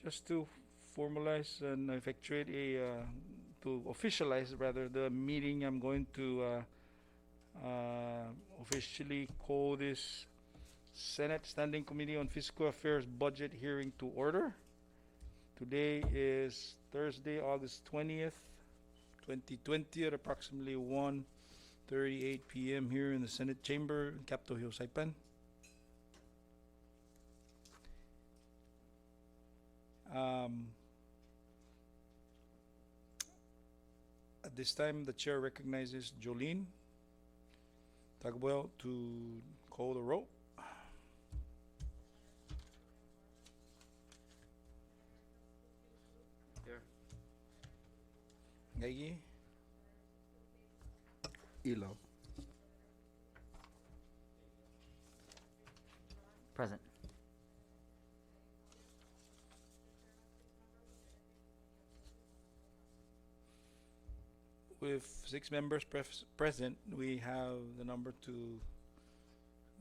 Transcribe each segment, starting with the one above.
just to formalize and effectuate to officialize rather the meeting, I'm going to officially call this Senate Standing Committee on Fiscal Affairs budget hearing to order. Today is Thursday, August 20th, 2020 at approximately 1:38 p.m. here in the Senate chamber in Capitol Hill, Saipan. Um, at this time, the chair recognizes Jolene Tagwell to call the roll. Here. Gaigi, Ilaw. Present. with 6 members present, we have the number to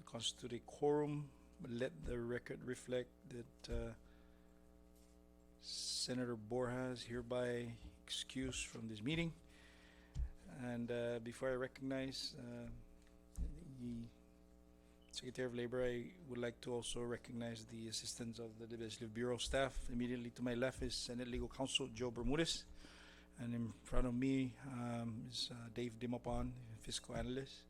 constitute a quorum. Let the record reflect that Senator Borja is hereby excused from this meeting. And before I recognize the Secretary of Labor, I would like to also recognize the assistance of the Legislative Bureau staff. Immediately to my left is Senate Legal Counsel Joe Bermudez. And in front of me is Dave Dimopon, Fiscal Analyst.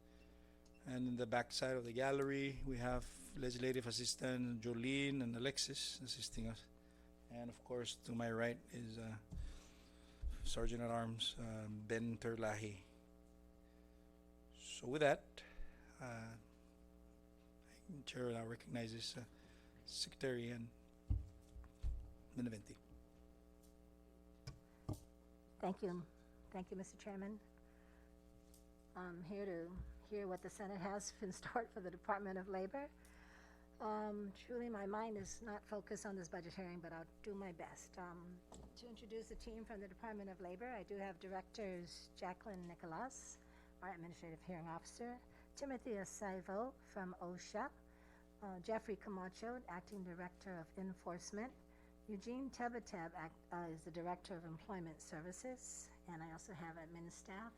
And in the back side of the gallery, we have Legislative Assistant Jolene and Alexis assisting us. And of course, to my right is Sergeant at Arms Ben Terlahi. So with that, Chair now recognizes Secretary and Benavente. Thank you. Thank you, Mr. Chairman. I'm here to hear what the Senate has in store for the Department of Labor. Truly, my mind is not focused on this budget hearing, but I'll do my best. To introduce the team from the Department of Labor, I do have Directors Jacqueline Nicolas, our Administrative Hearing Officer, Timothy Aceivo from OSHA, Jeffrey Camacho, Acting Director of Enforcement, Eugene Tebatab is the Director of Employment Services, and I also have admin staff,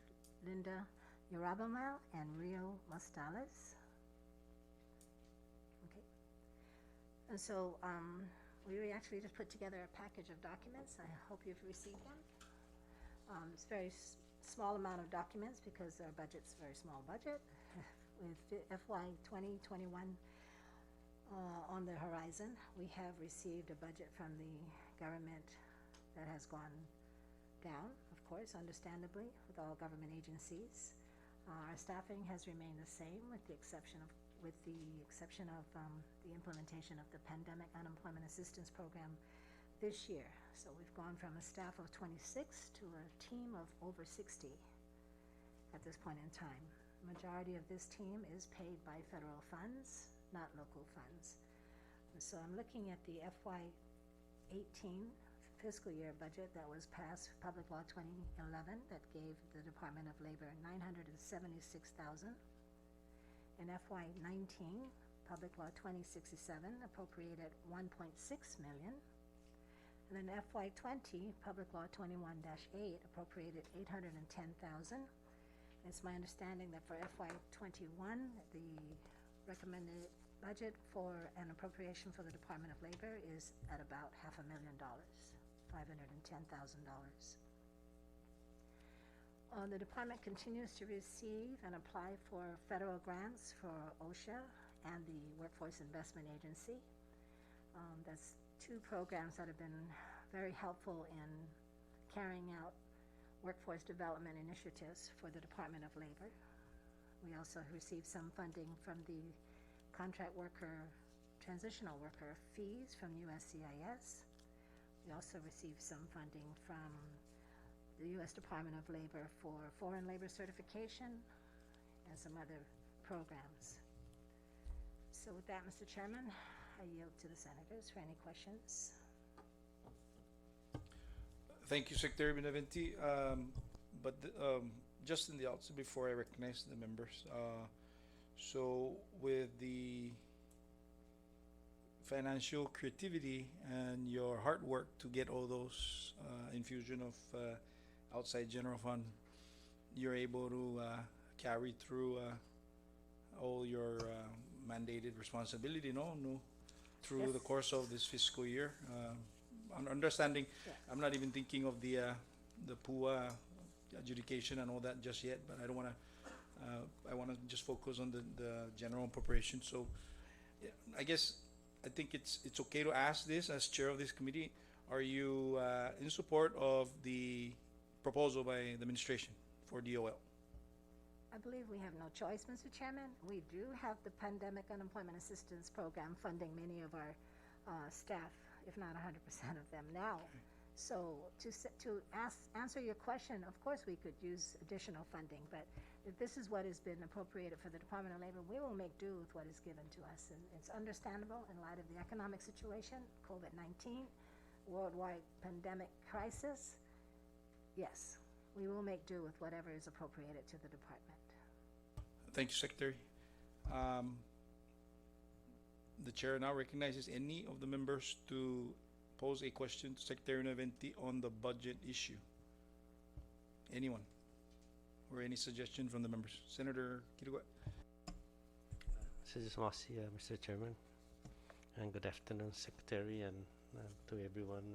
Linda Yurabamal and Rio Mostales. Okay. And so we actually just put together a package of documents. I hope you've received them. It's a very small amount of documents because our budget's a very small budget with FY 2021 on the horizon. We have received a budget from the government that has gone down, of course, understandably, with all government agencies. Our staffing has remained the same with the exception of the implementation of the Pandemic Unemployment Assistance Program this year. So we've gone from a staff of 26 to a team of over 60 at this point in time. The majority of this team is paid by federal funds, not local funds. And so I'm looking at the FY 18 fiscal year budget that was passed, Public Law 2011, that gave the Department of Labor $976,000. In FY 19, Public Law 2067 appropriated $1.6 million. And then FY 20, Public Law 21-8 appropriated $810,000. It's my understanding that for FY 21, the recommended budget for an appropriation for the Department of Labor is at about $500,000, $510,000. The department continues to receive and apply for federal grants for OSHA and the Workforce Investment Agency. That's two programs that have been very helpful in carrying out workforce development initiatives for the Department of Labor. We also received some funding from the contract worker, transitional worker fees from USCIS. We also received some funding from the U.S. Department of Labor for foreign labor certification and some other programs. So with that, Mr. Chairman, I yield to the senators for any questions. Thank you, Secretary Benavente. Just in the outset, before I recognize the members, so with the financial creativity and your hard work to get all those infusion of outside general fund, you're able to carry through all your mandated responsibility, no, through the Yes. course of this fiscal year. Understanding, Yes. I'm not even thinking of the PUA adjudication and all that just yet, but I don't want to. I want to just focus on the general appropriation. So, yeah, I think it's okay to ask this as chair of this committee. Are you in support of the proposal by the administration for DOL? I believe we have no choice, Mr. Chairman. We do have the Pandemic Unemployment Assistance Program funding many of our staff, if not 100% of them now. So to answer your question, of course we could use additional funding, but if this is what has been appropriated for the Department of Labor, we will make do with what is given to us. And it's understandable in light of the economic situation, COVID-19, worldwide pandemic crisis. Yes, we will make do with whatever is appropriated to the department. Thank you, Secretary. The chair now recognizes any of the members to pose a question to Secretary Naventi on the budget issue. Anyone? Or any suggestion from the members? Senator Kirigua. This is Mossy, Mr. Chairman, and good afternoon, Secretary, and to everyone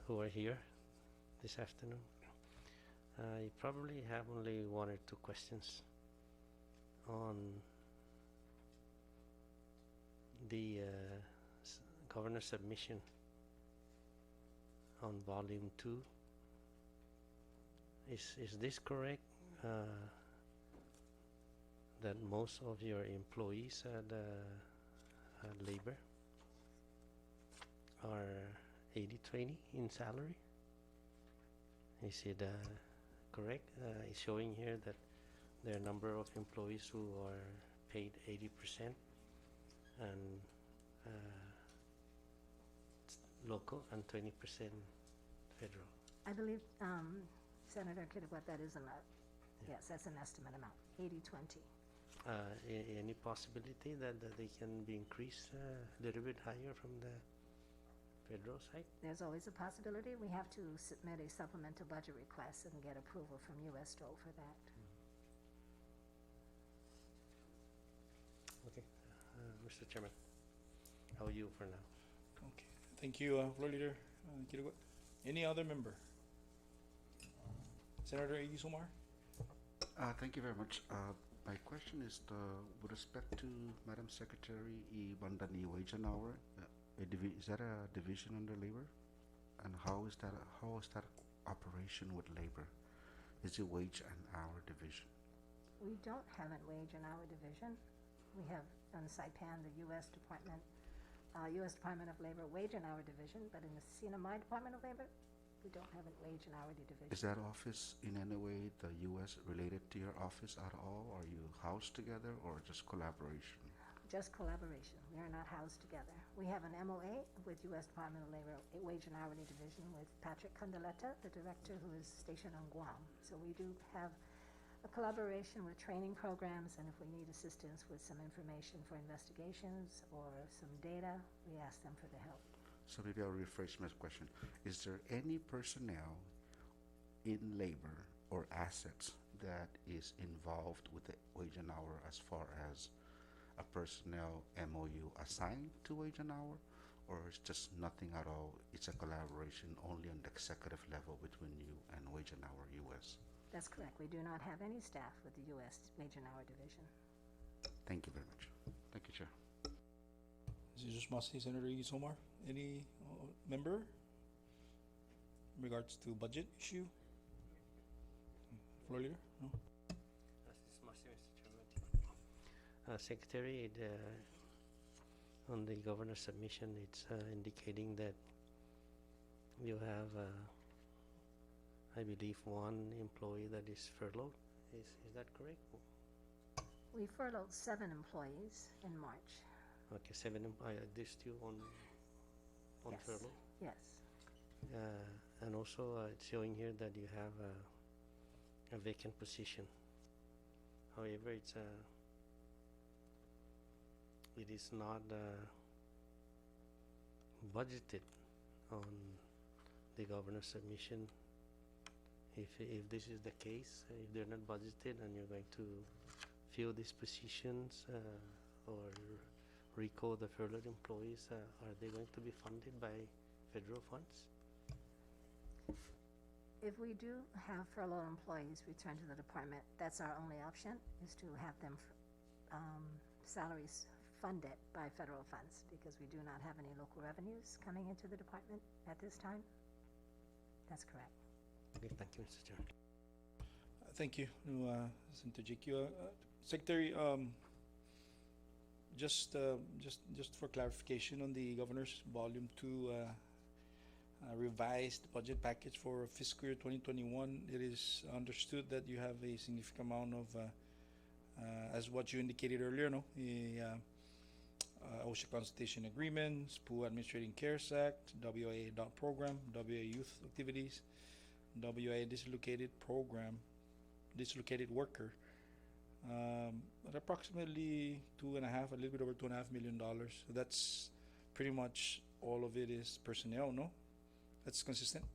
who are here this afternoon. I probably have only one or two questions on the governor's submission on volume 2. Is this correct? That most of your employees at labor are 80-20 in salary? Is it correct? It's showing here that there are a number of employees who are paid 80% and local and 20% federal. I believe, Senator Kiribati, that is yes, that's an estimate amount, 80-20. Any possibility that they can be increased a little bit higher from the federal side? There's always a possibility. We have to submit a supplemental budget request and get approval from U.S. DOL for that. Okay, Mr. Chairman, how are you for now? Okay. Thank you, Floor Leader Kirigua. Any other member? Senator Igisomar? Thank you very much. My question is with respect to Madam Secretary Bandani wage and hour. Is that a division under labor? And how is that operation with labor? Is it wage and hour division? We don't have a wage and hour division. We have on Saipan the U.S. Department of Labor wage and hour division, but in the CNMI Department of Labor, we don't have a wage and hourly division. Is that office in any way the U.S. related to your office at all? Are you housed together or just collaboration? Just collaboration. We are not housed together. We have an MOA with U.S. Department of Labor wage and hourly division with Patrick Candeletta, the director who is stationed on Guam. So we do have a collaboration with training programs, and if we need assistance with some information for investigations or some data, we ask them for the help. So maybe I'll rephrase my question. Is there any personnel in labor or assets that is involved with the wage and hour as far as a personnel MOU assigned to wage and hour, or it's just nothing at all? It's a collaboration only on the executive level between you and wage and hour US. That's correct. We do not have any staff with the U.S. wage and hour division. Thank you very much. Thank you, Chair. This is just Masi, Senator Igisomar. Any member in regards to budget issue? Floor Leader? No? Secretary, on the governor's submission, it's indicating that you have, I believe, one employee that is furloughed. Is that correct? We furloughed 7 employees in March. Okay, 7. They're still on Yes. furlough. Yes. And also, it's showing here that you have a vacant position. However, it's it is not budgeted on the governor's submission. If this is the case, if they're not budgeted and you're going to fill these positions or recall the furloughed employees, are they going to be funded by federal funds? If we do have furloughed employees return to the department, that's our only option, is to have them salaries funded by federal funds, because we do not have any local revenues coming into the department at this time. That's correct. Okay, thank you, Mr. Chairman. Thank you, Senator JQ. Secretary, just for clarification on the governor's volume 2 revised budget package for fiscal year 2021, it is understood that you have a significant amount of, as what you indicated earlier, no, the OSHA consultation agreements, PUA Administrating Cares Act, WIA dot program, WIA youth activities, WIA dislocated program, dislocated worker, at approximately a little bit over $2.5 million. So that's pretty much all of it is personnel, no? That's consistent?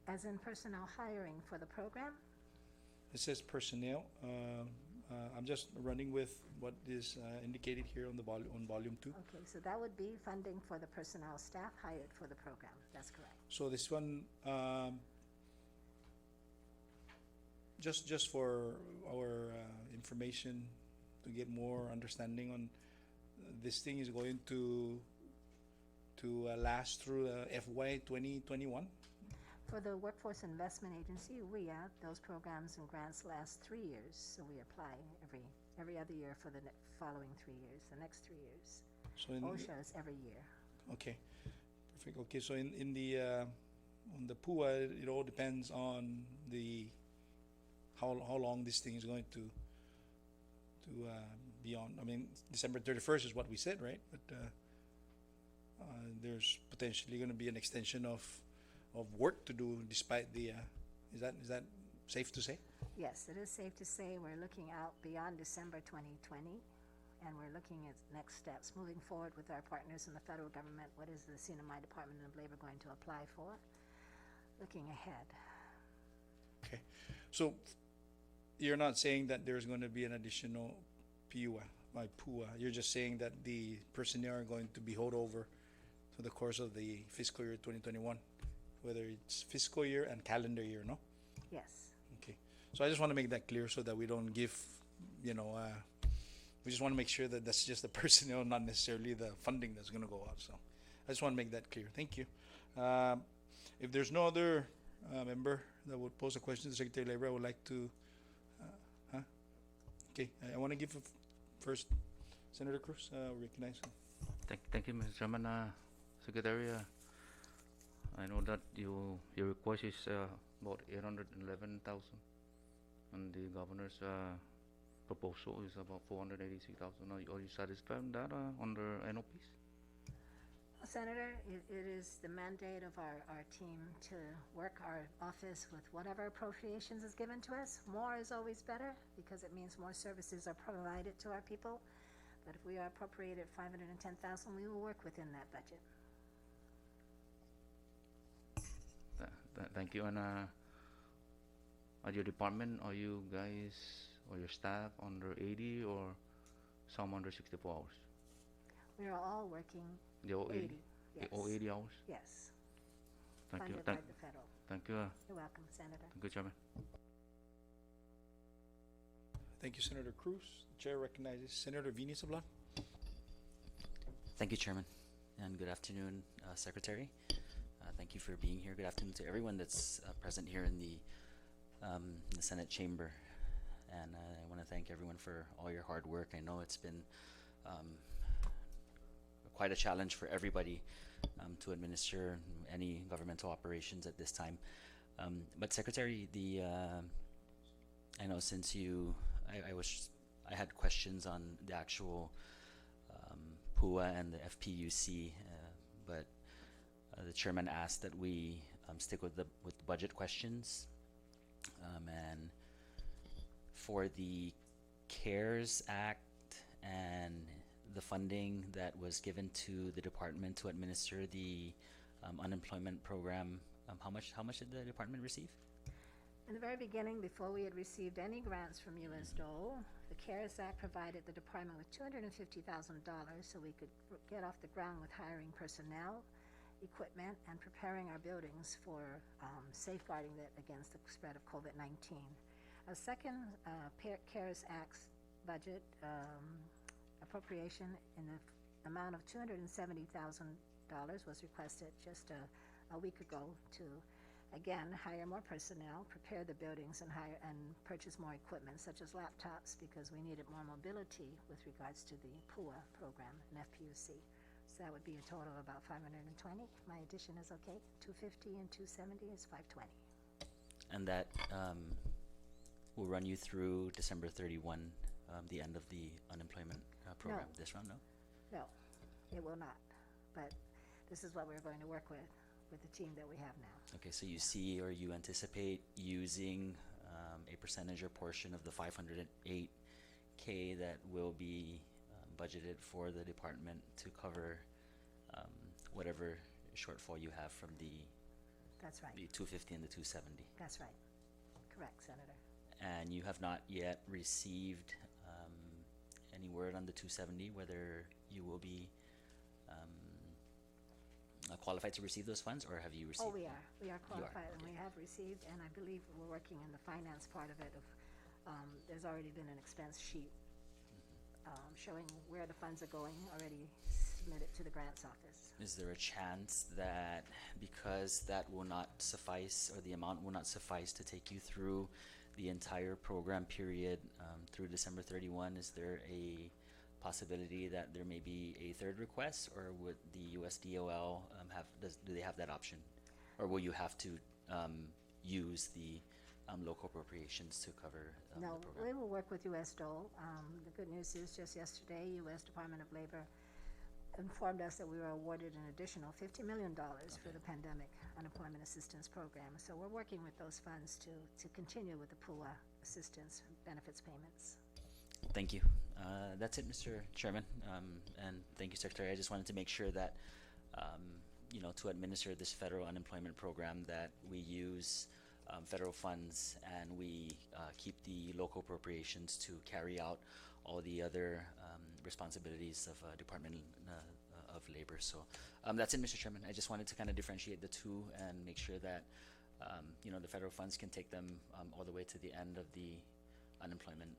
As in personnel hiring for the program, It says personnel. I'm just running with what is indicated here on the volume 2. okay, so that would be funding for the personnel staff hired for the program. That's correct. So this one, just for our information to get more understanding on this thing is going to last through FY 2021. For the Workforce Investment Agency, those programs and grants last 3 years, so we apply every other year for the following 3 years, the next 3 years. So in OSHA is every year. okay, perfect. Okay, so in the on the PUA, it all depends on the how long this thing is going to be on. I mean, December 31st is what we said, right? But there's potentially going to be an extension of work to do despite the. Is that safe to say? Yes, it is safe to say we're looking out beyond December 2020, and we're looking at next steps moving forward with our partners in the federal government. What is the CNMI Department of Labor going to apply for? Looking ahead. Okay, so you're not saying that there's going to be an additional PUA by PUA. You're just saying that the personnel are going to be held over to the course of the fiscal year 2021, whether it's fiscal year and calendar year, no? Yes. Okay. So I just want to make that clear so that we don't give, we just want to make sure that that's just the personnel, not necessarily the funding that's going to go out. So I just want to make that clear. Thank you. If there's no other member that would pose a question to the Secretary of Labor, I would like to. Okay, I want to give first Senator Cruz. Recognize him. Thank you, Mr. Chairman. Secretary, I know that your request is about 811,000, and the governor's proposal is about 486,000. Are you satisfied with that under NOPs? Senator, it is the mandate of our team to work our office with whatever appropriations is given to us. More is always better because it means more services are provided to our people. But if we are appropriated 510,000, we will work within that budget. Thank you. And at your department, are you guys or your staff under 80 or some under 64 hours? We are all working The all 80? Yes. The all 80 hours? Yes. Thank you. Funded by the federal. Thank you. You're welcome, Senator. Thank you, Chairman. Thank you, Senator Cruz. The chair recognizes Senator Vini Sablan. Thank you, Chairman, and good afternoon, Secretary. Thank you for being here. Good afternoon to everyone that's present here in the Senate chamber. And I want to thank everyone for all your hard work. I know it's been quite a challenge for everybody to administer any governmental operations at this time. But Secretary, I know since I had questions on the actual PUA and the FPUC, but the chairman asked that we stick with the budget questions, and for the CARES Act and the funding that was given to the department to administer the unemployment program, how much did the department receive? In the very beginning, before we had received any grants from US Dole, the CARES Act provided the department with $250,000 so we could get off the ground with hiring personnel, equipment, and preparing our buildings for safeguarding it against the spread of COVID-19. A second CARES Act budget appropriation in the amount of $270,000 was requested just a week ago to again hire more personnel, prepare the buildings, and hire and purchase more equipment such as laptops because we needed more mobility with regards to the PUA program and FPUC. So that would be a total of about 520. My addition is okay. 250 and 270 is 520. And that will run you through December 31, the end of the unemployment program this round, no? No, it will not. But this is what we're going to work with the team that we have now. Okay, so you see or you anticipate using a percentage or portion of the 508K that will be budgeted for the department to cover whatever shortfall you have from the That's right. 250 and the 270. That's right. Correct, Senator. And you have not yet received any word on the 270, whether you will be qualified to receive those funds, or have you received? Oh, we are. We are qualified, and okay. we have received, and I believe we're working in the finance part of it. There's already been an expense sheet showing where the funds are going, already submitted to the grants office. Is there a chance that because that will not suffice, or the amount will not suffice to take you through the entire program period through December 31, is there a possibility that there may be a third request, or would the USDOL do they have that option, or will you have to use the local appropriations to cover No, the we program? will work with US Dole. The good news is just yesterday, US Department of Labor informed us that we were awarded an additional $50 million for the pandemic unemployment assistance program. So we're working with those funds to continue with the PUA assistance benefits payments. Thank you. That's it, Mr. Chairman, and thank you, Secretary. I just wanted to make sure that, to administer this federal unemployment program, that we use federal funds and we keep the local appropriations to carry out all the other responsibilities of Department of Labor. So that's it, Mr. Chairman. I just wanted to kind of differentiate the two and make sure that the federal funds can take them all the way to the end of the unemployment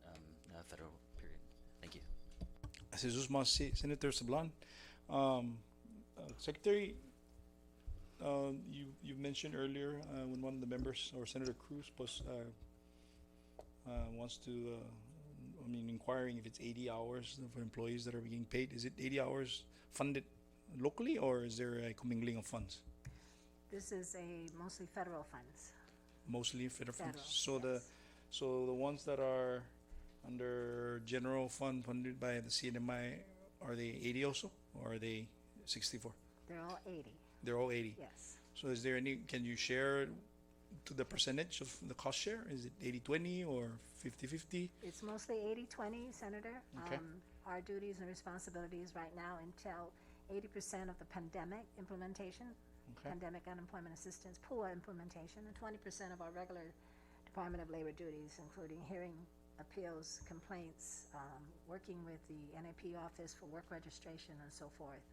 federal period. Thank you. Jesus Masi, Senator Sablan. Secretary, you mentioned earlier when one of the members, or Senator Cruz, wants to, inquiring if it's 80 hours for employees that are being paid. Is it 80 hours funded locally, or is there a commingling of funds? This is a mostly federal funds. Mostly federal funds. So Yes. the ones that are under general fund funded by the CNMI, are they 80 also, or are they 64? They're all 80. They're all 80. Yes. So is there any, can you share to the percentage of the cost share? Is it 80-20 or 50-50? It's mostly 80-20, Senator. Okay. Our duties and responsibilities right now entail 80% of the pandemic implementation, Okay. pandemic unemployment assistance, PUA implementation, and 20% of our regular Department of Labor duties, including hearing appeals, complaints, working with the NAP office for work registration, and so forth.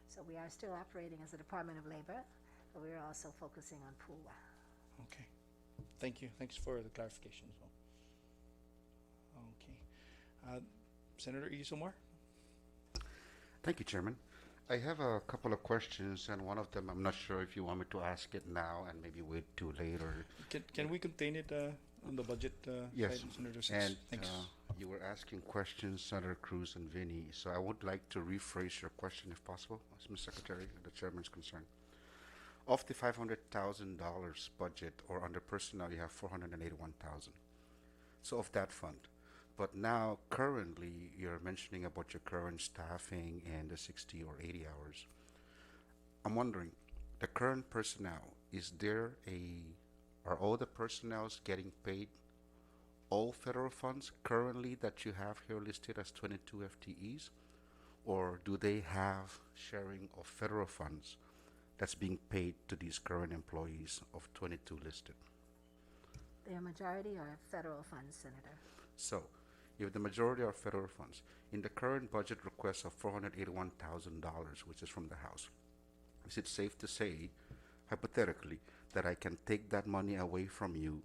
So we are still operating as a Department of Labor, but we are also focusing on PUA. Okay. Thank you. Thanks for the clarification as well. Okay. Senator Isomar? Thank you, Chairman. I have a couple of questions, and one of them I'm not sure if you want me to ask it now and maybe wait till later. Can we contain it on the budget Yes, side, Senator Six? and Thanks. you were asking questions, Senator Cruz and Vinny, so I would like to rephrase your question if possible, as Mr. Secretary, the Chairman's concerned. Of the $500,000 budget, or under personnel, you have $481,000. So of that fund. But now, currently, you're mentioning about your current staffing and the 60 or 80 hours. I'm wondering, the current personnel, are all the personnels getting paid all federal funds currently that you have here listed as 22 FTEs? or do they have sharing of federal funds that's being paid to these current employees of 22 listed? Their majority are federal funds, Senator. So, if the majority are federal funds, in the current budget request of $481,000, which is from the House, is it safe to say, hypothetically, that I can take that money away from you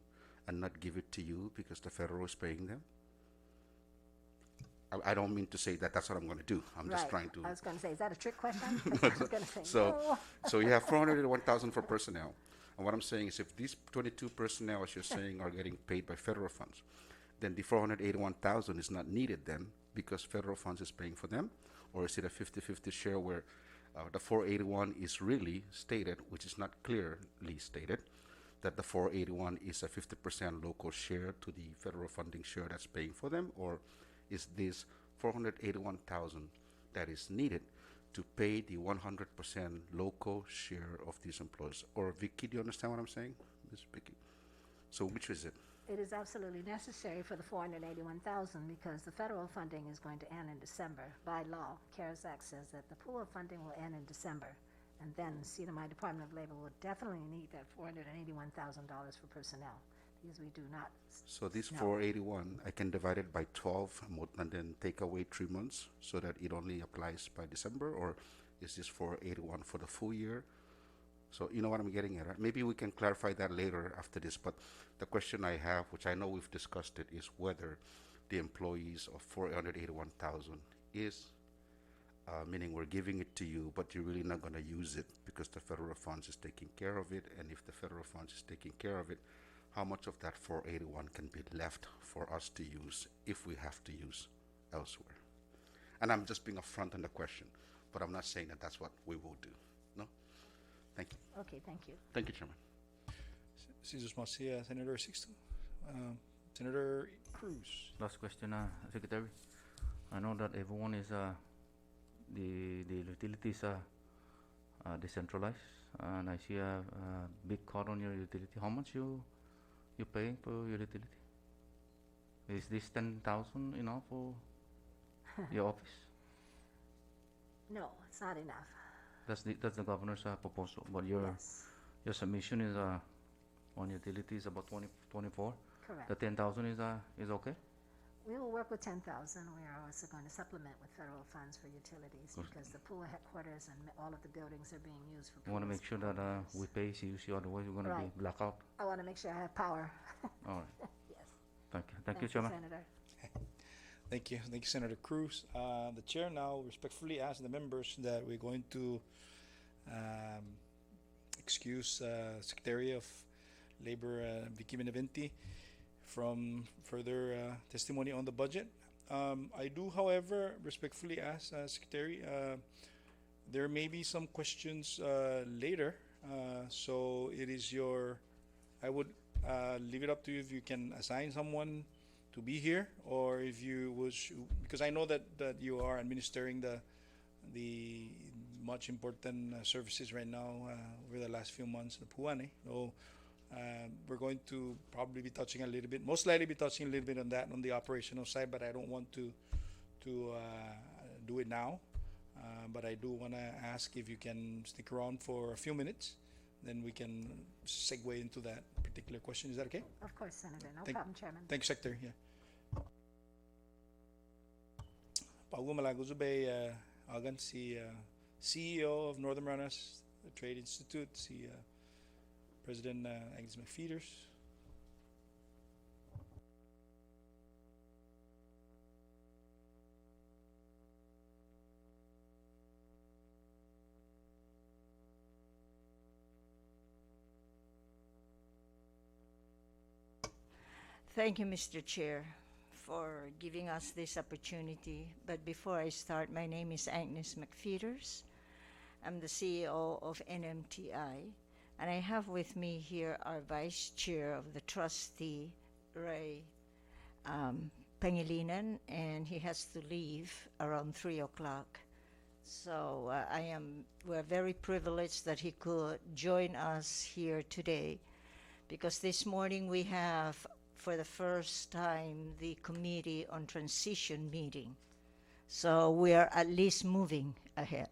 and not give it to you because the federal is paying them? I don't mean to say that that's what I'm going to do. I'm just Right. trying to. I was going to say, is that a trick question? 'Cause I was going to say, So, no. so you have 481,000 for personnel, and what I'm saying is, if these 22 personnel, as you're saying, are getting paid by federal funds, then the 481,000 is not needed then because federal funds is paying for them, or is it a 50-50 share where the 481 is really stated, which is not clearly stated, that the 481 is a 50% local share to the federal funding share that's paying for them, or is this 481,000 that is needed to pay the 100% local share of these employees? Or Vicky, do you understand what I'm saying, Ms. Vicky? So which is it? It is absolutely necessary for the 481,000 because the federal funding is going to end in December. By law, CARES Act says that the pool of funding will end in December. And then CNMI Department of Labor will definitely need that $481,000 for personnel because we do not. So this No. 481, I can divide it by 12 and then take away 3 months so that it only applies by December, or is this 481 for the full year? So you know what I'm getting at, right? Maybe we can clarify that later after this, but the question I have, which I know we've discussed it, is whether the employees of 481,000 is, meaning we're giving it to you, but you're really not going to use it because the federal funds is taking care of it, and if the federal funds is taking care of it, how much of that 481 can be left for us to use if we have to use elsewhere? And I'm just being upfront on the question, but I'm not saying that that's what we will do. No? Thank you. Okay, thank you. Thank you, Chairman. Caesar Smasia, Senator Sixto. Senator Cruz. Last question, Secretary. I know that everyone is the utilities are decentralized, and I see a big cut on your utility. How much you paying for your utility? Is this 10,000 enough for your office? No, it's not enough. That's the governor's proposal, but your Yes, submission is on utility is about 24. correct. The 10,000 is okay. We will work with 10,000. We are also going to supplement with federal funds for utilities because the pool headquarters and all of the buildings are being used for. We want to pools make sure and that quarters. we pay CUC, otherwise we're going to Right. be blackout. I want to make sure I have power. All right. Yes. Thank you. Thank you, Chairman. Senator. Thank you. Thank you, Senator Cruz. The chair now respectfully asks the members that we're going to excuse Secretary of Labor Vicky Benavente from further testimony on the budget. I do, however, respectfully ask Secretary, there may be some questions later, so it is I would leave it up to you if you can assign someone to be here, or if you wish, because I know that you are administering the much important services right now over the last few months, the Puane. So we're going to probably be touching a little bit, most likely be touching a little bit on that on the operational side, but I don't want to do it now. But I do want to ask if you can stick around for a few minutes, then we can segue into that particular question. Is that okay? Of course, Senator. No Thank- problem, Chairman. Thank you, Secretary. Yeah. Paulo Malaguzubay, agan si CEO of Northern Marianas Trade Institute, si President Agnes McFeeters. Thank you, Mr. Chair, for giving us this opportunity. But before I start, my name is Agnes McFeeters. I'm the CEO of NMTI, and I have with me here our Vice Chair of the Trustee, Ray Pangilinan, and he has to leave around 3 o'clock. So we're very privileged that he could join us here today, because this morning we have, for the first time, the Committee on Transition meeting. So we are at least moving ahead.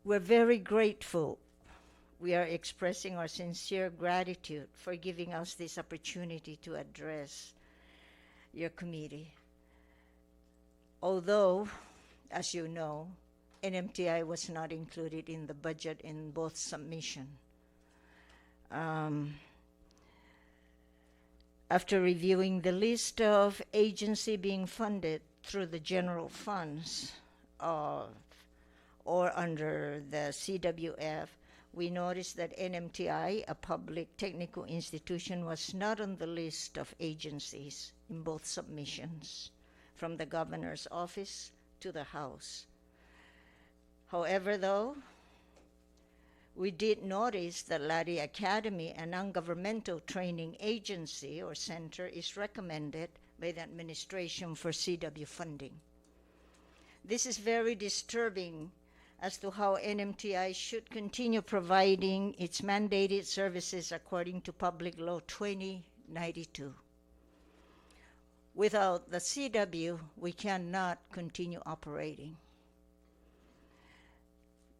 We're very grateful. We are expressing our sincere gratitude for giving us this opportunity to address your committee. Although, as you know, NMTI was not included in the budget in both submission. After reviewing the list of agency being funded through the general funds or under the CWF, we noticed that NMTI, a public technical institution, was not on the list of agencies in both submissions from the governor's office to the House. However, though, we did notice that Ladi Academy, a non-governmental training agency or center, is recommended by the administration for CW funding. This is very disturbing as to how NMTI should continue providing its mandated services according to Public Law 2092. Without the CW, we cannot continue operating.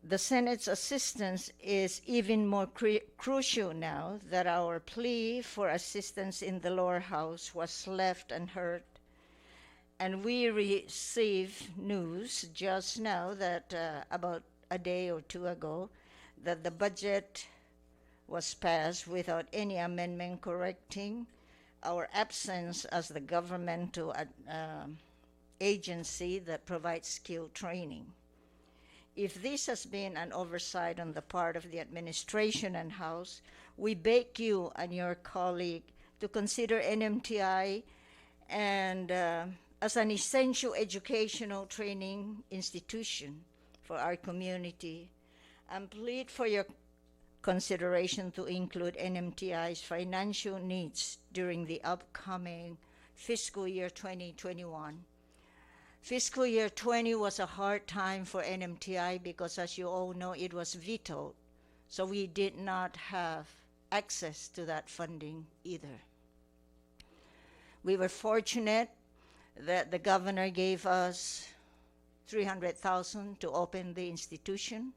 The Senate's assistance is even more crucial now that our plea for assistance in the lower house was left unheard. And we received news just now that about a day or two ago that the budget was passed without any amendment correcting our absence as the governmental agency that provides skill training. If this has been an oversight on the part of the administration and House, we beg you and your colleague to consider NMTI and as an essential educational training institution for our community, and plead for your consideration to include NMTI's financial needs during the upcoming fiscal year 2021. Fiscal year 20 was a hard time for NMTI because, as you all know, it was vetoed, so we did not have access to that funding either. We were fortunate that the governor gave us $300,000 to open the institution,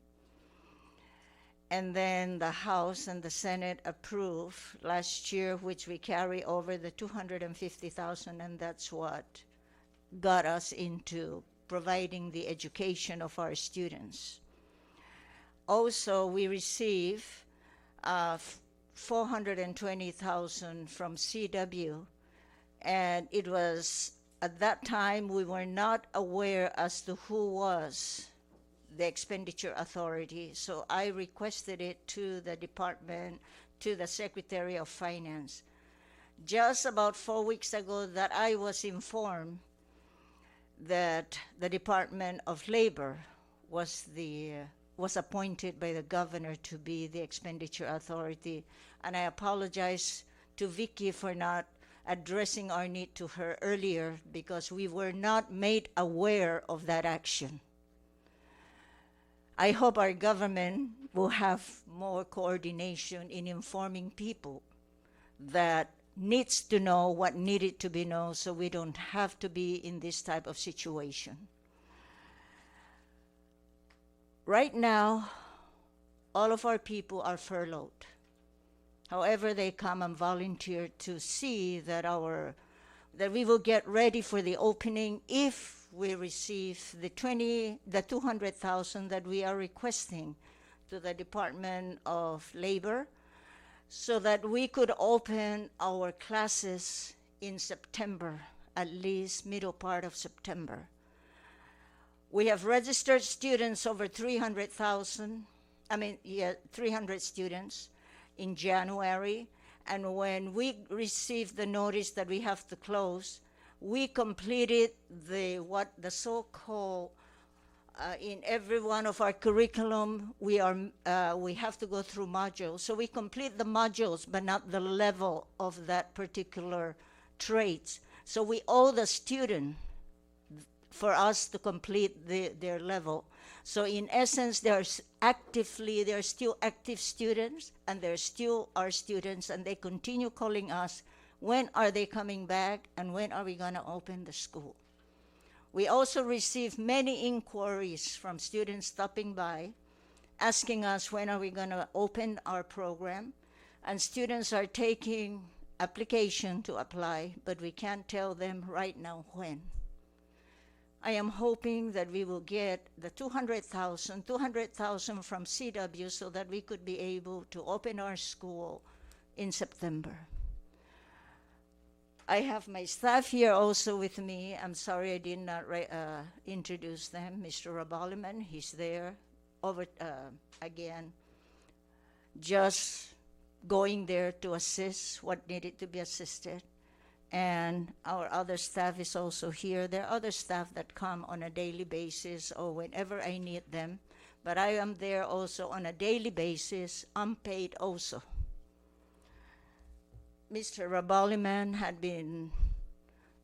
and then the House and the Senate approved last year, which we carry over the $250,000, and that's what got us into providing the education of our students. Also, we received $420,000 from CW, and it was at that time we were not aware as to who was the expenditure authority, so I requested it to the department, to the Secretary of Finance. Just about 4 weeks ago that I was informed that the Department of Labor was appointed by the governor to be the expenditure authority, and I apologize to Vicky for not addressing our need to her earlier because we were not made aware of that action. I hope our government will have more coordination in informing people that needs to know what needed to be known so we don't have to be in this type of situation. Right now, all of our people are furloughed. However, they come and volunteer to see that we will get ready for the opening if we receive the $200,000 that we are requesting to the Department of Labor, so that we could open our classes in September, at least middle part of September. We have registered students over 300 students in January, and when we received the notice that we have to close, we completed the so-called in every one of our curriculum, we have to go through modules. So we complete the modules, but not the level of that particular traits. So we owe the student for us to complete their level. So in essence, they're still active students, and they're still our students, and they continue calling us when are they coming back and when are we going to open the school. We also received many inquiries from students stopping by, asking us when are we going to open our program, and students are taking application to apply, but we can't tell them right now when. I am hoping that we will get the 200,000 from CW so that we could be able to open our school in September. I have my staff here also with me. I'm sorry I did not introduce them. Mr. Rabaliman, he's there over again, just going there to assist what needed to be assisted. And our other staff is also here. There are other staff that come on a daily basis or whenever I need them. But I am there also on a daily basis, unpaid also. Mr. Rabaliman had been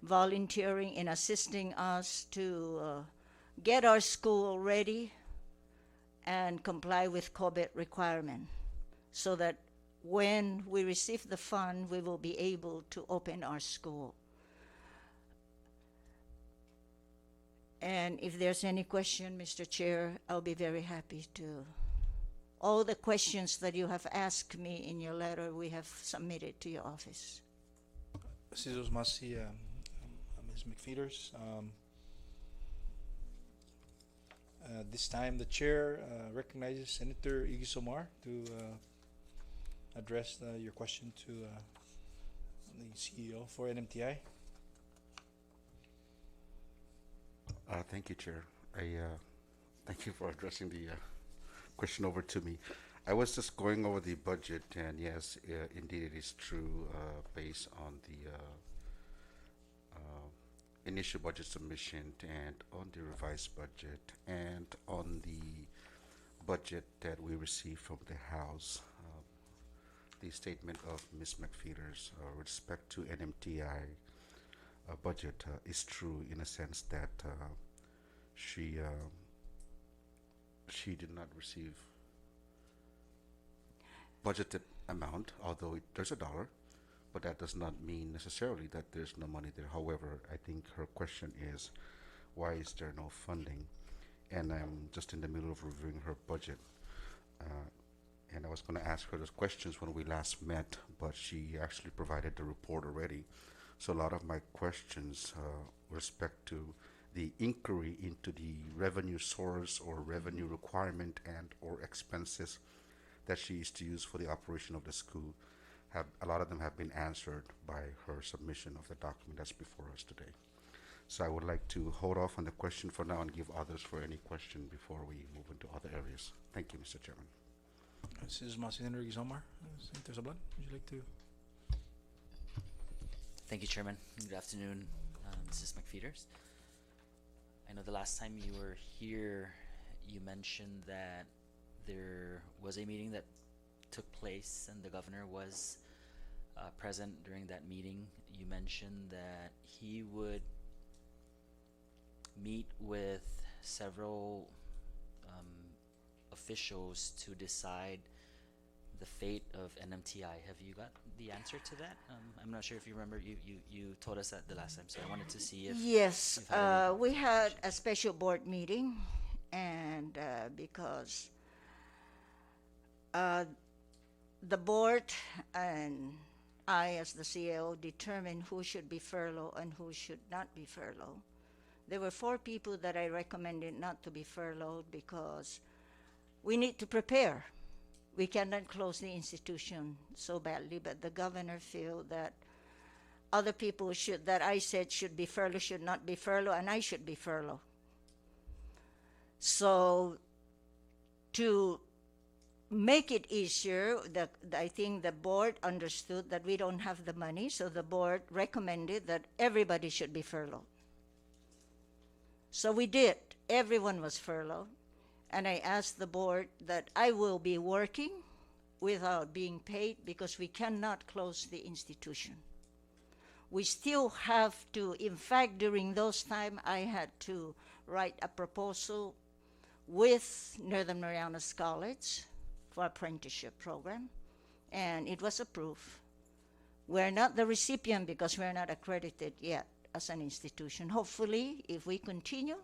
volunteering in assisting us to get our school ready and comply with COVID requirement so that when we receive the fund, we will be able to open our school. And if there's any question, Mr. Chair, I'll be very happy to. All the questions that you have asked me in your letter, we have submitted to your office. Sizos Masi, Ms. McFeeters. This time, the chair recognizes Senator Iggy Somar to address your question to the CEO for NMTI. Thank you, Chair. Thank you for addressing the question over to me. I was just going over the budget, and yes, indeed it is true, based on the initial budget submission and on the revised budget and on the budget that we received from the House. The statement of Ms. McFeeters with respect to NMTI budget is true in a sense that she did not receive budgeted amount, although there's a dollar, but that does not mean necessarily that there's no money there. However, I think her question is, why is there no funding? And I'm just in the middle of reviewing her budget. And I was going to ask her those questions when we last met, but she actually provided the report already. So a lot of my questions with respect to the inquiry into the revenue source or revenue requirement and or expenses that she is to use for the operation of the school, a lot of them have been answered by her submission of the document that's before us today. So I would like to hold off on the question for now and give others for any question before we move into other areas. Thank you, Mr. Chairman. This is Senator Iggy Somar. Senator Sablan, would you like to? Thank you, Chairman. Good afternoon, Mrs. McFeeters. I know the last time you were here, you mentioned that there was a meeting that took place and the governor was present during that meeting. You mentioned that he would meet with several officials to decide the fate of NMTI. Have you got the answer to that? I'm not sure if you remember. You told us that the last time, so I wanted to see if Yes, you've had any we had information. a special board meeting, and because the board and I, as the CEO, determined who should be furloughed and who should not be furloughed. There were 4 people that I recommended not to be furloughed because we need to prepare. We cannot close the institution so badly, but the governor feel that other people that I said should be furloughed should not be furloughed, and I should be furloughed. So to make it easier, I think the board understood that we don't have the money, so the board recommended that everybody should be furloughed. So we did. Everyone was furloughed. And I asked the board that I will be working without being paid because we cannot close the institution. We still have to, in fact, during those times, I had to write a proposal with Northern Marianas College for apprenticeship program, and it was approved. We're not the recipient because we're not accredited yet as an institution. Hopefully, if we continue,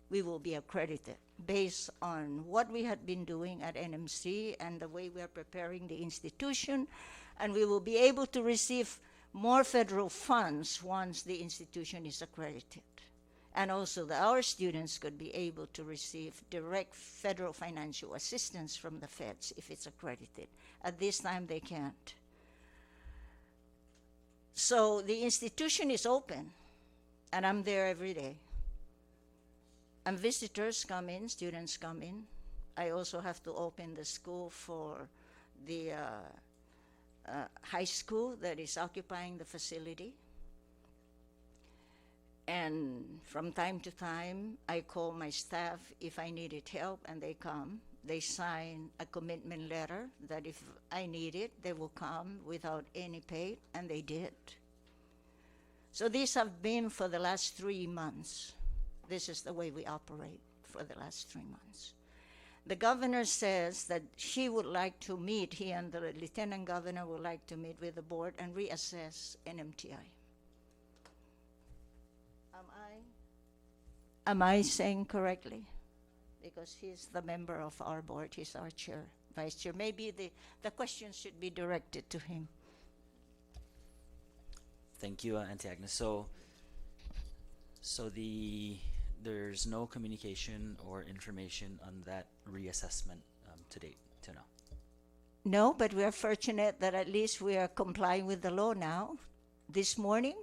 we will be accredited based on what we had been doing at NMC and the way we are preparing the institution, and we will be able to receive more federal funds once the institution is accredited. And also that our students could be able to receive direct federal financial assistance from the feds if it's accredited. At this time, they can't. So the institution is open, and I'm there every day. And visitors come in, students come in. I also have to open the school for the high school that is occupying the facility. And from time to time, I call my staff if I needed help, and they come. They sign a commitment letter that if I need it, they will come without any pay, and they did. So these have been for the last 3 months. This is the way we operate for the last 3 months. The governor says that he would like to meet, he and the lieutenant governor would like to meet with the board and reassess NMTI. Am I saying correctly? Because he's the member of our board, he's our chair, vice chair. Maybe the questions should be directed to him. Thank you, Auntie Agnes. So there's no communication or information on that reassessment to date, to now. No, but we are fortunate that at least we are complying with the law now. This morning,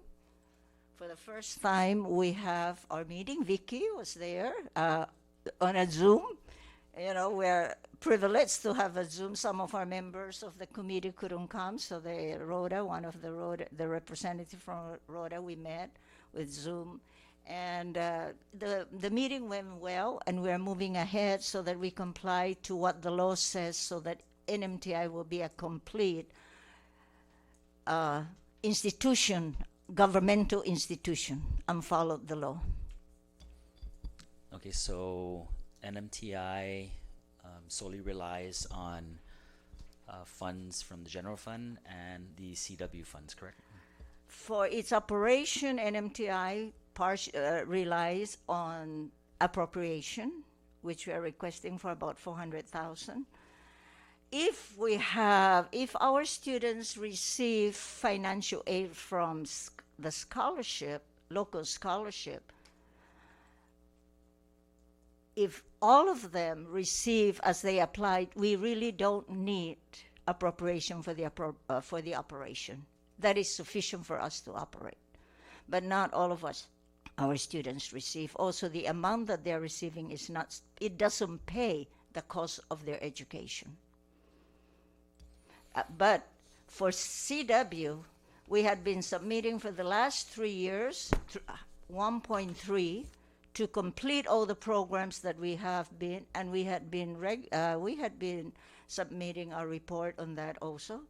for the first time, we have our meeting. Vicky was there on a Zoom. You know, we're privileged to have a Zoom. Some of our members of the committee couldn't come, so one of the representative from Rhoda, we met with Zoom. And the meeting went well, and we're moving ahead so that we comply to what the law says so that NMTI will be a complete institution, governmental institution, and follow the law. Okay, so NMTI solely relies on funds from the general fund and the CW funds, correct? For its operation, NMTI relies on appropriation, which we are requesting for about 400,000. If our students receive financial aid from the scholarship, local scholarship, if all of them receive as they applied, we really don't need appropriation for the operation. That is sufficient for us to operate. But not all of our students receive. Also, the amount that they're receiving it doesn't pay the cost of their education. But for CW, we had been submitting for the last 3 years 1.3 to complete all the programs that we have been, and we had been submitting our report on that also.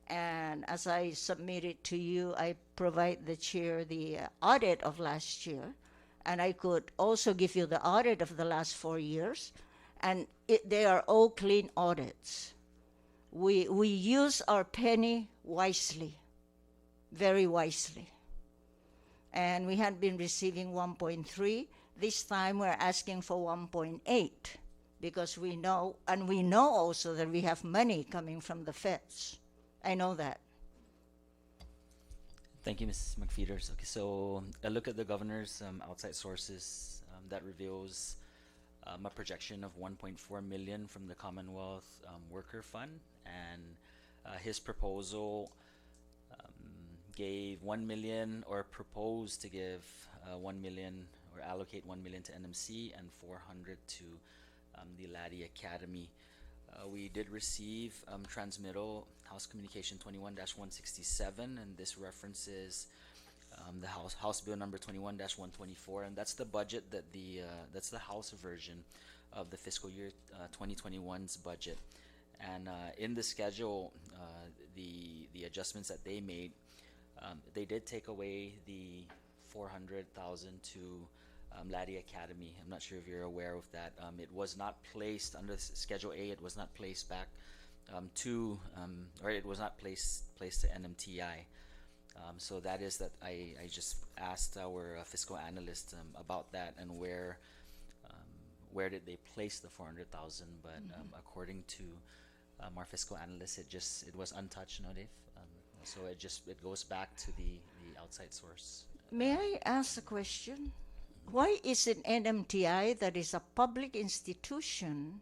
And as I submitted to you, I provide the chair the audit of last year, and I could also give you the audit of the last 4 years, and they are all clean audits. We use our penny wisely, very wisely. And we had been receiving 1.3. This time we're asking for 1.8 because we know also that we have money coming from the feds. I know that. Thank you, Ms. McFeeters. Okay, so a look at the governor's outside sources that reveals a projection of 1.4 million from the Commonwealth Worker Fund, and his proposal gave 1 million, or proposed to give 1 million, or allocate 1 million to NMC and 400 to the Laddie Academy. We did receive transmittal House Communication 21-167, and this references the House Bill number 21-124, and that's the budget that that's the House version of the fiscal year 2021's budget. And in the schedule, the adjustments that they made, they did take away the 400,000 to Laddie Academy. I'm not sure if you're aware of that. It was not placed under Schedule A. It was not placed back or it was not placed to NMTI. So that is that I just asked our fiscal analyst about that and where did they place the 400,000, but according to our fiscal analyst, it was untouched, no, Dave? So it goes back to the outside source. May I ask a question? Why is it NMTI, that is a public institution,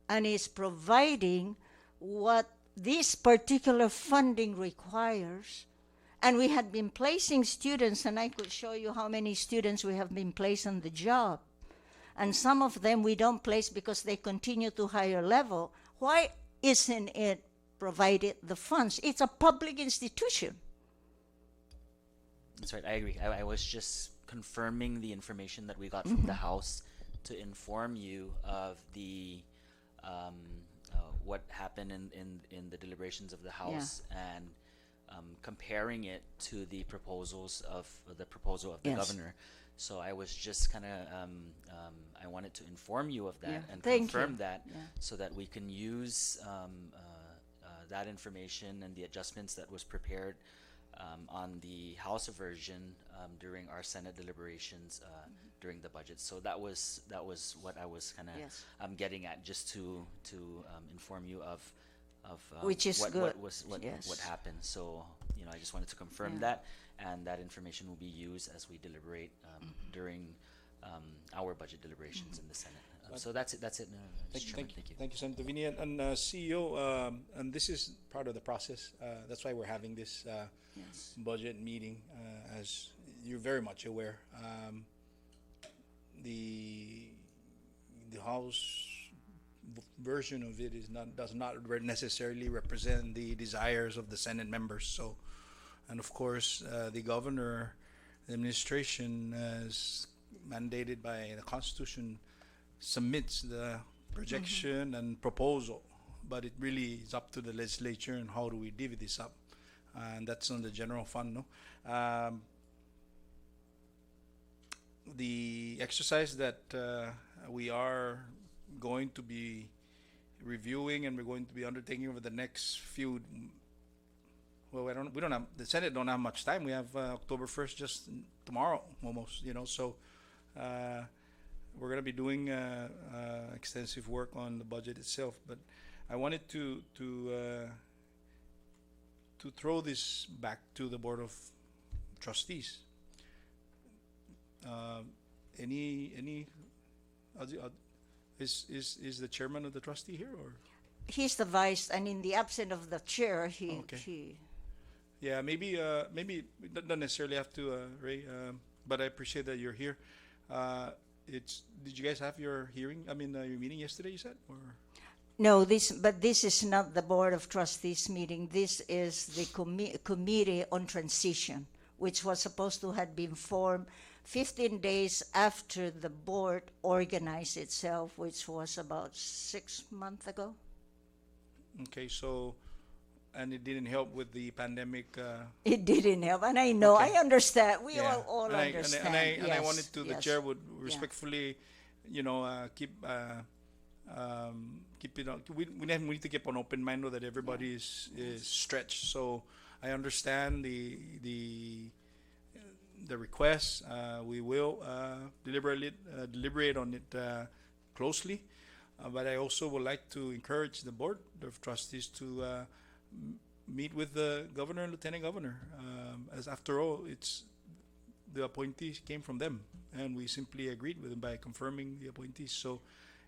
and is providing what this particular funding requires, and we had been placing students, and I could show you how many students we have been placed on the job, and some of them we don't place because they continue to higher level. Why isn't it provided the funds? It's a public institution. That's right, I agree. I was just confirming the information that we got from the House to inform you of the what happened in the deliberations of the House, and comparing it to the proposal of the Yes. governor. So I was just kind of I wanted to inform you of that Yeah. and Thank confirm you. that, Yeah. so that we can use that information and the adjustments that was prepared on the House version during our Senate deliberations during the budget. So that was what I was kind of Yes. getting at, just to inform you of Which is what good. what Yes. happened. So I just wanted to confirm Yeah. that, and that information will be used as we deliberate during our budget deliberations in the Senate. So that's it. Mr. Chairman. Thank you. Thank you, Senator Vini. And CEO, and this is part of the process. That's why we're having this Yes. budget meeting, as you're very much aware. The House version of it does not necessarily represent the desires of the Senate members. So, and of course, the governor, the administration, as mandated by the Constitution, submits the projection and proposal, but it really is up to the legislature and how do we divvy this up, and that's on the general fund. No, the exercise that we are going to be reviewing and we're going to be undertaking over the next few. Well, we don't have, the Senate don't have much time. We have October 1st, just tomorrow almost. So. We're going to be doing extensive work on the budget itself, but I wanted to throw this back to the Board of Trustees. Any is the chairman of the trustee here, or? He's the vice, and in the absence of the chair, Okay. he Yeah, maybe we don't necessarily have to, Ray, but I appreciate that you're here. Did you guys have your hearing? I mean, your meeting yesterday, you said, or? No, this is not the Board of Trustees meeting. This is the Committee on Transition, which was supposed to have been formed 15 days after the board organized itself, which was about 6 months ago. Okay, so, and it didn't help with the pandemic. It didn't help, and I know, Okay. I understand. We Yeah. all And understand. and I Yes, wanted to, the yes. chair would Yeah. respectfully, keep it on. We need to keep an open mind, know that everybody is stretched. So I understand the request. We will deliberate on it closely. But I also would like to encourage the Board of Trustees to meet with the governor and lieutenant governor, as after all, it's the appointees came from them, and we simply agreed with them by confirming the appointees. So,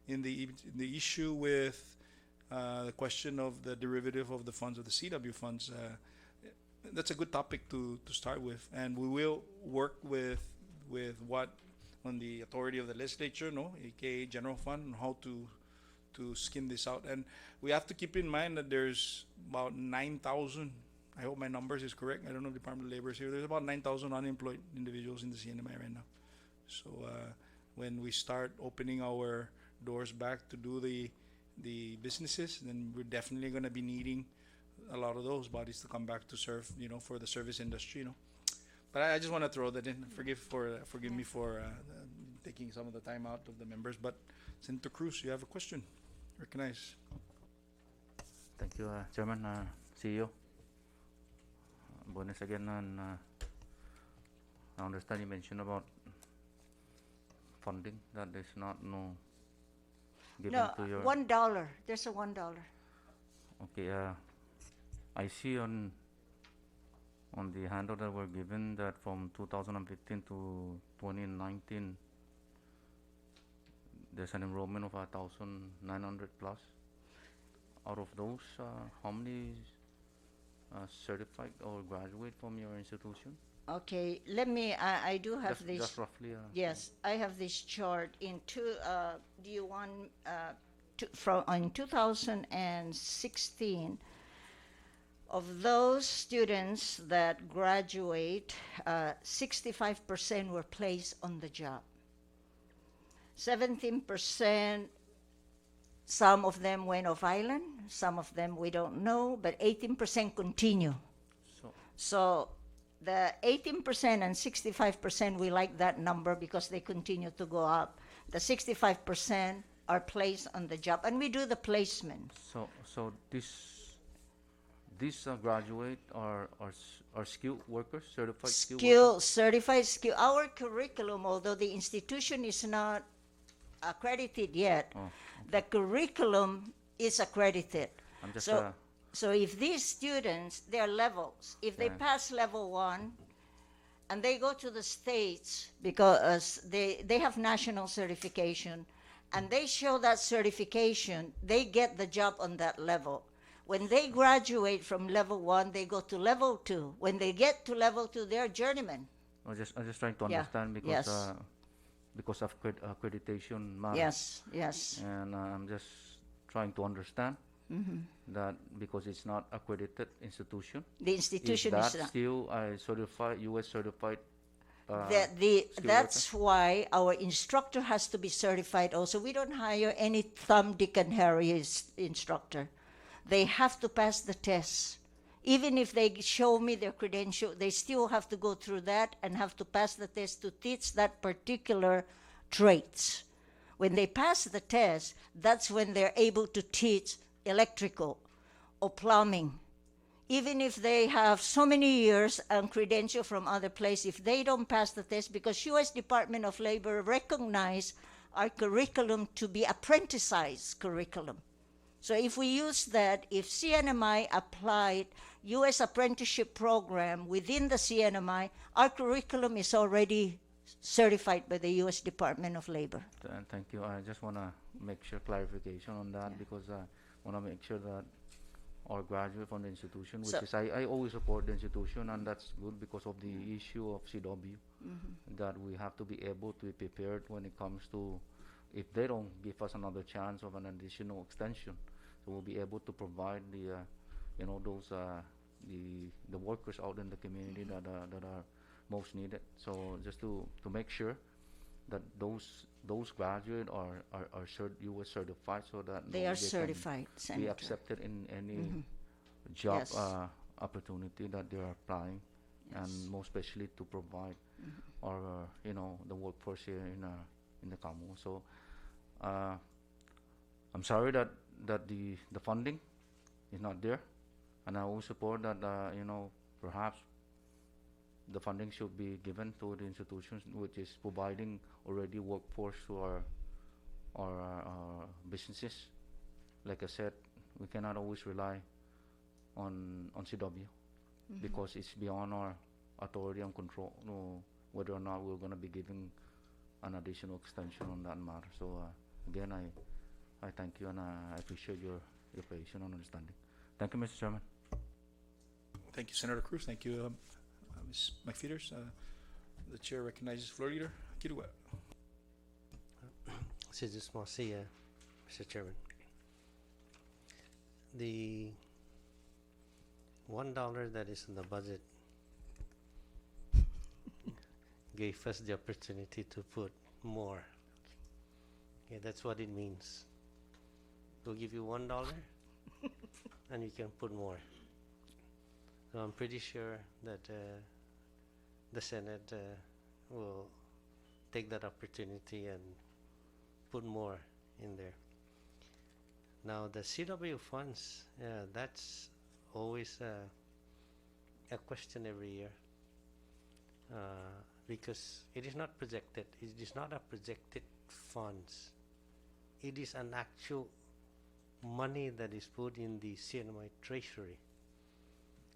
in the issue with the question of the derivative of the funds of the CW funds, that's a good topic to start with, and we will work with what on the authority of the legislature, aka general fund, on how to skim this out. And we have to keep in mind that there's about 9,000, I hope my numbers is correct, I don't know if Department of Labor is here, there's about 9,000 unemployed individuals in the CNMI right now. So when we start opening our doors back to do the businesses, then we're definitely going to be needing a lot of those bodies to come back to serve, for the service industry, But I just want to throw that in. Forgive me for taking some of the time out of the members. But Senator Cruz, you have a question? Recognize. Thank you, Chairman, CEO. bonus again, and I understand you mentioned about funding that is not given No, to your. $1. There's a $1. Okay, I see on the handout that were given that from 2015 to 2019, there's an enrollment of 1,900 plus. Out of those, how many certified or graduate from your institution? Okay, let me, I do have this. Just roughly. Yes, I have this chart in do you want, in 2016, of those students that graduate, 65% were placed on the job. 17%, some of them went off island, some of them we don't know, but 18% continue. So the 18% and 65%, we like that number because they continue to go up. The 65% are placed on the job, and we do the placement. So these graduate are skilled workers, certified skilled workers? Certified skill. Our curriculum, although the institution is not accredited yet, the curriculum is accredited. I'm just So if these students, there are levels. If they pass level 1 and they go to the States because they have national certification and they show that certification, they get the job on that level. When they graduate from level 1, they go to level 2. When they get to level 2, they're journeymen. I'm just trying to understand because of accreditation matters. Yes. And I'm just trying to understand that because it's not accredited institution. The institution is is not. Still a certified U.S. certified. That's why our instructor has to be certified also. We don't hire any thumb, dick, and Harry instructor. They have to pass the test. Even if they show me their credential, they still have to go through that and have to pass the test to teach that particular traits. When they pass the test, that's when they're able to teach electrical or plumbing. Even if they have so many years and credential from other places, if they don't pass the test, because U.S. Department of Labor recognize our curriculum to be apprenticized curriculum. So if we use that, if CNMI applied U.S. apprenticeship program within the CNMI, our curriculum is already certified by the U.S. Department of Labor. Thank you. I just want to make sure clarification on that because I want to make sure that our graduate from the institution, which is I always support the institution, and that's good because of the issue of CW, that we have to be able to be prepared when it comes to if they don't give us another chance of an additional extension, so we'll be able to provide the those the workers out in the community that are most needed. So just to make sure that those graduates are U.S. certified, so that they are can certified, be Senator. accepted in any job opportunity that they are applying, and most especially to provide our the workforce here in the Commonwealth. So I'm sorry that the funding is not there, and I will support that perhaps the funding should be given to the institutions which is providing already workforce to our businesses. Like I said, we cannot always rely on CW because it's beyond our authority and control whether or not we're going to be giving an additional extension on that matter. So again, I thank you and I appreciate your patience and understanding. Thank you, Mr. Chairman. Thank you, Senator Cruz. Thank you, Ms. McPheeters. The chair recognizes floor leader Kirua. Just want to say, Mr. Chairman, the $1 that is in the budget gave us the opportunity to put more. Okay, that's what it means. We'll give you $1 and you can put more. So I'm pretty sure that the Senate will take that opportunity and put more in there. Now the CW funds, that's always a question every year because it is not projected. It is not a projected funds. It is an actual money that is put in the CNMI treasury.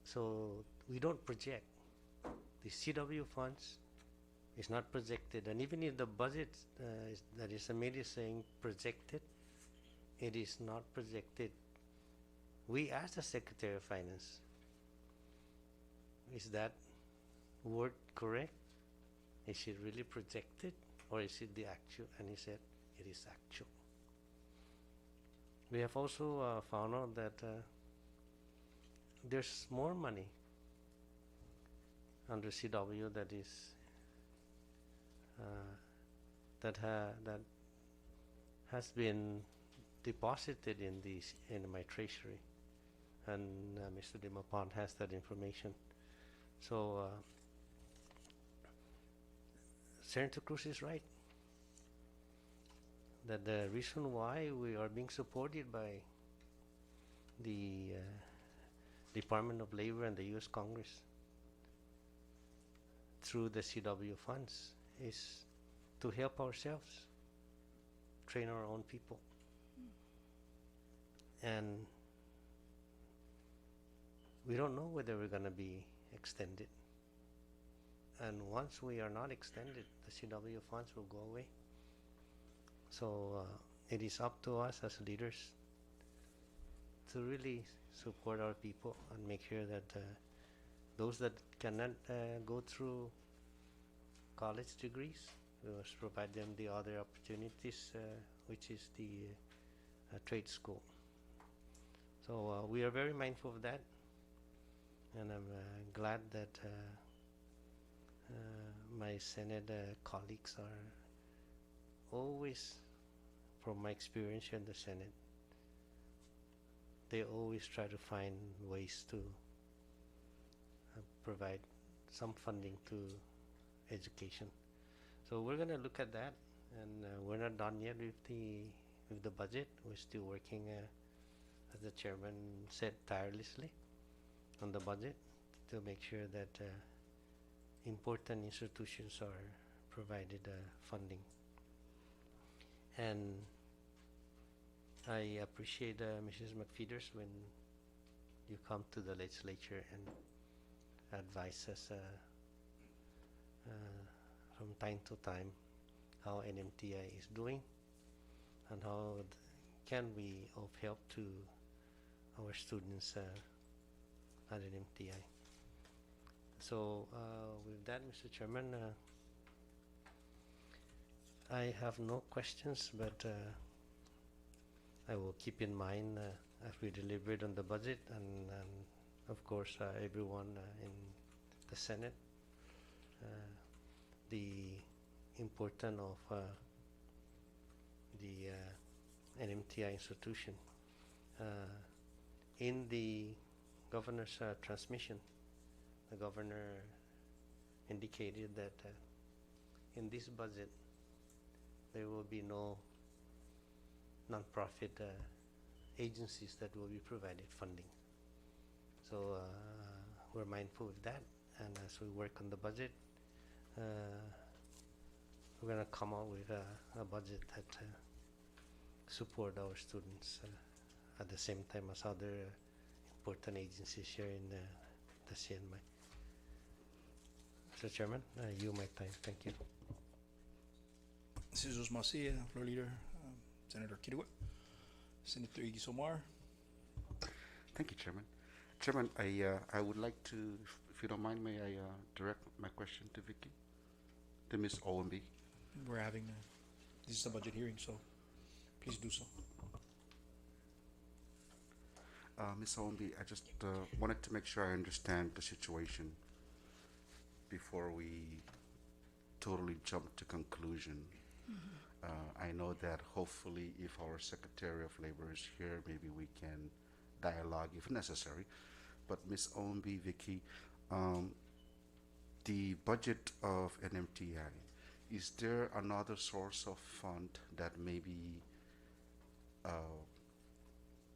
So we don't project. The CW funds is not projected, and even if the budget that is submitted saying projected, it is not projected. We asked the Secretary of Finance, is that word correct? Is it really projected or is it the actual? And he said it is actual. We have also found out that there's more money under CW that is that has been deposited in my treasury, and Mr. Dimapont has that information. So Senator Cruz is right that the reason why we are being supported by the Department of Labor and the U.S. Congress through the CW funds is to help ourselves train our own people. And we don't know whether we're going to be extended. And once we are not extended, the CW funds will go away. So it is up to us as leaders to really support our people and make sure that those that cannot go through college degrees, we must provide them the other opportunities, which is the trade school. So we are very mindful of that, and I'm glad that my Senate colleagues are always, from my experience here in the Senate, they always try to find ways to provide some funding to education. So we're going to look at that, and we're not done yet with the budget. We're still working, as the chairman said, tirelessly on the budget to make sure that important institutions are provided funding. And I appreciate Mrs. McFeeters when you come to the legislature and advise us from time to time how NMTI is doing and how can we of help to our students at NMTI. So with that, Mr. Chairman, I have no questions, but I will keep in mind as we deliberate on the budget, and of course everyone in the Senate, the importance of the NMTI institution. In the governor's transmission, the governor indicated that in this budget there will be no non-profit agencies that will be provided funding. So we're mindful of that, and as we work on the budget, we're going to come out with a budget that support our students at the same time as other important agencies here in the CNMI. Mr. Chairman, I yield my time. Thank you. Citizens Masia, Floor Leader, Senator Kiriwa, Senator Igisomar. Thank you, Chairman. Chairman, I would like to, if you don't mind, may I direct my question to Vicky, to Ms. OMB? We're having this is a budget hearing, so please do so. Ms. OMB, I just wanted to make sure I understand the situation before we totally jump to conclusion. I know that hopefully if our Secretary of Labor is here, maybe we can dialogue if necessary. But Ms. OMB, Vicky, the budget of NMTI, is there another source of fund that maybe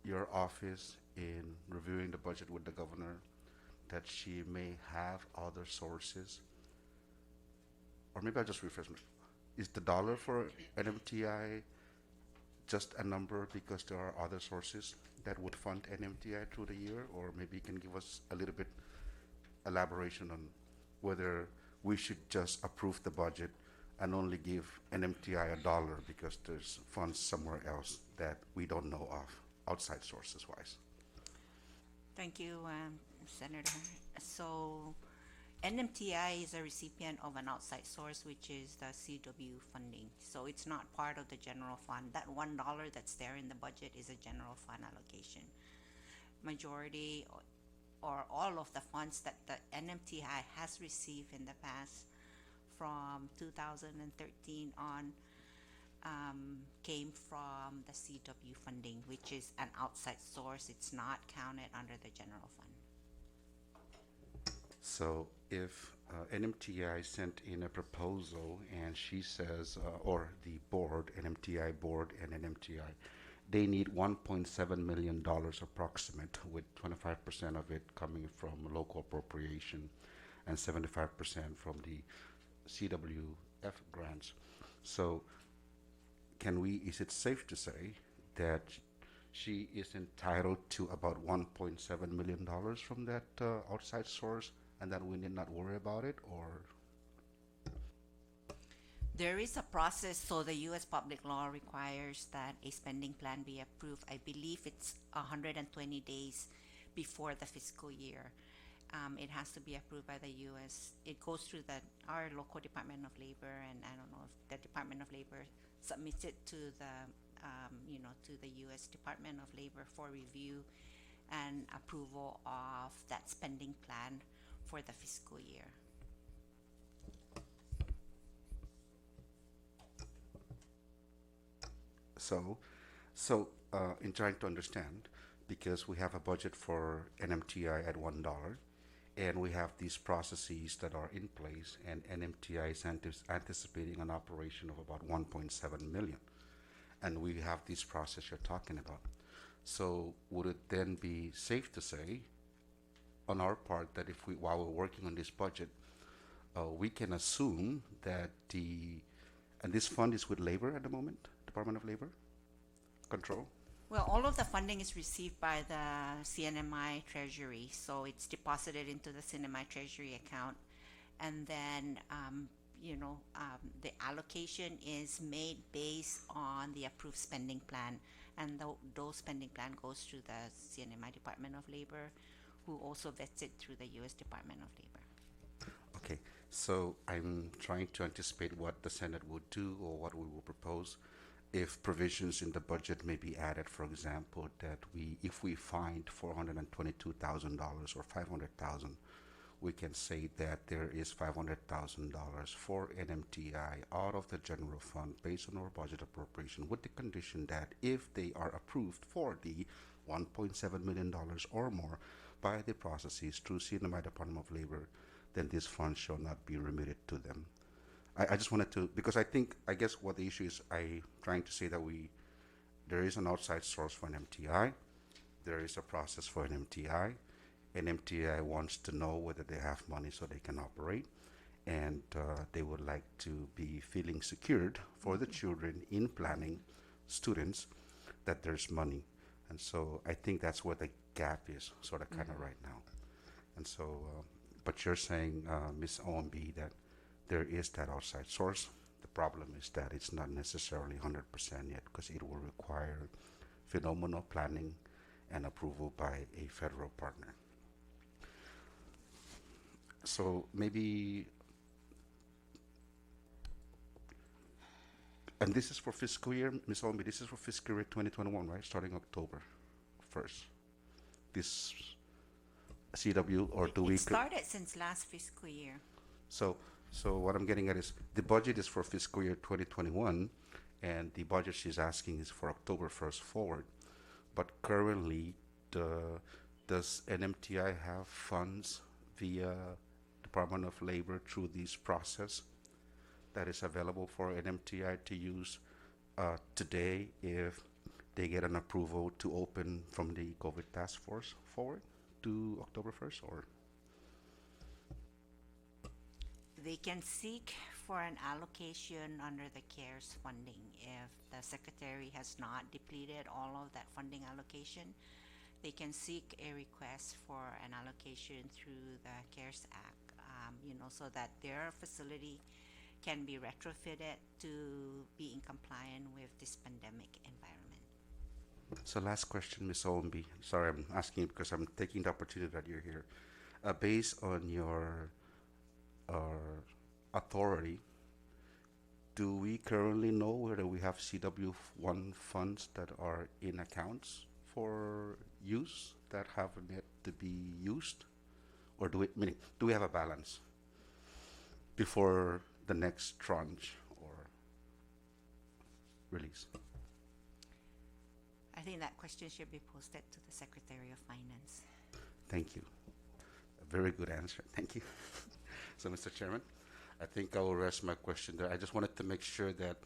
your office in reviewing the budget with the governor that she may have other sources, or maybe I'll just rephrase it. Is the dollar for NMTI just a number because there are other sources that would fund NMTI through the year? Or maybe you can give us a little bit elaboration on whether we should just approve the budget and only give NMTI a dollar because there's funds somewhere else that we don't know of, outside sources wise. Thank you, Senator. So NMTI is a recipient of an outside source, which is the CW funding. So it's not part of the general fund. That $1 that's there in the budget is a general fund allocation. Majority or all of the funds that the NMTI has received in the past from 2013 on came from the CW funding, which is an outside source. It's not counted under the general fund. So if NMTI sent in a proposal and she says, or the board, NMTI board and NMTI, they need $1.7 million approximate, with 25% of it coming from local appropriation and 75% from the CWF grants. So is it safe to say that she is entitled to about $1.7 million from that outside source, and that we need not worry about it? Or There is a process. So the U.S. public law requires that a spending plan be approved. I believe it's 120 days before the fiscal year. It has to be approved by the U.S. It goes through our local Department of Labor, and I don't know if the Department of Labor submits it to to the U.S. Department of Labor for review and approval of that spending plan for the fiscal year. In trying to understand, because we have a budget for NMTI at $1, and we have these processes that are in place, and NMTI is anticipating an operation of about 1.7 million, and we have this process you're talking about. So would it then be safe to say, on our part, that if while we're working on this budget, we can assume that and this fund is with labor at the moment, Department of Labor Control? Well, all of the funding is received by the CNMI Treasury, so it's deposited into the CNMI Treasury account, and then the allocation is made based on the approved spending plan, and those spending plan goes through the CNMI Department of Labor, who also vets it through the U.S. Department of Labor. Okay, so I'm trying to anticipate what the Senate would do or what we will propose. If provisions in the budget may be added, for example, that if we find $422,000 or $500,000, we can say that there is $500,000 for NMTI out of the general fund based on our budget appropriation, with the condition that if they are approved for the $1.7 million or more by the processes through CNMI Department of Labor, then this fund shall not be remitted to them. I just wanted to, because I guess what the issue is, trying to say that there is an outside source for an MTI, there is a process for an MTI, and MTI wants to know whether they have money so they can operate, and they would like to be feeling secured for the children in planning, students, that there's money. And so I think that's where the gap is, sort of kind of right now. And so, but you're saying, Ms. OMB, that there is that outside source. The problem is that it's not necessarily 100% yet, because it will require phenomenal planning and approval by a federal partner. So maybe, and this is for fiscal year, Ms. Olmi, this is for fiscal year 2021, right? Starting October 1st. This CW, or do we? It started since last fiscal year. So what I'm getting at is the budget is for fiscal year 2021, and the budget she's asking is for October 1st forward. But currently, does NMTI have funds via Department of Labor through this process that is available for NMTI to use today if they get an approval to open from the COVID task force forward to October 1st? Or They can seek for an allocation under the CARES funding. If the secretary has not depleted all of that funding allocation, they can seek a request for an allocation through the CARES Act, so that their facility can be retrofitted to be in compliance with this pandemic environment. So last question, Ms. Owenby. Sorry, I'm asking you because I'm taking the opportunity that you're here. Based on your authority, do we currently know whether we have CW1 funds that are in accounts for use that haven't yet to be used? Or do we have a balance before the next tranche or release? I think that question should be posted to the Secretary of Finance. Thank you. A very good answer. Thank you. So, Mr. Chairman, I think I will rest my question there. I just wanted to make sure that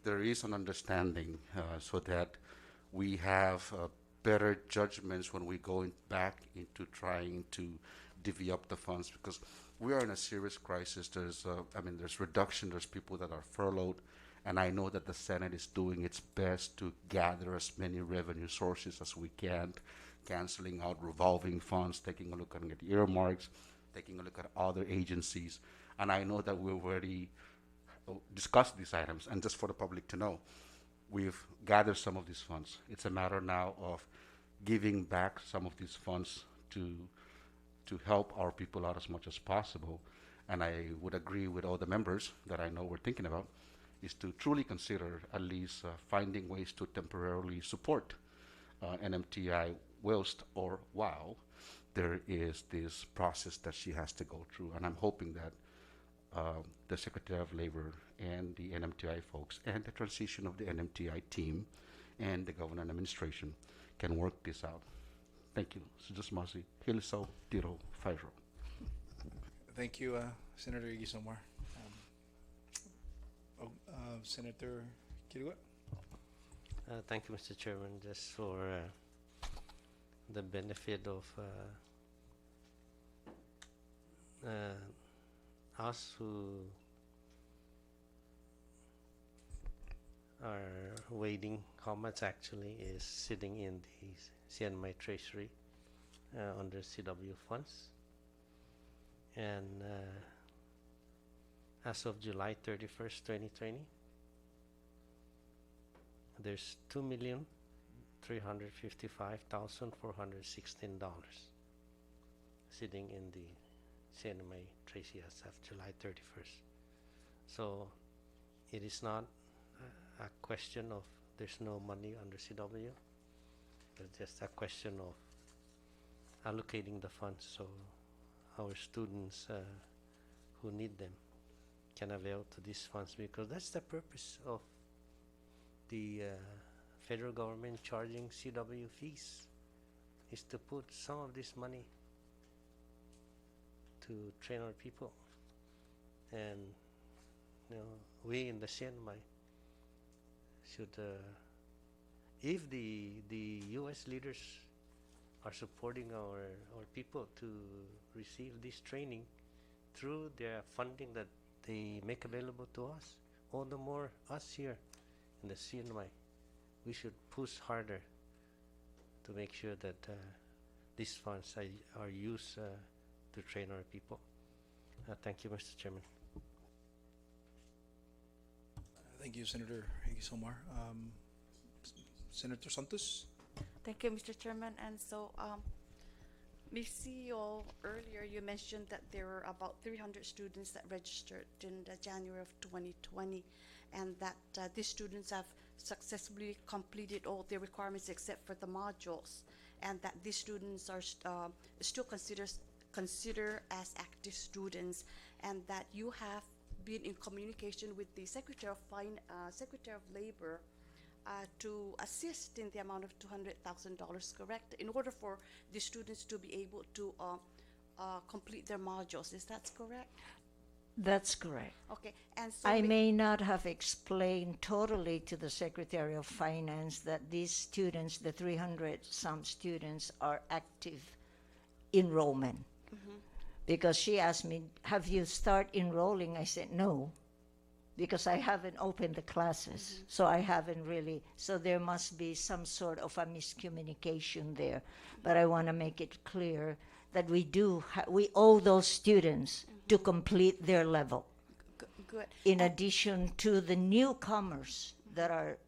there is an understanding so that we have better judgments when we go back into trying to divvy up the funds, because we are in a serious crisis. There's reduction. There's people that are furloughed. And I know that the Senate is doing its best to gather as many revenue sources as we can, canceling out revolving funds, taking a look at earmarks, taking a look at other agencies. And I know that we've already discussed these items. And just for the public to know, we've gathered some of these funds. It's a matter now of giving back some of these funds to help our people out as much as possible. And I would agree with all the members that I know we're thinking about, is to truly consider at least finding ways to temporarily support NMTI whilst or while there is this process that she has to go through. And I'm hoping that the Secretary of Labor and the NMTI folks and the transition of the NMTI team and the government administration can work this out. Thank you. Sujusmasi, Hilso, Tiro, Fairo. Thank you, Senator Igisomar. Senator Kirua? Thank you, Mr. Chairman. Just for the benefit of us who are waiting, how much actually is sitting in the CNMI Treasury under CW funds. And as of July 31st, 2020, there's $2,355,416 sitting in the CNMI Tracy as of July 31st. So it is not a question of there's no money under CW, but just a question of allocating the funds so our students who need them can avail to these funds, because that's the purpose of the federal government charging CW fees, is to put some of this money to train our people. And we in the CNMI should, if the U.S. leaders are supporting our people to receive this training through their funding that they make available to us, all the more us here in the CNMI, we should push harder to make sure that these funds are used to train our people. Thank you, Mr. Chairman. Thank you, Senator Igisomar. Senator Santos? Thank you, Mr. Chairman. And so, Ms. CEO, earlier you mentioned that there were about 300 students that registered in the January of 2020, and that these students have successfully completed all the requirements except for the modules, and that these students are still considered as active students, and that you have been in communication with the Secretary of Labor to assist in the amount of $200,000, correct? In order for the students to be able to complete their modules, is that correct? That's correct. Okay, and so I may not have explained totally to the Secretary of Finance that these students, the 300 some students, are active enrollment. because she asked me, have you start enrolling? I said, no, because I haven't opened the classes. So I haven't really, so there must be some sort of a miscommunication there. But I want to make it clear that we we owe those students to complete their level, Good. in addition to the newcomers that are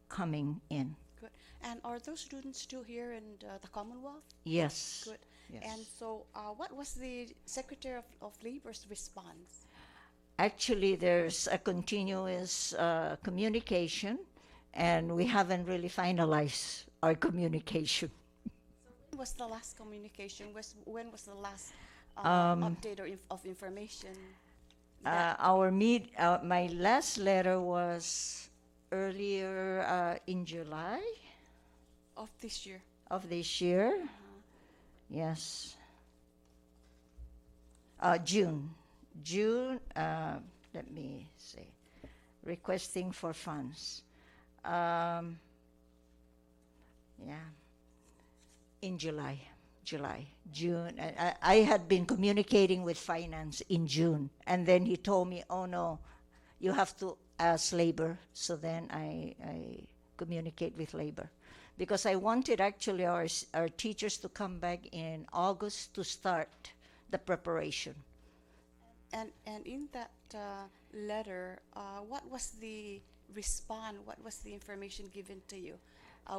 coming in. Good. And are those students still here in the Commonwealth? Yes. Good. Yes. And so, what was the Secretary of Labor's response? Actually, there's a continuous communication, and we haven't really finalized our communication. When was the last communication? When was the last Um, update of information? My last letter was earlier in July Of this year? of this year. Yes. June. Let me see. Requesting for funds. Yeah. In July. June. I had been communicating with finance in June, and then he told me, oh no, you have to ask labor. So then I communicate with labor, because I wanted actually our teachers to come back in August to start the preparation. And in that letter, what was the response? What was the information given to you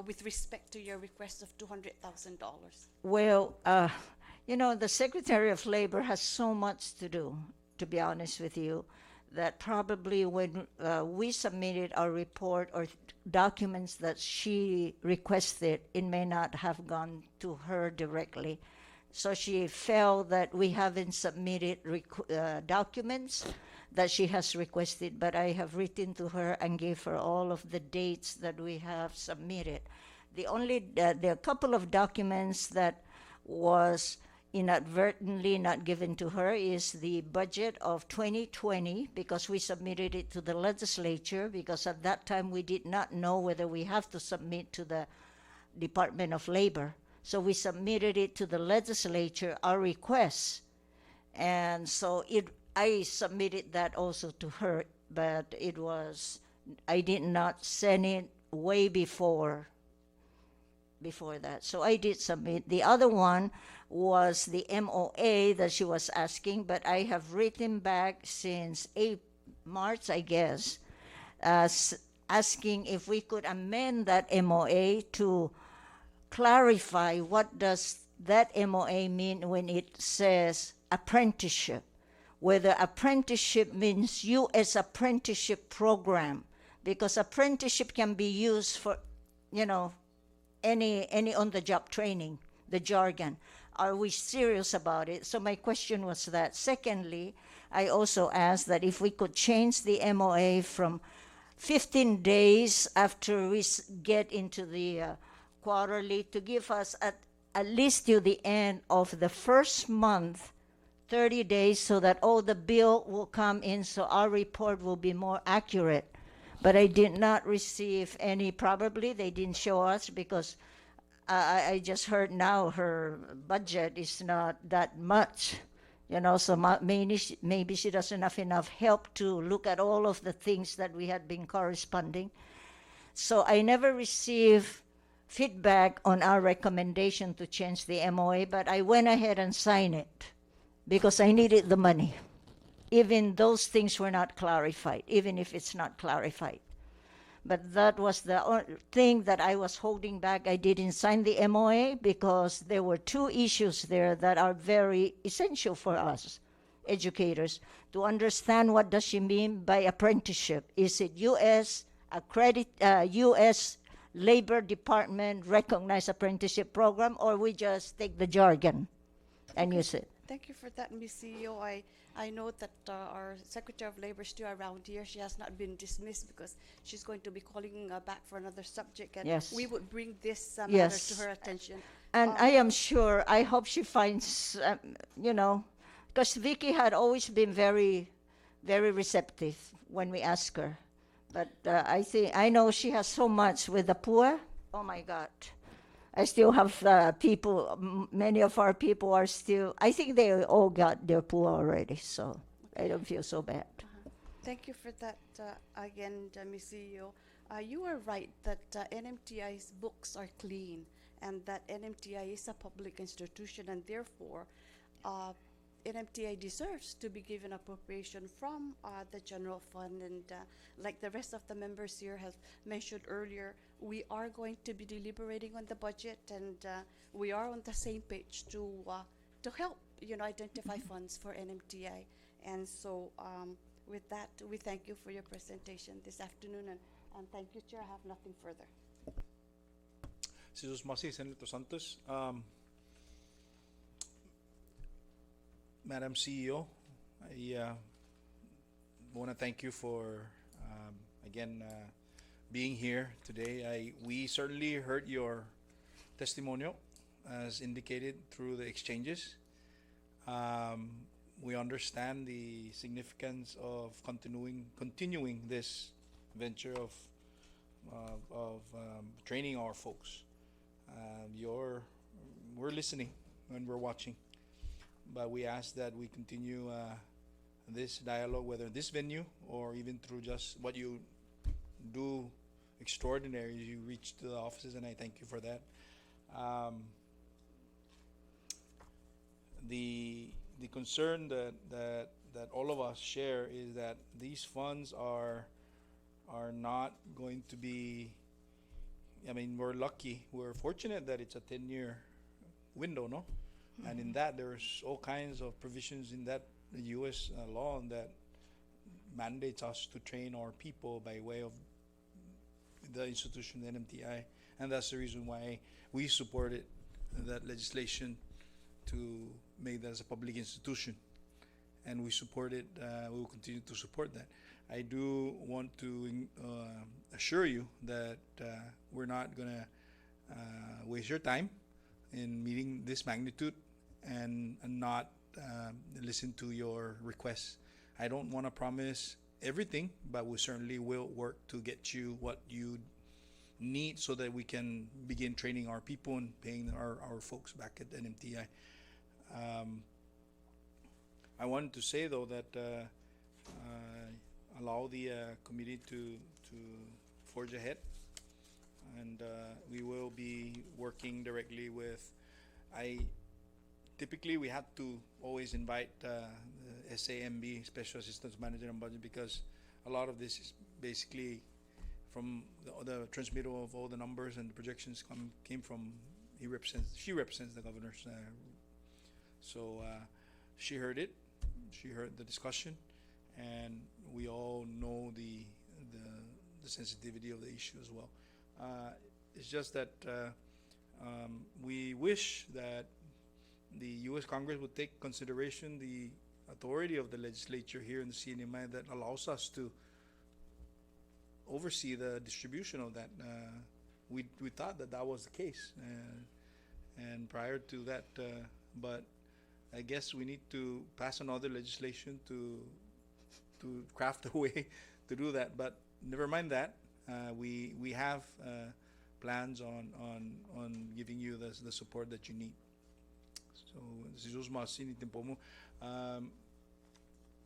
with respect to your request of $200,000? Well, the Secretary of Labor has so much to do, to be honest with you, that probably when we submitted our report or documents that she requested, it may not have gone to her directly. So she felt that we haven't submitted documents that she has requested, but I have written to her and gave her all of the dates that we have submitted. There are a couple of documents that was inadvertently not given to her is the budget of 2020, because we submitted it to the legislature, because at that time we did not know whether we have to submit to the Department of Labor. So we submitted it to the legislature, our request. And so I submitted that also to her, but I did not send it way before that. So I did submit. The other one was the MOA that she was asking, but I have written back since March, I guess, asking if we could amend that MOA to clarify what does that MOA mean when it says apprenticeship, whether apprenticeship means U.S. apprenticeship program, because apprenticeship can be used for, any on-the-job training, the jargon. Are we serious about it? So my question was that. Secondly, I also asked that if we could change the MOA from 15 days after we get into the quarterly to give us at least till the end of the first month, 30 days, so that all the bill will come in, so our report will be more accurate. But I did not receive any. Probably they didn't show us, because I just heard now her budget is not that much, so maybe she doesn't have enough help to look at all of the things that we had been corresponding. So I never received feedback on our recommendation to change the MOA, but I went ahead and signed it because I needed the money. Even those things were not clarified, even if it's not clarified. But that was the thing that I was holding back. I didn't sign the MOA because there were two issues there that are very essential for us educators to understand. What does she mean by apprenticeship? Is it U.S. U.S. Labor Department recognized apprenticeship program, or we just take the jargon and use it? Thank you for that, Ms. CEO. I know that our Secretary of Labor is still around here. She has not been dismissed because she's going to be calling back for another subject, and Yes. we would bring this matter Yes. to her attention. And I am sure, I hope she finds, because Vicky had always been very, very receptive when we ask her. But I know she has so much with the poor. Oh my God. I still have people, many of our people are still, I think they all got their pool already, so I don't feel so bad. Thank you for that again, Ms. CEO. You are right that NMTI's books are clean and that NMTI is a public institution, and therefore NMTI deserves to be given appropriation from the general fund. And like the rest of the members here have mentioned earlier, we are going to be deliberating on the budget, and we are on the same page to help identify funds for NMTI. And so with that, we thank you for your presentation this afternoon, and thank you, Chair. I have nothing further. Jesus Masi, Senator Santos. Madam CEO, I want to thank you for again being here today. We certainly heard your testimonial as indicated through the exchanges. We understand the significance of continuing this venture of training our folks. We're listening and we're watching, but we ask that we continue this dialogue, whether this venue or even through just what you do extraordinary. You reach to the offices, and I thank you for that. The concern that all of us share is that these funds are not going to be. I mean, we're lucky, we're fortunate that it's a 10-year window, no? Mm-hmm. And in that, there's all kinds of provisions in that the U.S. law that mandates us to train our people by way of the institution, the NMTI, and that's the reason why we supported that legislation to make that as a public institution, and we support it. We will continue to support that. I do want to assure you that we're not going to waste your time in meeting this magnitude and not listen to your requests. I don't want to promise everything, but we certainly will work to get you what you need so that we can begin training our people and paying our folks back at NMTI. I wanted to say, though, that allow the committee to forge ahead, and we will be working directly with. Typically we have to always invite the SAMB, Special Assistance Manager on Budget, because a lot of this is basically from the transmittal of all the numbers and the projections came from. She represents the governors. So she heard it. She heard the discussion, and we all know the sensitivity of the issue as well. It's just that we wish that the U.S. Congress would take consideration the authority of the legislature here in the CNMI that allows us to oversee the distribution of that. We thought that was the case, and prior to that, but I guess we need to pass another legislation to craft a way to do that. But never mind that. We have plans on giving you the support that you need. So, Jesus Masini Tempomo,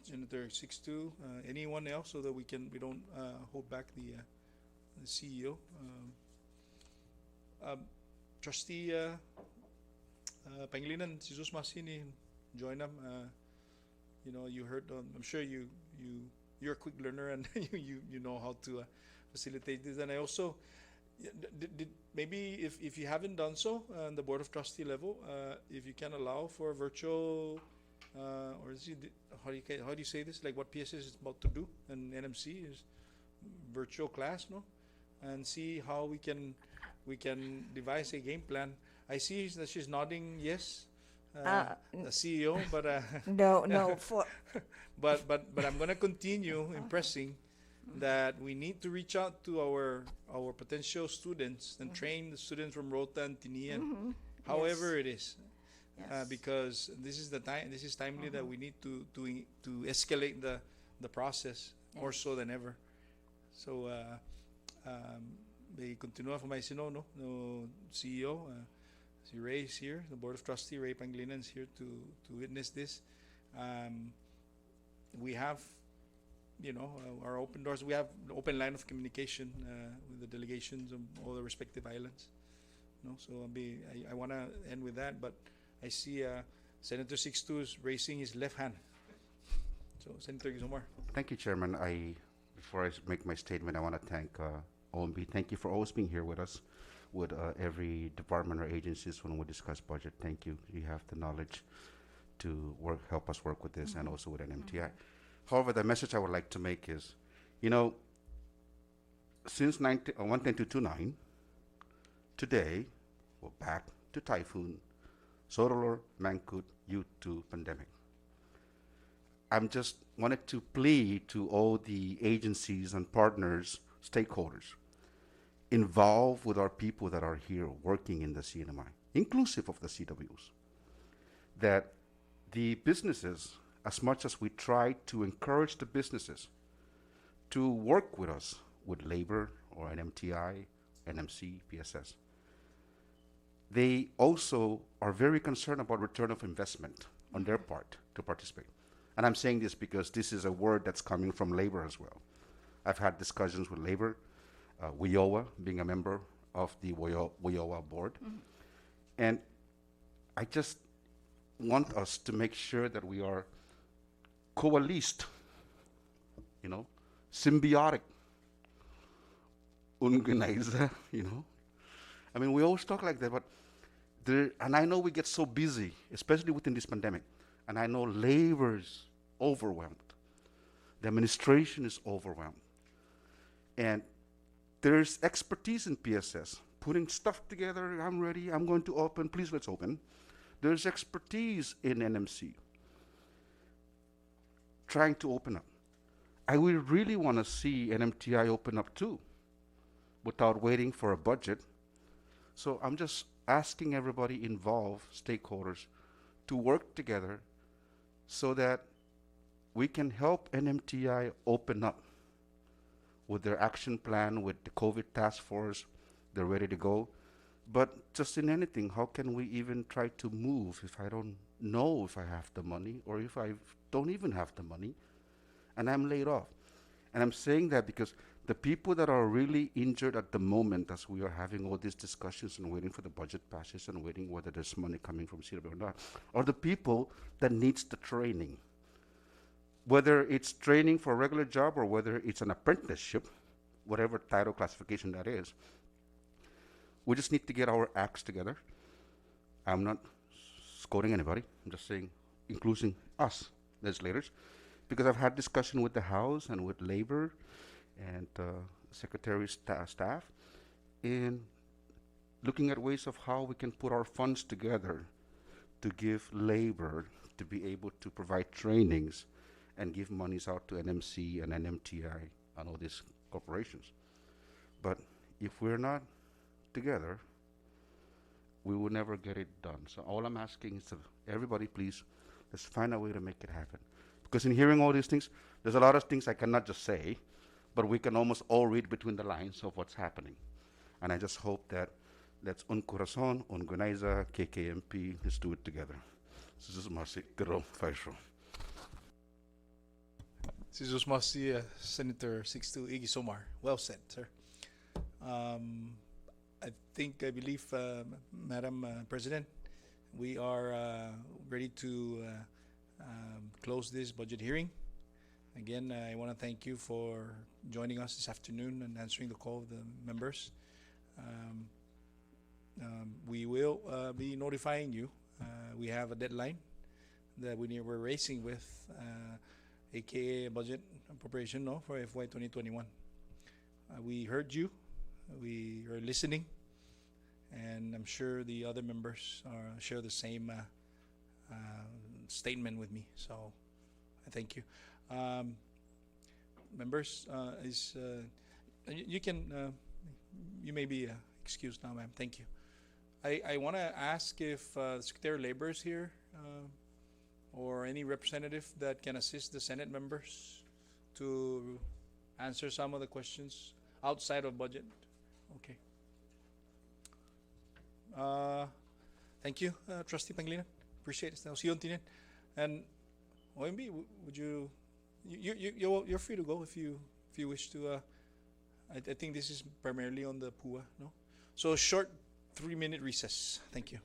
Senator 6-2. Anyone else, so that we don't hold back the CEO. Trustee Pangilinan, Jesus Masini, join them. You heard. I'm sure you're a quick learner, and you know how to facilitate this. And I also did maybe if you haven't done so on the Board of Trustee level, if you can allow for a virtual or is it, how do you say this? Like what PSS is about to do, and NMC is virtual class, no? And see how we can devise a game plan. I see that she's nodding yes. The CEO, but no, for but I'm gonna continue impressing that we need to reach out to our potential students and train the students from Rota and Tinian, however it is, because this is the time. This is timely that we need to escalate the process more so than ever. So may continua from ICNO, no CEO, si Ray is here, the Board of Trustee, Ray Pangilinan is here to witness this. We have, our open doors. We have an open line of communication with the delegations of all the respective islands. So I want to end with that, but I see Senator Sixto is raising his left hand. So, Senator Gizomar. Thank you, Chairman. Before I make my statement, I want to thank OMB. Thank you for always being here with us, with every department or agencies when we discuss budget. Thank you. You have the knowledge to help us work with this, and also with NMTI. However, the message I would like to make is, since 110-229, today, we're back to typhoon, Sorolor, Mangkut, U2 pandemic. I'm just wanted to plead to all the agencies and partners, stakeholders, involved with our people that are here working in the CNMI, inclusive of the CWs, that the businesses, as much as we try to encourage the businesses to work with us, with labor or NMTI, NMC, PSS, they also are very concerned about return of investment on their part to participate. And I'm saying this because this is a word that's coming from labor as well. I've had discussions with labor, WIOA, being a member of the WIOA board. And I just want us to make sure that we are coalesced, symbiotic, organized, I mean, we always talk like that, but and I know we get so busy, especially within this pandemic, and I know labor is overwhelmed. The administration is overwhelmed. And there's expertise in PSS, putting stuff together, I'm ready, I'm going to open, please let's open. There's expertise in NMC, trying to open up. I would really want to see NMTI open up too, without waiting for a budget. So I'm just asking everybody involved, stakeholders, to work together so that we can help NMTI open up with their action plan, with the COVID task force. They're ready to go. But just in anything, how can we even try to move if I don't know if I have the money, or if I don't even have the money and I'm laid off? And I'm saying that because the people that are really injured at the moment, as we are having all these discussions and waiting for the budget passes and waiting whether there's money coming from CW or not, are the people that needs the training. Whether it's training for a regular job or whether it's an apprenticeship, whatever title classification that is, we just need to get our acts together. I'm not scolding anybody. I'm just saying, including us, legislators, because I've had discussion with the House and with Labor and Secretary staff in looking at ways of how we can put our funds together to give labor to be able to provide trainings and give monies out to NMC and NMTI and all these corporations. But if we're not together, we will never get it done. So all I'm asking is everybody, please, let's find a way to make it happen. Because in hearing all these things, there's a lot of things I cannot just say, but we can almost all read between the lines of what's happening. And I just hope that let's un corazón, un organiza, KKMP, let's do it together. This is Marcy Tiro Faisal. This is Marcy, Senator Sixto Iggy-Somar. Well said, sir. I believe, Madam President, we are ready to close this budget hearing. Again, I want to thank you for joining us this afternoon and answering the call of the members. We will be notifying you. We have a deadline that we're racing with, aka a budget appropriation for FY 2021. We heard you. We are listening, and I'm sure the other members share the same statement with me. So I thank you. Members, you may be excused now, ma'am. Thank you. I want to ask if the Secretary of Labor is here, or any representative that can assist the Senate members to answer some of the questions outside of budget. Okay. Thank you, Trustee Pangilinan. Appreciate it. Now, see you on Tinin. And OMB, would you're free to go if you wish to. I think this is primarily on the PUA, no? So short 3-minute recess. Thank you.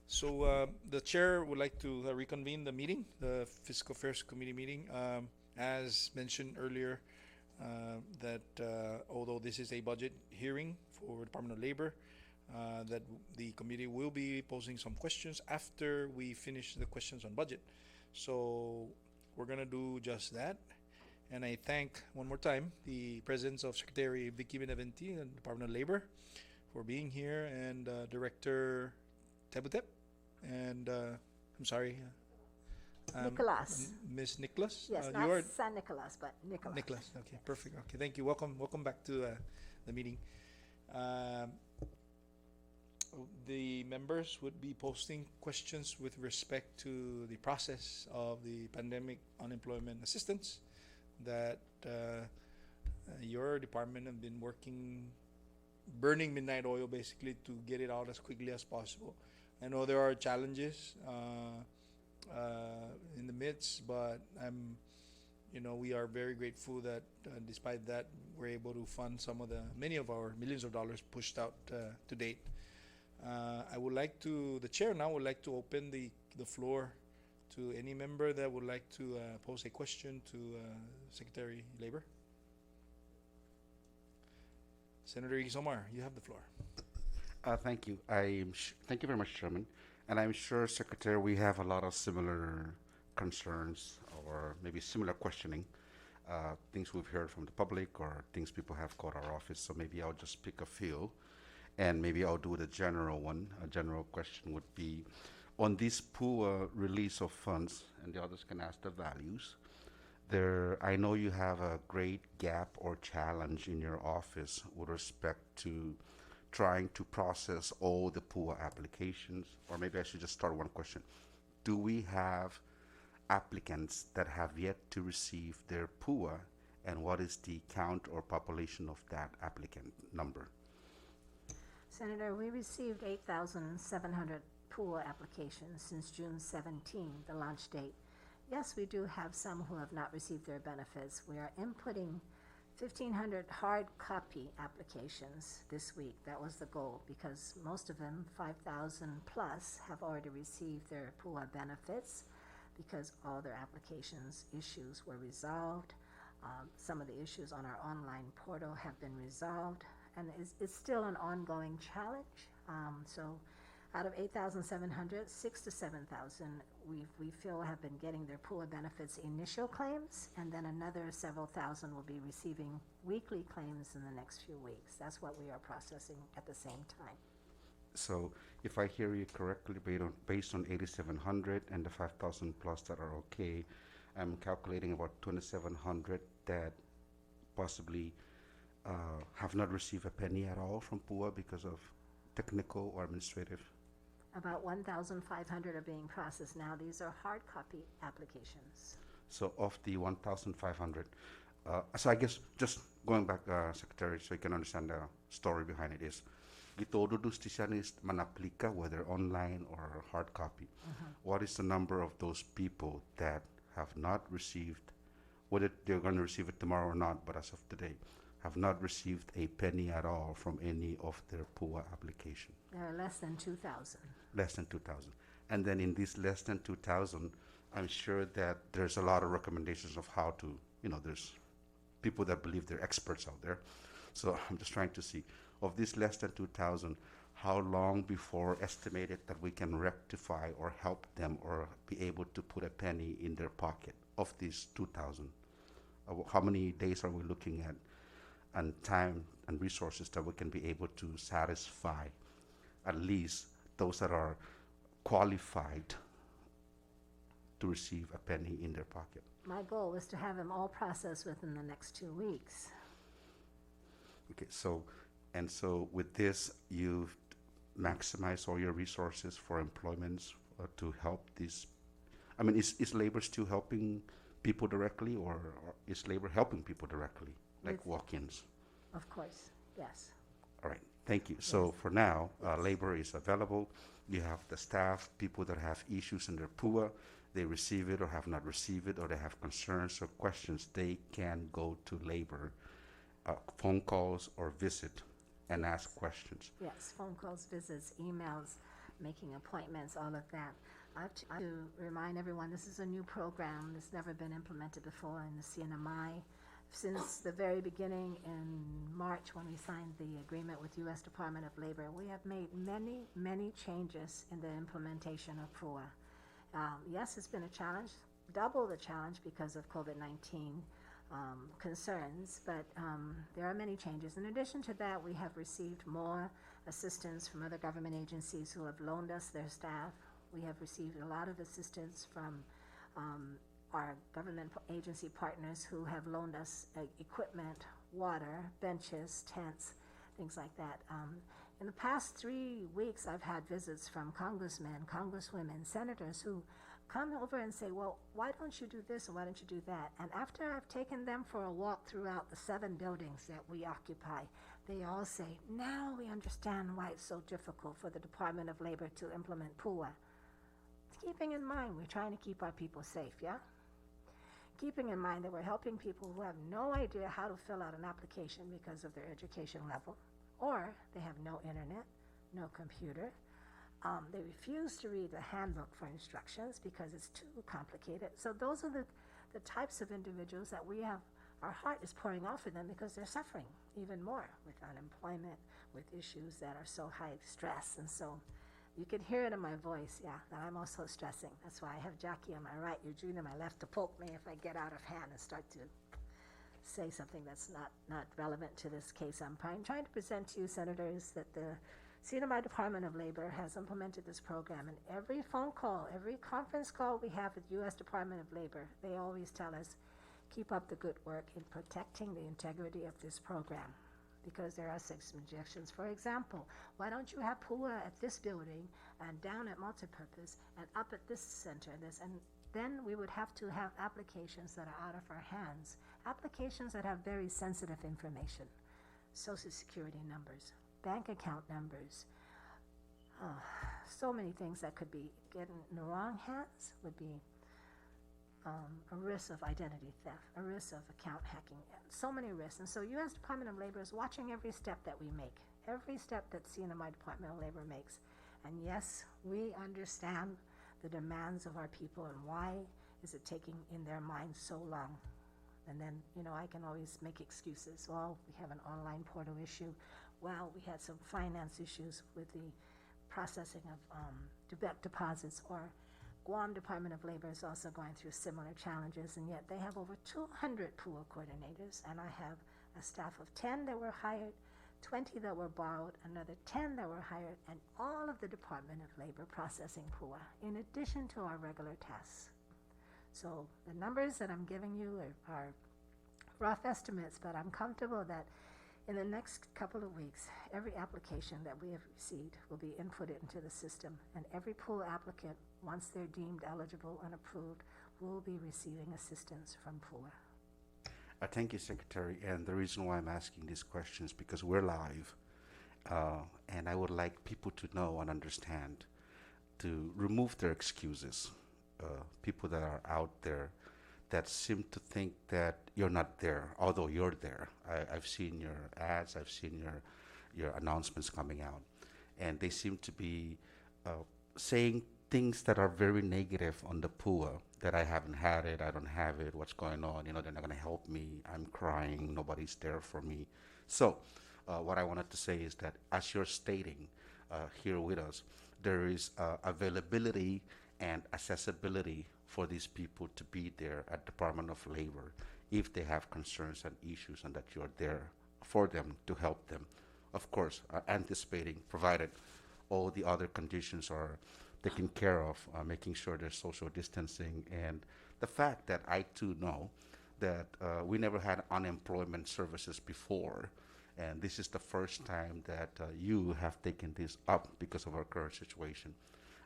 So the chair would like to reconvene the meeting, the Fiscal Affairs Committee meeting. As mentioned earlier, that although this is a budget hearing for Department of Labor, that the committee will be posing some questions after we finish the questions on budget. So we're gonna do just that. And I thank one more time the presence of Secretary Vicky Benavente and Department of Labor for being here, and Director Tebutep, and I'm sorry, Nicholas. Miss Nicholas. Yes, you not are San Nicholas, but Nicholas. Nicholas. Okay, perfect. Okay, thank you. Welcome back to the meeting. The members would be posting questions with respect to the process of the pandemic unemployment assistance that your department have been working, burning midnight oil basically to get it out as quickly as possible. I know there are challenges in the midst, but we are very grateful that despite that, we're able to fund many of our millions of dollars pushed out to date. The chair now would like to open the floor to any member that would like to pose a question to Secretary Labor. Senator Isomar, you have the floor. Thank you. Thank you very much, Chairman. And I'm sure, Secretary, we have a lot of similar concerns or maybe similar questioning, things we've heard from the public or things people have called our office. So maybe I'll just pick a few, and maybe I'll do the general one. A general question would be, on this poor release of funds, and the others can ask the values, I know you have a great gap or challenge in your office with respect to trying to process all the PUA applications. Or maybe I should just start one question. Do we have applicants that have yet to receive their PUA, and what is the count or population of that applicant number? Senator, we received 8,700 PUA applications since June 17, the launch date. Yes, we do have some who have not received their benefits. We are inputting 1,500 hard copy applications this week. That was the goal, because most of them, 5,000 plus, have already received their PUA benefits because all their applications issues were resolved. Some of the issues on our online portal have been resolved, and it's still an ongoing challenge. So out of 8,700, 6,000 to 7,000 we feel have been getting their PUA benefits initial claims, and then another several thousand will be receiving weekly claims in the next few weeks. That's what we are processing at the same time. So if I hear you correctly, based on 8,700 and the 5,000 plus that are okay, I'm calculating about 2,700 that possibly have not received a penny at all from PUA because of technical or administrative. About 1,500 are being processed now. These are hard copy applications. So of the 1,500, so I guess just going back, Secretary, so you can understand the story behind it is, gitodo justicia manaplika, whether online or hard copy. What is the number of those people that have not received, whether they're going to receive it tomorrow or not, but as of today, have not received a penny at all from any of their PUA application? There are less than 2,000. Less than 2,000. And then in these less than 2,000, I'm sure that there's a lot of recommendations of how to, there's people that believe they're experts out there. So I'm just trying to see, of these less than 2,000, how long before estimated that we can rectify or help them or be able to put a penny in their pocket of these 2,000? How many days are we looking at, and time and resources that we can be able to satisfy at least those that are qualified to receive a penny in their pocket? My goal is to have them all processed within the next 2 weeks. Okay, so with this, you've maximized all your resources for employments to help these. I mean, is labor still helping people directly, or is labor helping people directly like With- walk-ins. Of course, yes. All right, thank you. So Yes. for now, Yes. labor is available. You have the staff, people that have issues in their PUA, they receive it or have not received it, or they have concerns or questions, they can go to labor, phone calls or visit and ask questions. Yes, phone calls, visits, emails, making appointments, all of that. I have to remind everyone, this is a new program. It's never been implemented before in the CNMI. Since the very beginning in March, when we signed the agreement with U.S. Department of Labor, we have made many, many changes in the implementation of PUA. Yes, it's been a challenge, double the challenge because of COVID-19 concerns, but there are many changes. In addition to that, we have received more assistance from other government agencies who have loaned us their staff. We have received a lot of assistance from our government agency partners who have loaned us equipment, water, benches, tents, things like that. In the past 3 weeks, I've had visits from congressmen, congresswomen, senators who come over and say, well, why don't you do this and why don't you do that? And after I've taken them for a walk throughout the 7 buildings that we occupy, they all say, now we understand why it's so difficult for the Department of Labor to implement PUA. Keeping in mind, we're trying to keep our people safe, yeah? Keeping in mind that we're helping people who have no idea how to fill out an application because of their education level, or they have no internet, no computer. They refuse to read the handbook for instructions because it's too complicated. So those are the types of individuals that we have, our heart is pouring out for them because they're suffering even more with unemployment, with issues that are so high stress. And so you can hear it in my voice, yeah, that I'm also stressing. That's why I have Jackie on my right, Eugene on my left to poke me if I get out of hand and start to say something that's not relevant to this case. I'm trying to present to you, senators, that the CNMI Department of Labor has implemented this program, and every phone call, every conference call we have with U.S. Department of Labor, they always tell us, keep up the good work in protecting the integrity of this program, because there are suggestions. For example, why don't you have PUA at this building and down at multipurpose and up at this center, and then we would have to have applications that are out of our hands, applications that have very sensitive information, social security numbers, bank account numbers, so many things that could be getting in the wrong hands would be a risk of identity theft, a risk of account hacking, so many risks. And so U.S. Department of Labor is watching every step that we make, every step that CNMI Department of Labor makes. And yes, we understand the demands of our people and why is it taking in their minds so long. And then, I can always make excuses. Well, we have an online portal issue. Well, we had some finance issues with the processing of direct deposits, or Guam Department of Labor is also going through similar challenges, and yet they have over 200 PUA coordinators, and I have a staff of 10 that were hired, 20 that were borrowed, another 10 that were hired, and all of the Department of Labor processing PUA, in addition to our regular tasks. So the numbers that I'm giving you are rough estimates, but I'm comfortable that in the next couple of weeks, every application that we have received will be inputted into the system, and every PUA applicant, once they're deemed eligible and approved, will be receiving assistance from PUA. Thank you, Secretary. And the reason why I'm asking these questions because we're live, and I would like people to know and understand, to remove their excuses. People that are out there that seem to think that you're not there, although you're there. I've seen your ads, I've seen your announcements coming out, and they seem to be saying things that are very negative on the PUA, that I haven't had it, I don't have it, what's going on, they're not going to help me, I'm crying, nobody's there for me. So what I wanted to say is that as you're stating here with us, there is availability and accessibility for these people to be there at Department of Labor if they have concerns and issues, and that you're there for them to help them. Of course, anticipating, provided all the other conditions are taken care of, making sure there's social distancing, and the fact that I too know that we never had unemployment services before, and this is the first time that you have taken this up because of our current situation.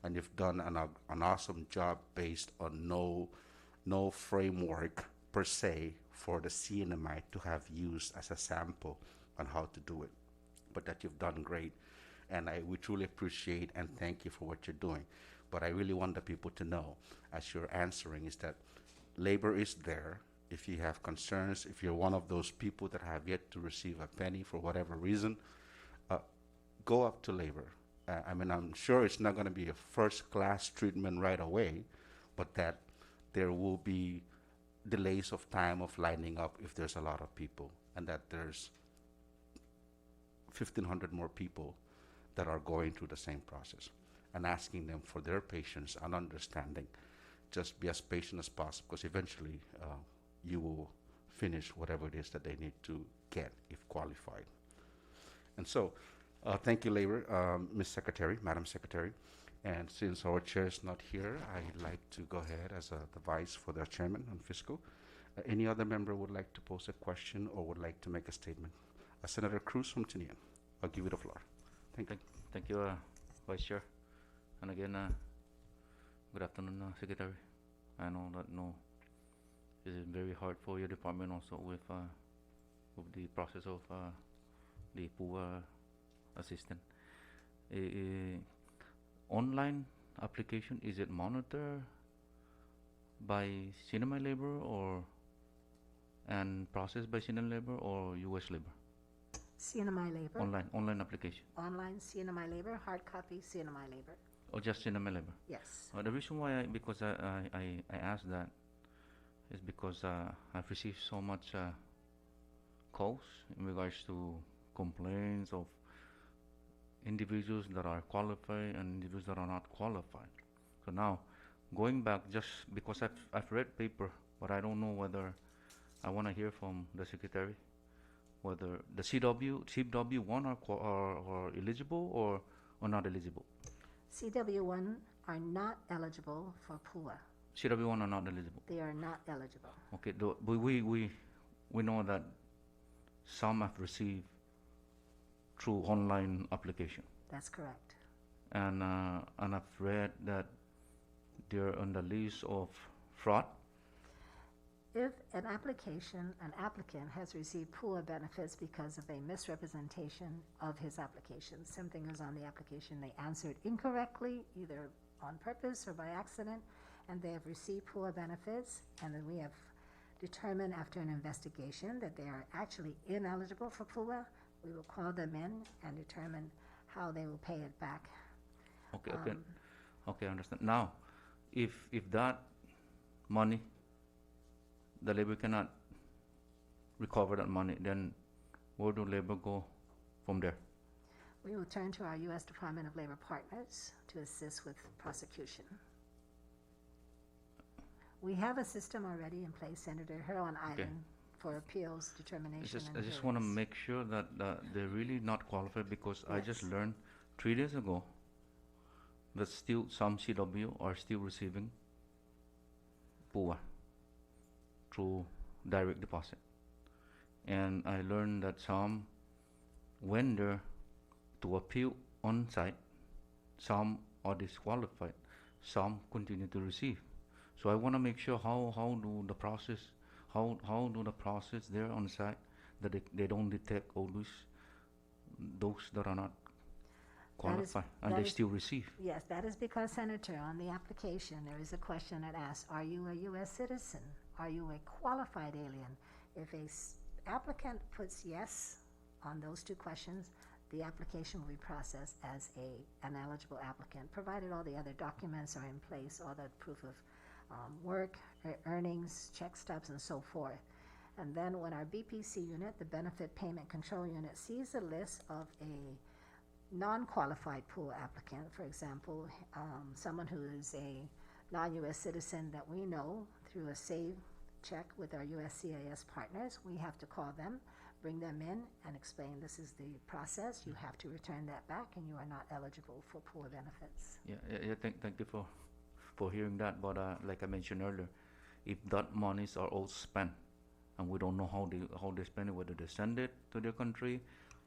And you've done an awesome job based on no framework per se for the CNMI to have used as a sample on how to do it. But that you've done great, and we truly appreciate and thank you for what you're doing. But I really want the people to know, as you're answering, is that labor is there. If you have concerns, if you're one of those people that have yet to receive a penny for whatever reason, go up to labor. I mean, I'm sure it's not going to be a first-class treatment right away, but that there will be delays of time of lining up if there's a lot of people, and that there's 1,500 more people that are going through the same process, and asking them for their patience and understanding. Just be as patient as possible, because eventually you will finish whatever it is that they need to get if qualified. And so, thank you, Labor, Ms. Secretary, Madam Secretary. And since our chair is not here, I'd like to go ahead as the vice for the chairman on fiscal. Any other member would like to pose a question or would like to make a statement? Senator Cruz from Tinian. I'll give you the floor. Thank you. Thank you, Vice Chair. And again, good afternoon, Secretary. I know that it is very hard for your department also with the process of the poor assistant. Online application, is it monitored by CNMI labor and processed by CNMI labor or US labor? CNMI labor. Online application. Online CNMI labor, hard copy CNMI labor. Or just CNMI labor? Yes. The reason why because I asked that is because I've received so much calls in regards to complaints of individuals that are qualified and individuals that are not qualified. So now, going back, just because I've read paper, but I don't know whether I want to hear from the secretary whether the CW1 are eligible or not eligible. CW1 are not eligible for PUA. CW1 are not eligible. They are not eligible. Okay, we know that some have received through online application. That's correct. And I've read that they're on the list of fraud. If an applicant has received PUA benefits because of a misrepresentation of his application, something is on the application they answered incorrectly, either on purpose or by accident, and they have received PUA benefits, and then we have determined after an investigation that they are actually ineligible for PUA, we will call them in and determine how they will pay it back. Okay, okay, I understand. Now, if that money, the labor cannot recover that money, then where do labor go from there? We will turn to our U.S. Department of Labor partners to assist with prosecution. We have a system already in place, Senator, here on island for appeals determination. I just want to make sure that they're really not qualified, because I just learned 3 days ago that still some CW are still receiving PUA through direct deposit. And I learned that some went there to appeal on site, some are disqualified, some continue to receive. So I want to make sure how do the process there on site that they don't detect all those that are not qualified and they still receive. Yes, that is because, Senator, on the application there is a question that asks, are you a U.S. citizen? Are you a qualified alien? If a applicant puts yes on those 2 questions, the application will be processed as an eligible applicant, provided all the other documents are in place, all the proof of work, earnings, check stubs, and so forth. And then when our BPC unit, the Benefit Payment Control Unit, sees a list of a non-qualified pool applicant, for example, someone who is a non-U.S. citizen that we know through a SAVE check with our USCIS partners, we have to call them, bring them in, and explain this is the process. You have to return that back, and you are not eligible for pool benefits. Thank you for hearing that. But like I mentioned earlier, if that monies are all spent, and we don't know how they spend it, whether they send it to their country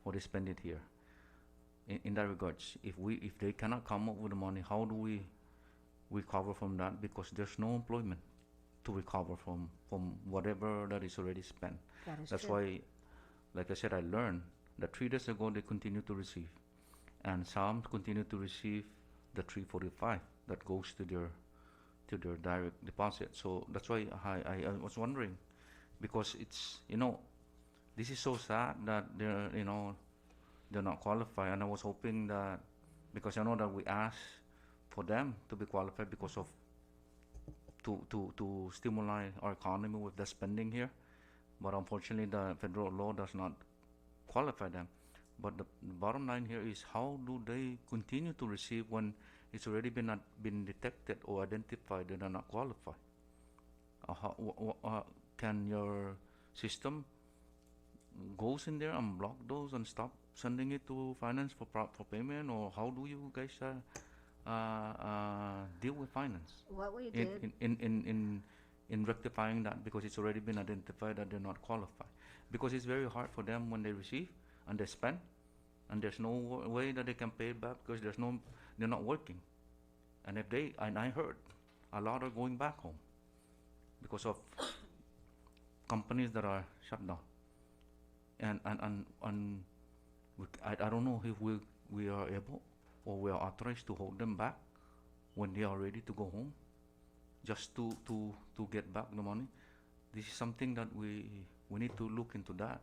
or they spend it here. In that regards, if they cannot come up with the money, how do we recover from that? Because there's no employment. to recover from whatever that is already spent. That is That's true. why, like I said, I learned that 3 days ago they continue to receive, and some continue to receive the 345 that goes to their direct deposit. So that's why I was wondering, because it's, this is so sad that they're not qualified, and I was hoping that, because I know that we asked for them to be qualified because of to stimulate our economy with the spending here, but unfortunately the federal law does not qualify them. But the bottom line here is, how do they continue to receive when it's already been detected or identified that they're not qualified? Can your system goes in there and block those and stop sending it to finance for payment, or how do you guys deal with finance What we did, in rectifying that, because it's already been identified that they're not qualified? Because it's very hard for them when they receive and they spend, and there's no way that they can pay it back because they're not working. And I heard a lot are going back home because of companies that are shut down. And I don't know if we are able or we are authorized to hold them back when they are ready to go home, just to get back the money. This is something that we need to look into that,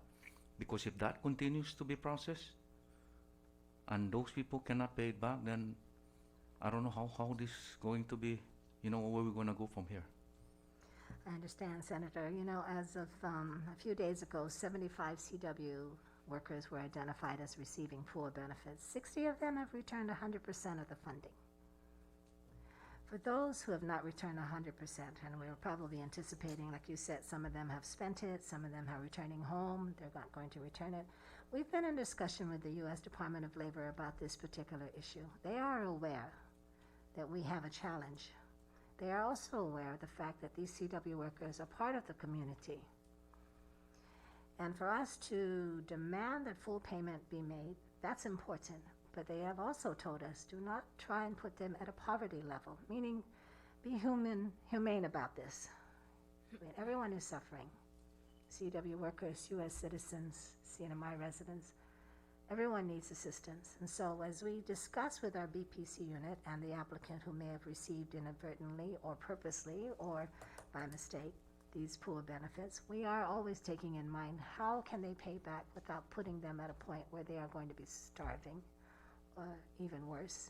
because if that continues to be processed and those people cannot pay it back, then I don't know how this is going to be, where we're going to go from here. I understand, Senator. As of a few days ago, 75 CW workers were identified as receiving poor benefits. 60 of them have returned 100% of the funding. For those who have not returned 100%, and we were probably anticipating, like you said, some of them have spent it, some of them are returning home, they're not going to return it. We've been in discussion with the U.S. Department of Labor about this particular issue. They are aware that we have a challenge. They are also aware of the fact that these CW workers are part of the community. And for us to demand that full payment be made, that's important. But they have also told us, do not try and put them at a poverty level, meaning be humane about this. I mean, everyone is suffering. CW workers, U.S. citizens, CNMI residents, everyone needs assistance. And so as we discuss with our BPC unit and the applicant who may have received inadvertently or purposely or by mistake these poor benefits, we are always taking in mind how can they pay back without putting them at a point where they are going to be starving, or even worse,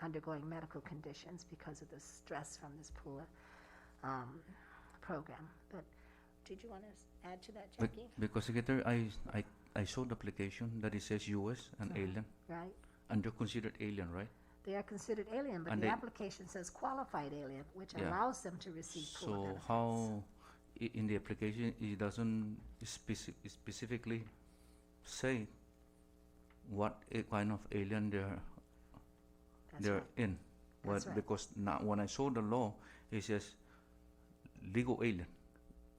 undergoing medical conditions because of the stress from this poor program. But did you want to add to that, Jackie? Because Secretary, I saw the application that it says U.S. and alien, Right. and they're considered alien, right? They are considered alien, but And the they- application says qualified alien, which Yeah. allows them to receive poor So benefits. how in the application it doesn't specifically say what kind of alien That's they're right. in? That's right. Because now when I saw the law, it says legal alien,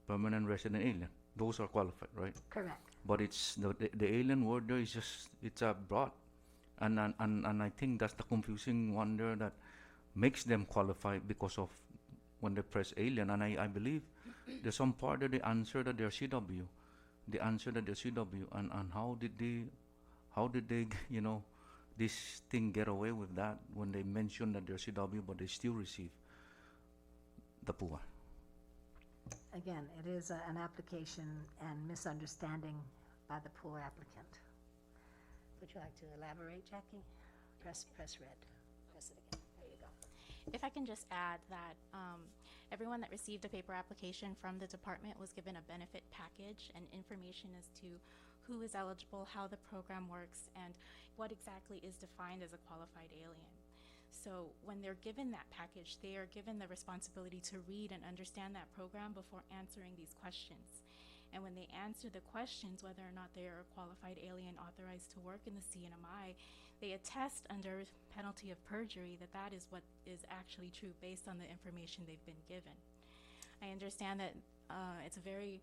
permanent resident alien. Those are qualified, right? Correct. But it's the alien word there is just, it's a broad, and I think that's the confusing one there that makes them qualified because of when they press alien. And I believe there's some part that they answer that they're CW, they answer that they're CW, and how did they this thing get away with that when they mention that they're CW but they still receive the poor? Again, it is an application and misunderstanding by the poor applicant. Would you like to elaborate, Jackie? Press red. Press it again. There you go. If I can just add that everyone that received a paper application from the department was given a benefit package and information as to who is eligible, how the program works, and what exactly is defined as a qualified alien. So when they're given that package, they are given the responsibility to read and understand that program before answering these questions. And when they answer the questions, whether or not they are a qualified alien authorized to work in the CNMI, they attest under penalty of perjury that that is what is actually true based on the information they've been given. I understand that it's a very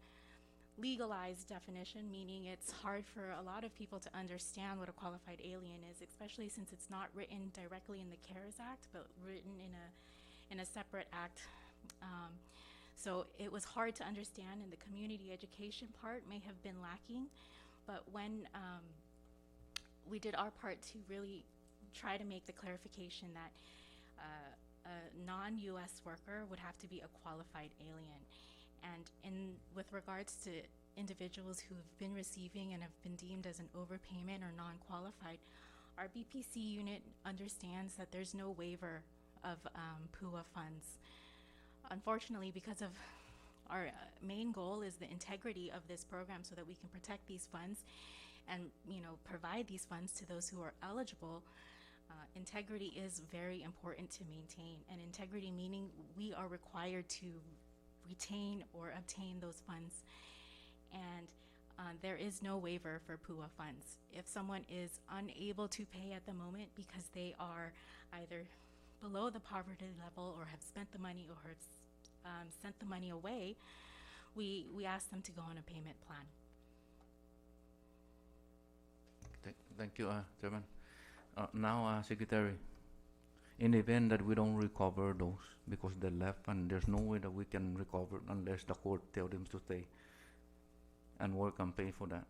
legalized definition, meaning it's hard for a lot of people to understand what a qualified alien is, especially since it's not written directly in the CARES Act, but written in a separate act. So it was hard to understand, and the community education part may have been lacking. But when we did our part to really try to make the clarification that a non-U.S. worker would have to be a qualified alien. And with regards to individuals who have been receiving and have been deemed as an overpayment or non-qualified, our BPC unit understands that there's no waiver of PUA funds. Unfortunately, because of our main goal is the integrity of this program so that we can protect these funds and provide these funds to those who are eligible. Integrity is very important to maintain, and integrity meaning we are required to retain or obtain those funds. And there is no waiver for PUA funds. If someone is unable to pay at the moment because they are either below the poverty level or have spent the money or have sent the money away, we ask them to go on a payment plan. Thank you, Chairman. Now, Secretary, in the event that we don't recover those because they left and there's no way that we can recover unless the court tells them to stay and work and pay for that,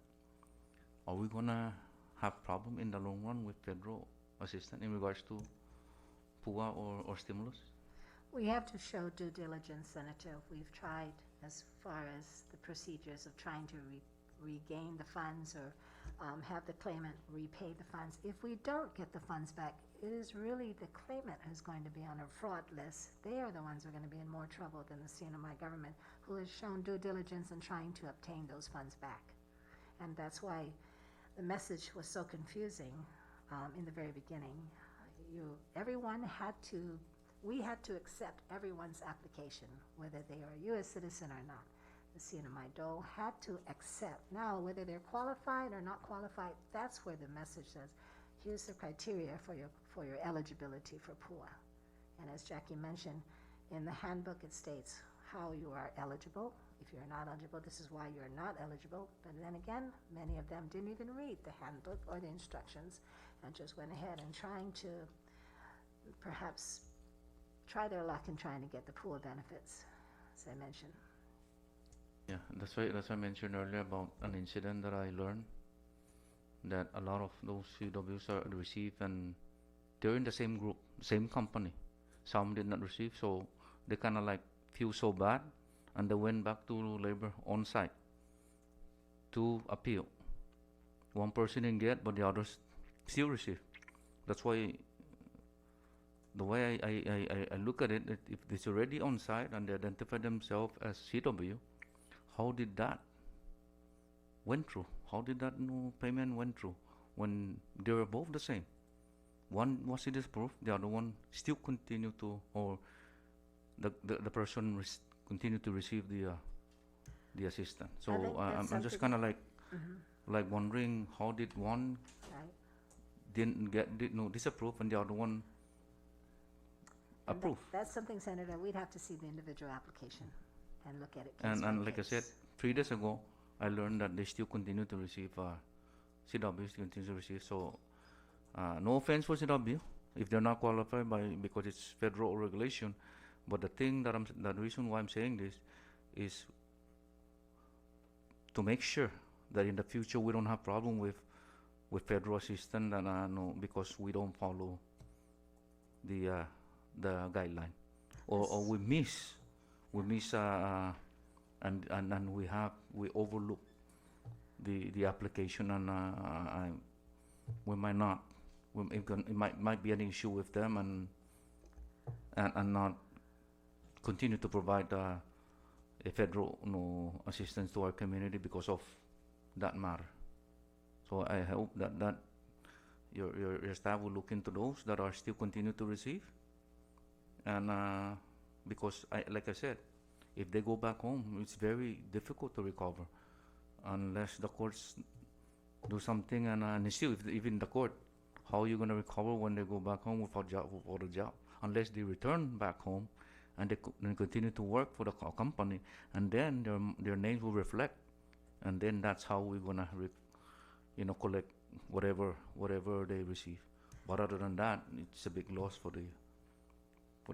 are we gonna have problem in the long run with federal assistance in regards to PUA or stimulus? We have to show due diligence, Senator. We've tried as far as the procedures of trying to regain the funds or have the claimant repay the funds. If we don't get the funds back, it is really the claimant who's going to be on a fraud list. They are the ones who are going to be in more trouble than the CNMI government, who has shown due diligence in trying to obtain those funds back. And that's why the message was so confusing in the very beginning. We had to accept everyone's application, whether they are a U.S. citizen or not. The CNMI DOE had to accept. Now, whether they're qualified or not qualified, that's where the message says, here's the criteria for your eligibility for PUA. And as Jackie mentioned, in the handbook it states how you are eligible. If you're not eligible, this is why you're not eligible. But then again, many of them didn't even read the handbook or the instructions and just went ahead and trying to perhaps try their luck in trying to get the PUA benefits, as I mentioned. Yeah, that's why I mentioned earlier about an incident that I learned, that a lot of those CWs are received and they're in the same group, same company. Some did not receive, so they kind of like feel so bad, and they went back to labor on site to appeal. One person didn't get, but the others still receive. That's why the way I look at it, if it's already on site and they identify themselves as CW, how did that went through? How did that payment went through when they were both the same? One was disapproved, the other one still continued to, or the person continued to receive the assistance. So I'm just kind of like like wondering, how did one didn't disapprove and the other one approve? That's something, Senator, we'd have to see the individual application and look at it. And like I said, 3 days ago, I learned that they still continue to receive, CW still continue to receive. So, no offense for CW if they're not qualified because it's federal regulation. But the thing the reason why I'm saying this is to make sure that in the future we don't have problem with federal assistance and because we don't follow the guideline, or we miss and we overlook the application, and we might not. It might be an issue with them and not continue to provide a federal assistance to our community because of that matter. So I hope that your staff will look into those that are still continue to receive, and because like I said, if they go back home, it's very difficult to recover unless the courts do something, and still, even the court, how are you going to recover when they go back home without a job? Unless they return back home and they continue to work for the company, and then their names will reflect, and then that's how we're going to collect whatever they receive. But other than that, it's a big loss for the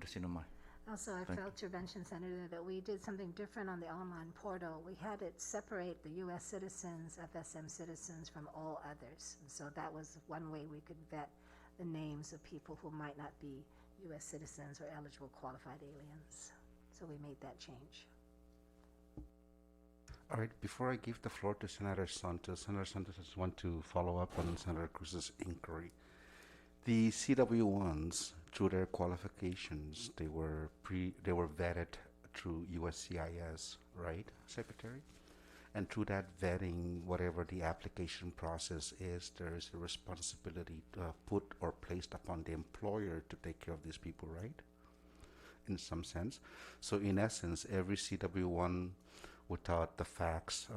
cinema. Also, I Thank felt to mention, Senator, that we did something different on the online portal. We had it separate the U.S. citizens, FSM citizens from all others. And so that was one way we could vet the names of people who might not be U.S. citizens or eligible qualified aliens. So we made that change. All right, before I give the floor to Senator Santos, I just want to follow up on Senator Cruz's inquiry. The CW1s, through their qualifications, they were vetted through USCIS, right, Secretary? And through that vetting, whatever the application process is, there is a responsibility put or placed upon the employer to take care of these people, right? In some sense. So in essence, every CW1 without the facts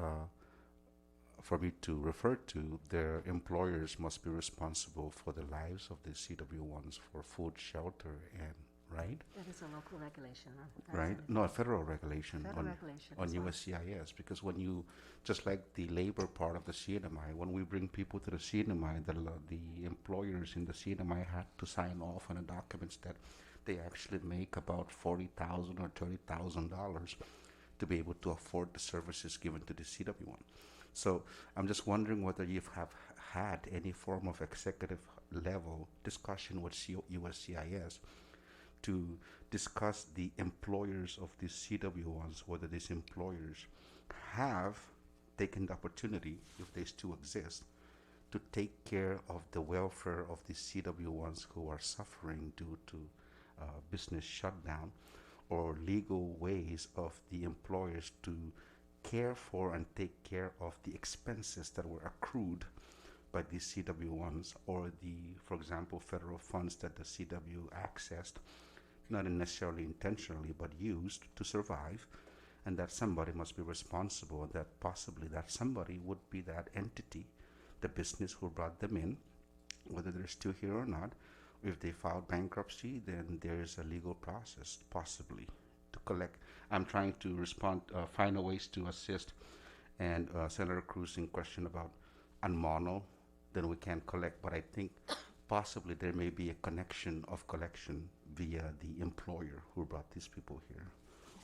for me to refer to, their employers must be responsible for the lives of the CW1s for food, shelter, and right? That is a local regulation. Right? No, a federal regulation Federal regulation on as well. USCIS, because when you, just like the labor part of the CNMI, when we bring people to the CNMI, the employers in the CNMI had to sign off on the documents that they actually make about $40,000 or $30,000 to be able to afford the services given to the CW1. So I'm just wondering whether you have had any form of executive level discussion with USCIS to discuss the employers of these CW1s, whether these employers have taken the opportunity, if they still exist, to take care of the welfare of the CW1s who are suffering due to business shutdown, or legal ways of the employers to care for and take care of the expenses that were accrued by these CW1s, or the, for example, federal funds that the CW accessed, not necessarily intentionally, but used to survive, and that somebody must be responsible, that possibly that somebody would be that entity, the business who brought them in, whether they're still here or not. If they filed bankruptcy, then there's a legal process, possibly, to collect. I'm trying to respond, find ways to assist, and Senator Cruz in question about unmono, then we can collect. But I think possibly there may be a connection of collection via the employer who brought these people here,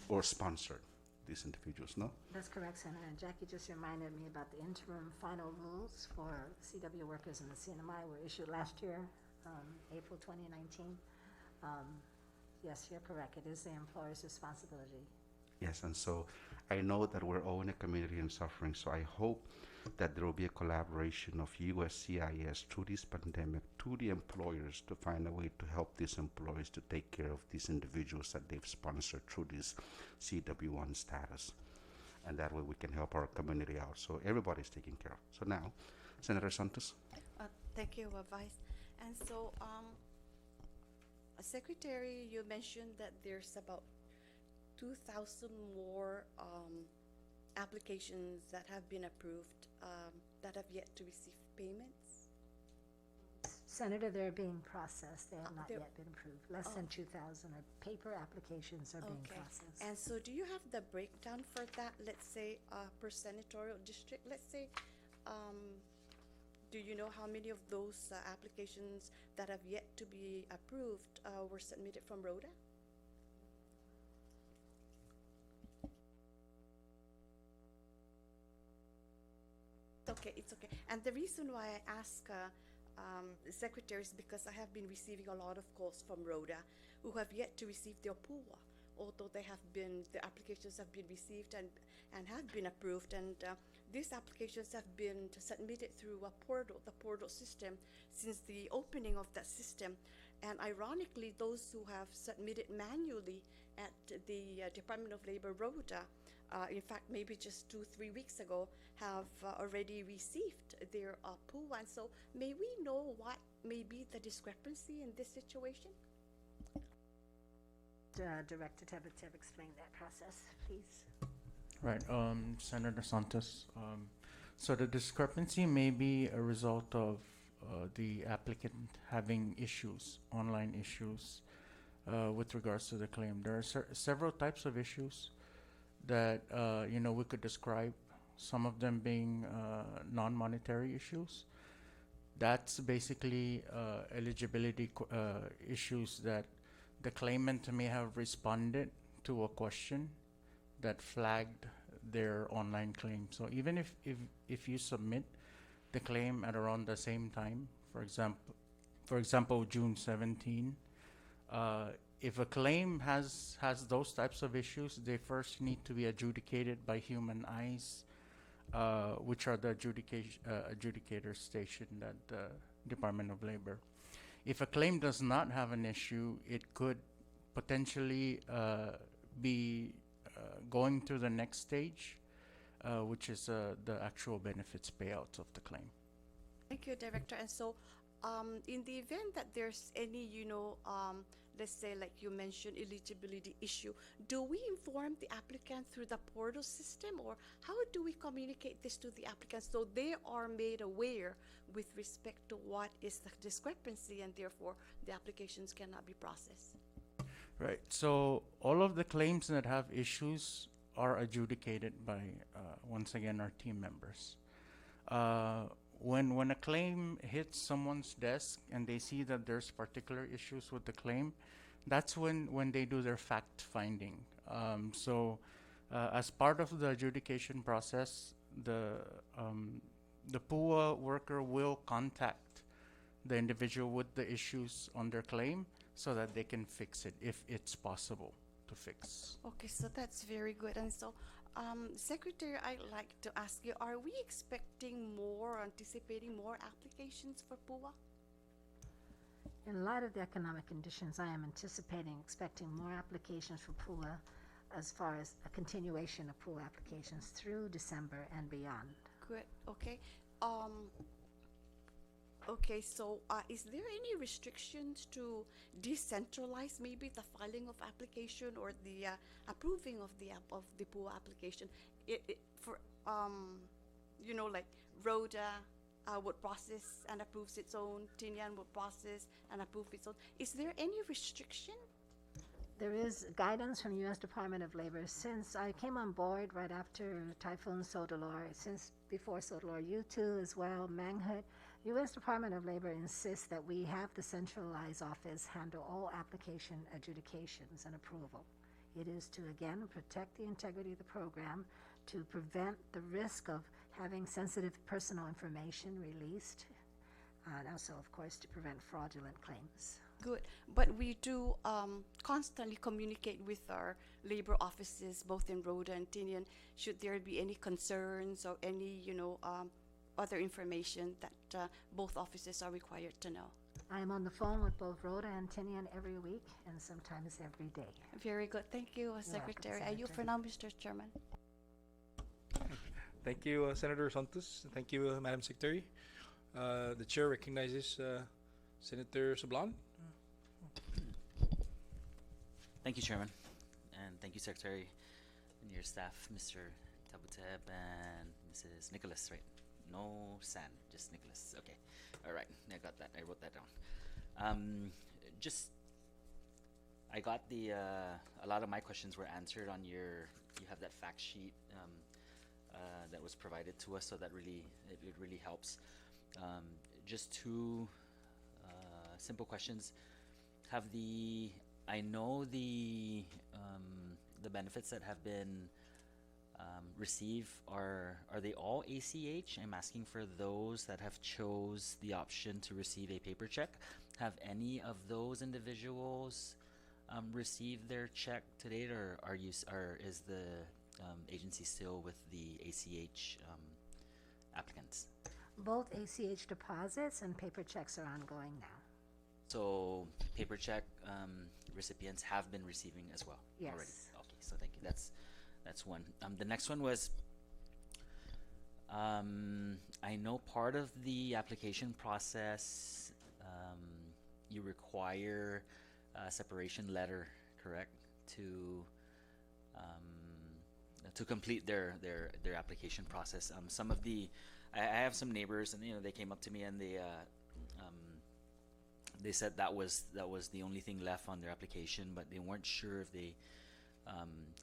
or sponsored these individuals, no? That's correct, Senator. And Jackie just reminded me about the interim final rules for CW workers in the CNMI were issued last year, April 2019. Yes, you're correct. It is the employer's responsibility. Yes, and so I know that we're all in a community in suffering, so I hope that there will be a collaboration of USCIS through this pandemic to the employers to find a way to help these employees to take care of these individuals that they've sponsored through this CW1 status. And that way we can help our community out. So everybody's taken care of. So now, Senator Santos. Thank you, Vice. And so, Secretary, you mentioned that there's about 2,000 more applications that have been approved that have yet to receive payments. Senator, they're being processed. They have not they're- yet been approved. Less than 2,000 paper applications are being Okay. processed. And so do you have the breakdown for that, let's say, per senatorial district? Let's say, do you know how many of those applications that have yet to be approved were submitted from Rhoda? It's okay. And the reason why I ask the secretary is because I have been receiving a lot of calls from Rhoda who have yet to receive their PUA, although the applications have been received and have been approved. And these applications have been submitted through a portal, the portal system, since the opening of that system. And ironically, those who have submitted manually at the Department of Labor Rhoda, in fact, maybe just 2-3 weeks ago, have already received their PUA. And so may we know what may be the discrepancy in this situation? Director Tebeteb, explain that process, please. Right, Senator Santos. So the discrepancy may be a result of the applicant having issues, online issues, with regards to the claim. There are several types of issues that we could describe. Some of them being non-monetary issues. That's basically eligibility issues that the claimant may have responded to a question that flagged their online claim. So even if you submit the claim at around the same time, for example, June 17, if a claim has those types of issues, they first need to be adjudicated by human eyes, which are the adjudicators stationed at the Department of Labor. If a claim does not have an issue, it could potentially be going to the next stage, which is the actual benefits payouts of the claim. Thank you, Director. And so, in the event that there's any, let's say, like you mentioned, eligibility issue, do we inform the applicant through the portal system, or how do we communicate this to the applicant so they are made aware with respect to what is the discrepancy and therefore the applications cannot be processed? Right. So all of the claims that have issues are adjudicated by, once again, our team members. When a claim hits someone's desk and they see that there's particular issues with the claim, that's when they do their fact finding. As part of the adjudication process, the PUA worker will contact the individual with the issues on their claim so that they can fix it if it's possible to fix. Okay, so that's very good. And so, Secretary, I'd like to ask you, are we expecting more, anticipating more applications for PUA? In light of the economic conditions, I am expecting more applications for PUA as far as a continuation of PUA applications through December and beyond. Good, okay. Okay, so is there any restrictions to decentralize maybe the filing of application or the approving of the PUA application? Like Rhoda would process and approves its own, Tinian would process and approve its own. Is there any restriction? There is guidance from U.S. Department of Labor. Since I came on board right after Typhoon Sodalor, since before Sodalor, U2 as well, Manghood, U.S. Department of Labor insists that we have the centralized office handle all application adjudications and approval. It is to, again, protect the integrity of the program, to prevent the risk of having sensitive personal information released, and also, of course, to prevent fraudulent claims. Good, but we do constantly communicate with our labor offices, both in Rhoda and Tinian, should there be any concerns or any, other information that both offices are required to know. I am on the phone with both Rhoda and Tinian every week and sometimes every day. Very good. Thank you, Secretary. I yield for now, Mr. Chairman. Thank you, Senator Santos. Thank you, Madam Secretary. The chair recognizes Senator Sablan. Thank you, Chairman, and thank you, Secretary, and your staff, Mr. Tabuteb and Mrs. Nicholas, right? No San, just Nicholas. Okay, all right, I got that. I wrote that down. I got a lot of my questions were answered on you have that fact sheet that was provided to us, so that it really helps. Just two simple questions. I know the benefits that have been received are they all ACH? I'm asking for those that have chose the option to receive a paper check. Have any of those individuals received their check to date, or is the agency still with the ACH applicants? Both ACH deposits and paper checks are ongoing now. So paper check recipients have been receiving as well. Yes. Already. Okay, so thank you. That's one. The next one was I know part of the application process you require a separation letter, correct, to complete their application process. Some of I have some neighbors, and they came up to me and they said that was the only thing left on their application, but they weren't sure if they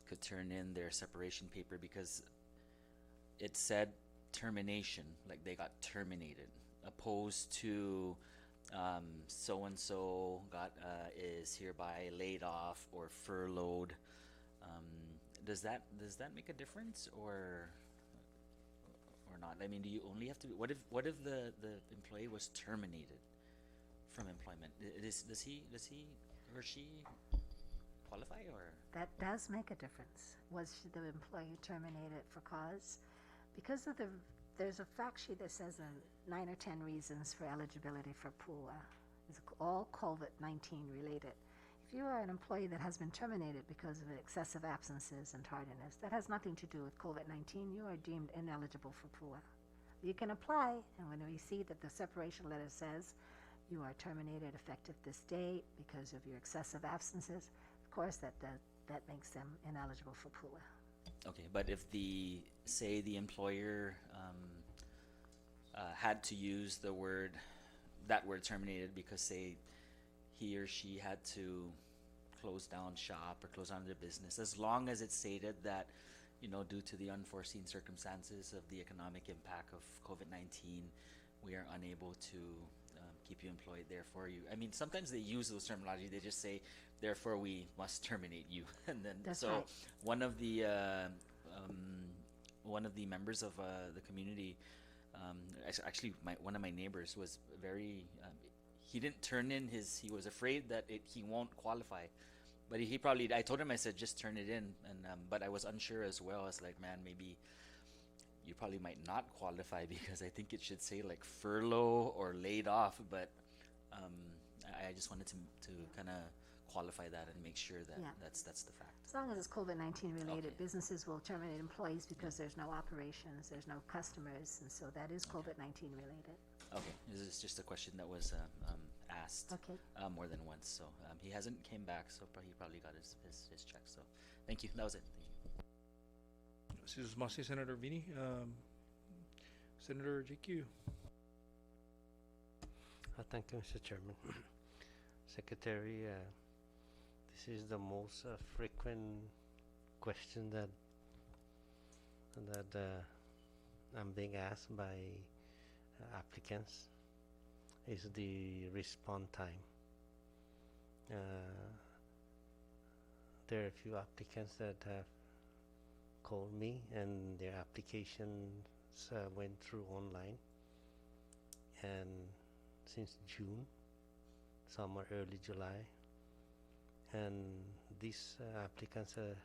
could turn in their separation paper because it said termination, like they got terminated, opposed to so and so got is hereby laid off or furloughed. Um, does that make a difference or not? I mean, do you only have to? What if the employee was terminated from employment? Does he or she qualify or? That does make a difference. Was the employee terminated for cause? Because of there's a fact sheet that says 9 or 10 reasons for eligibility for PUA. It's all COVID-19 related. If you are an employee that has been terminated because of excessive absences and tardiness, that has nothing to do with COVID-19. You are deemed ineligible for PUA. You can apply, and when we see that the separation letter says you are terminated effective this date because of your excessive absences, of course that makes them ineligible for PUA. Okay, but if say the employer had to use that word terminated because say he or she had to close down shop or close down their business, as long as it's stated that, due to the unforeseen circumstances of the economic impact of COVID-19, we are unable to keep you employed, therefore I mean, sometimes they use those terminology, they just say, therefore we must terminate you. And then, That's so right. one of the members of the community, actually one of my neighbors was very, he didn't turn in he was afraid that he won't qualify. But I told him, I said, just turn it in. But I was unsure as well. I was like, man, maybe you probably might not qualify because I think it should say like furlough or laid off. But I just wanted to kind of qualify that and make sure that Yeah. that's the fact. As long as it's COVID-19 related, Okay. businesses will terminate employees because there's no operations, there's no customers, and so that is COVID-19 related. Okay, this is just a question that was asked Okay. more than once. So he hasn't came back, so he probably got his check. So thank you. That was it. Thank you. This is Masi, Senator Vini. Senator JQ. Thank you, Mr. Chairman. Secretary, this is the most frequent question that I'm being asked by applicants is the response time. There are a few applicants that have called me and their applications went through online, and since June, some are early July, and these applicants have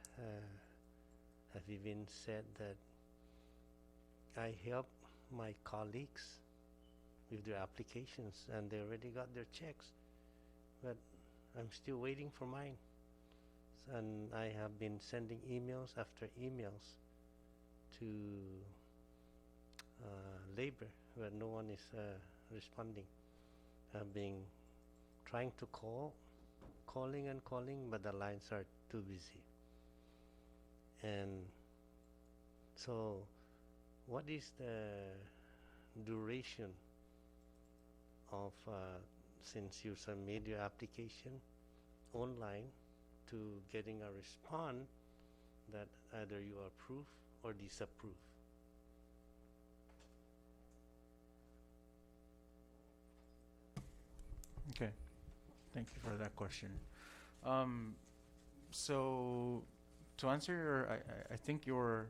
even said that I help my colleagues with their applications and they already got their checks, but I'm still waiting for mine. And I have been sending emails after emails to labor, but no one is responding. I've been trying to calling and calling, but the lines are too busy. And so what is the duration of since you submit your application online to getting a response that either you approve or disapprove? Okay, thank you for that question. So to answer I think you're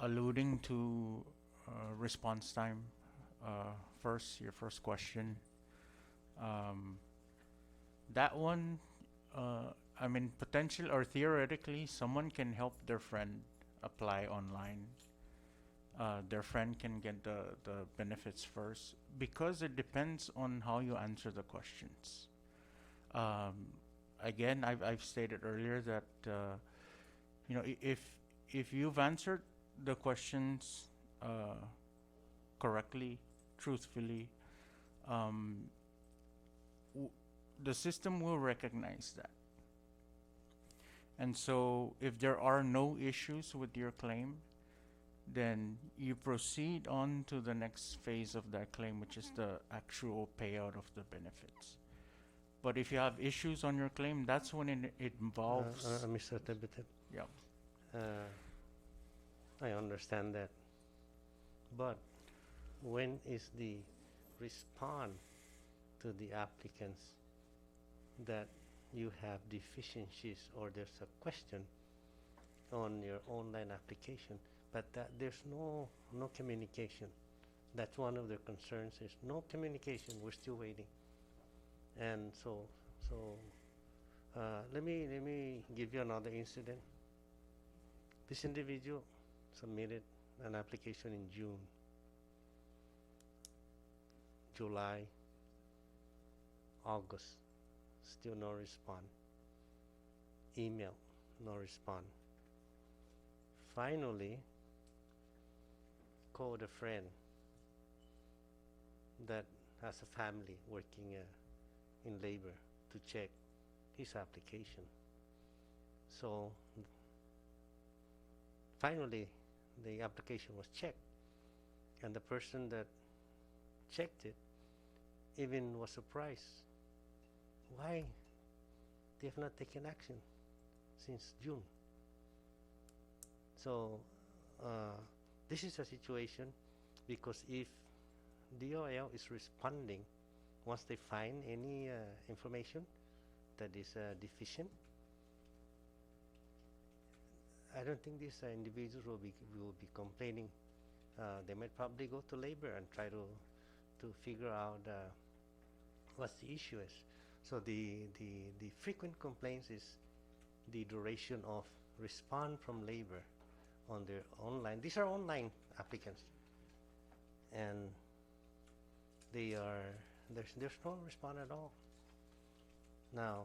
alluding to response time. Your first question. That one, I mean, potential or theoretically, someone can help their friend apply online. Their friend can get the benefits first because it depends on how you answer the questions. Again, I've stated earlier that if you've answered the questions correctly, truthfully, the system will recognize that. And so if there are no issues with your claim, then you proceed on to the next phase of that claim, which is the actual payout of the benefits. But if you have issues on your claim, that's when it involves... Mr. Tebeteb, Yeah. I understand that. But when is the response to the applicants that you have deficiencies or there's a question on your online application, but that there's no communication. That's one of their concerns, is no communication. We're still waiting. And so let me give you another incident. This individual submitted an application in June, July, August, still no response. Email, no response. Finally, called a friend that has a family working in labor to check his application. So finally, the application was checked, and the person that checked it even was surprised. Why they have not taken action since June? So this is a situation, because if DOL is responding once they find any information that is deficient, I don't think these individuals will be complaining. They might probably go to labor and try to figure out what the issue is. So the frequent complaints is the duration of response from labor on their online. These are online applicants, and there's no response at all. Now,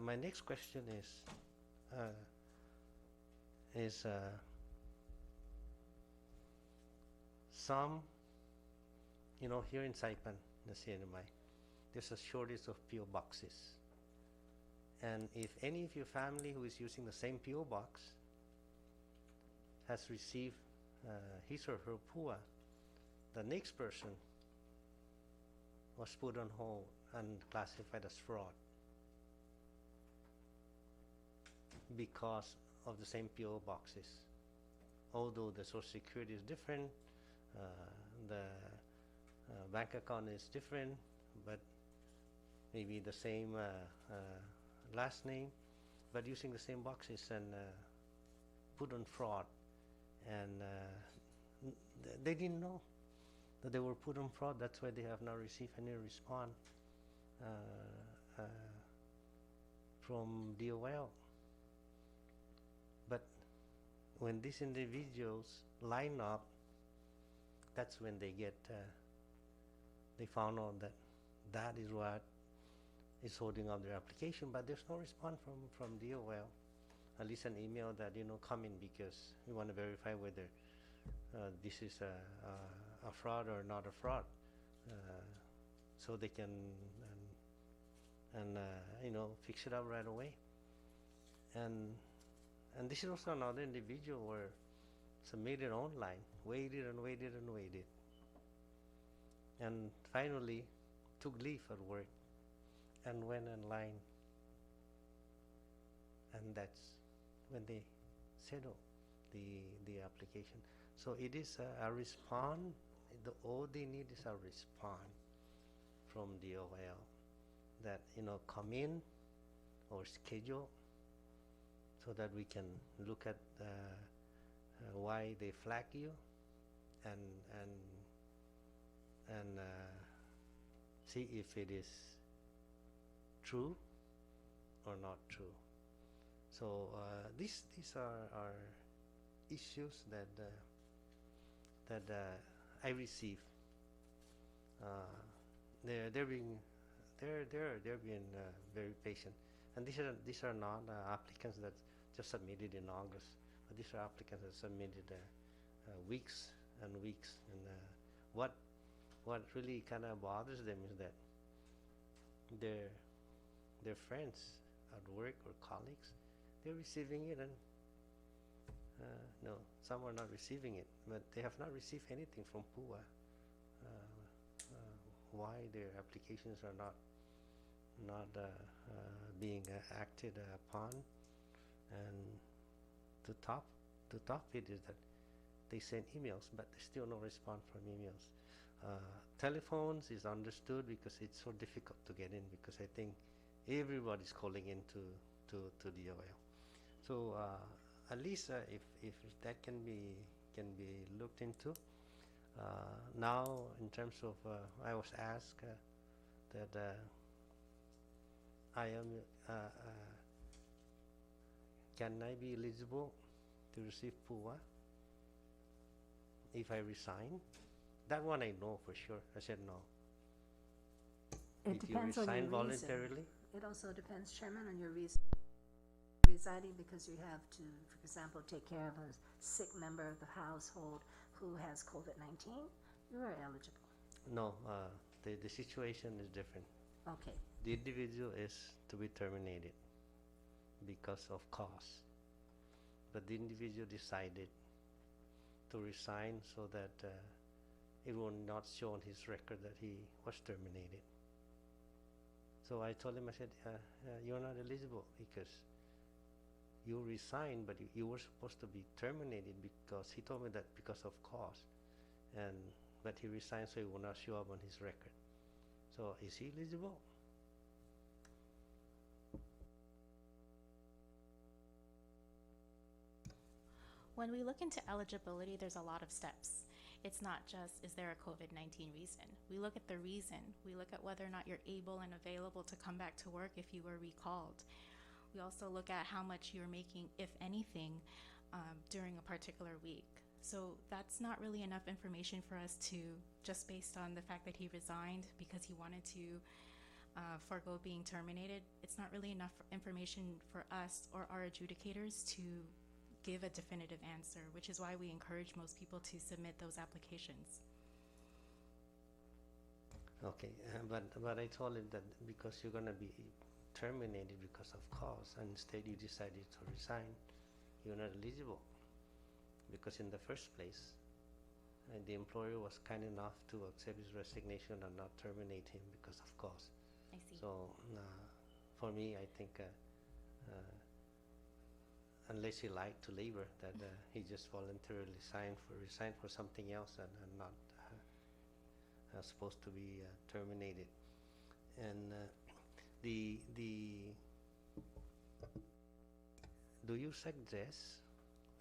my next question is some, here in Saipan, the CNMI, there's a shortage of PO boxes. And if any of your family who is using the same PO box has received his or her PUA, the next person was put on hold and classified as fraud because of the same PO boxes. Although the Social Security is different, the bank account is different, but maybe the same last name, but using the same boxes, and put on fraud. And they didn't know that they were put on fraud. That's why they have not received any response from DOL. But when these individuals line up, that's when they get, they found out that is what is holding up their application, but there's no response from DOL. At least an email that, come in because we want to verify whether this is a fraud or not a fraud, so they can fix it up right away. And this is also another individual where submitted online, waited and waited and waited, and finally took leave at work and went online, and that's when they settle the application. So it is a response. All they need is a response from DOL that come in or schedule, so that we can look at why they flag you and see if it is true or not true. So these are issues that I receive. They're being very patient, and these are not applicants that just submitted in August, but these are applicants that submitted weeks and weeks. And what really kind of bothers them is that their friends at work or colleagues, they're receiving it, and no, some are not receiving it, but they have not received anything from PUA. Why their applications are not being acted upon, and to top it is that they send emails, but there's still no response from emails. telephones is understood because it's so difficult to get in because I think everybody's calling into to DOL. So at least if that can be looked into. Now, in terms of, I was asked that I am, can I be eligible to receive PUA if I resign? That one I know for sure. I said no. It If you depends on your resign reason. voluntarily, It also depends, Chairman, on your reason. Residing because you have to, for example, take care of a sick member of the household who has COVID-19, you are eligible. no. The situation is different. Okay, The individual is to be terminated because of cause, but the individual decided to resign so that it will not show on his record that he was terminated. So I told him, I said, you're not eligible because you resigned, but you were supposed to be terminated because he told me that because of cause, but he resigned so it will not show up on his record. So is he eligible? When we look into eligibility, there's a lot of steps. It's not just, is there a COVID-19 reason? We look at the reason. We look at whether or not you're able and available to come back to work if you were recalled. We also look at how much you're making, if anything, during a particular week. So that's not really enough information for us to, just based on the fact that he resigned because he wanted to forego being terminated, it's not really enough information for us or our adjudicators to give a definitive answer, which is why we encourage most people to submit those applications. Okay, but I told him that because you're gonna be terminated because of cause, and instead you decided to resign, you're not eligible. Because in the first place, the employer was kind enough to accept his resignation and not terminate him because of cause. I see. So for me, I think unless he lied to labor, that he just voluntarily resigned for something else and not supposed to be terminated. And do you suggest,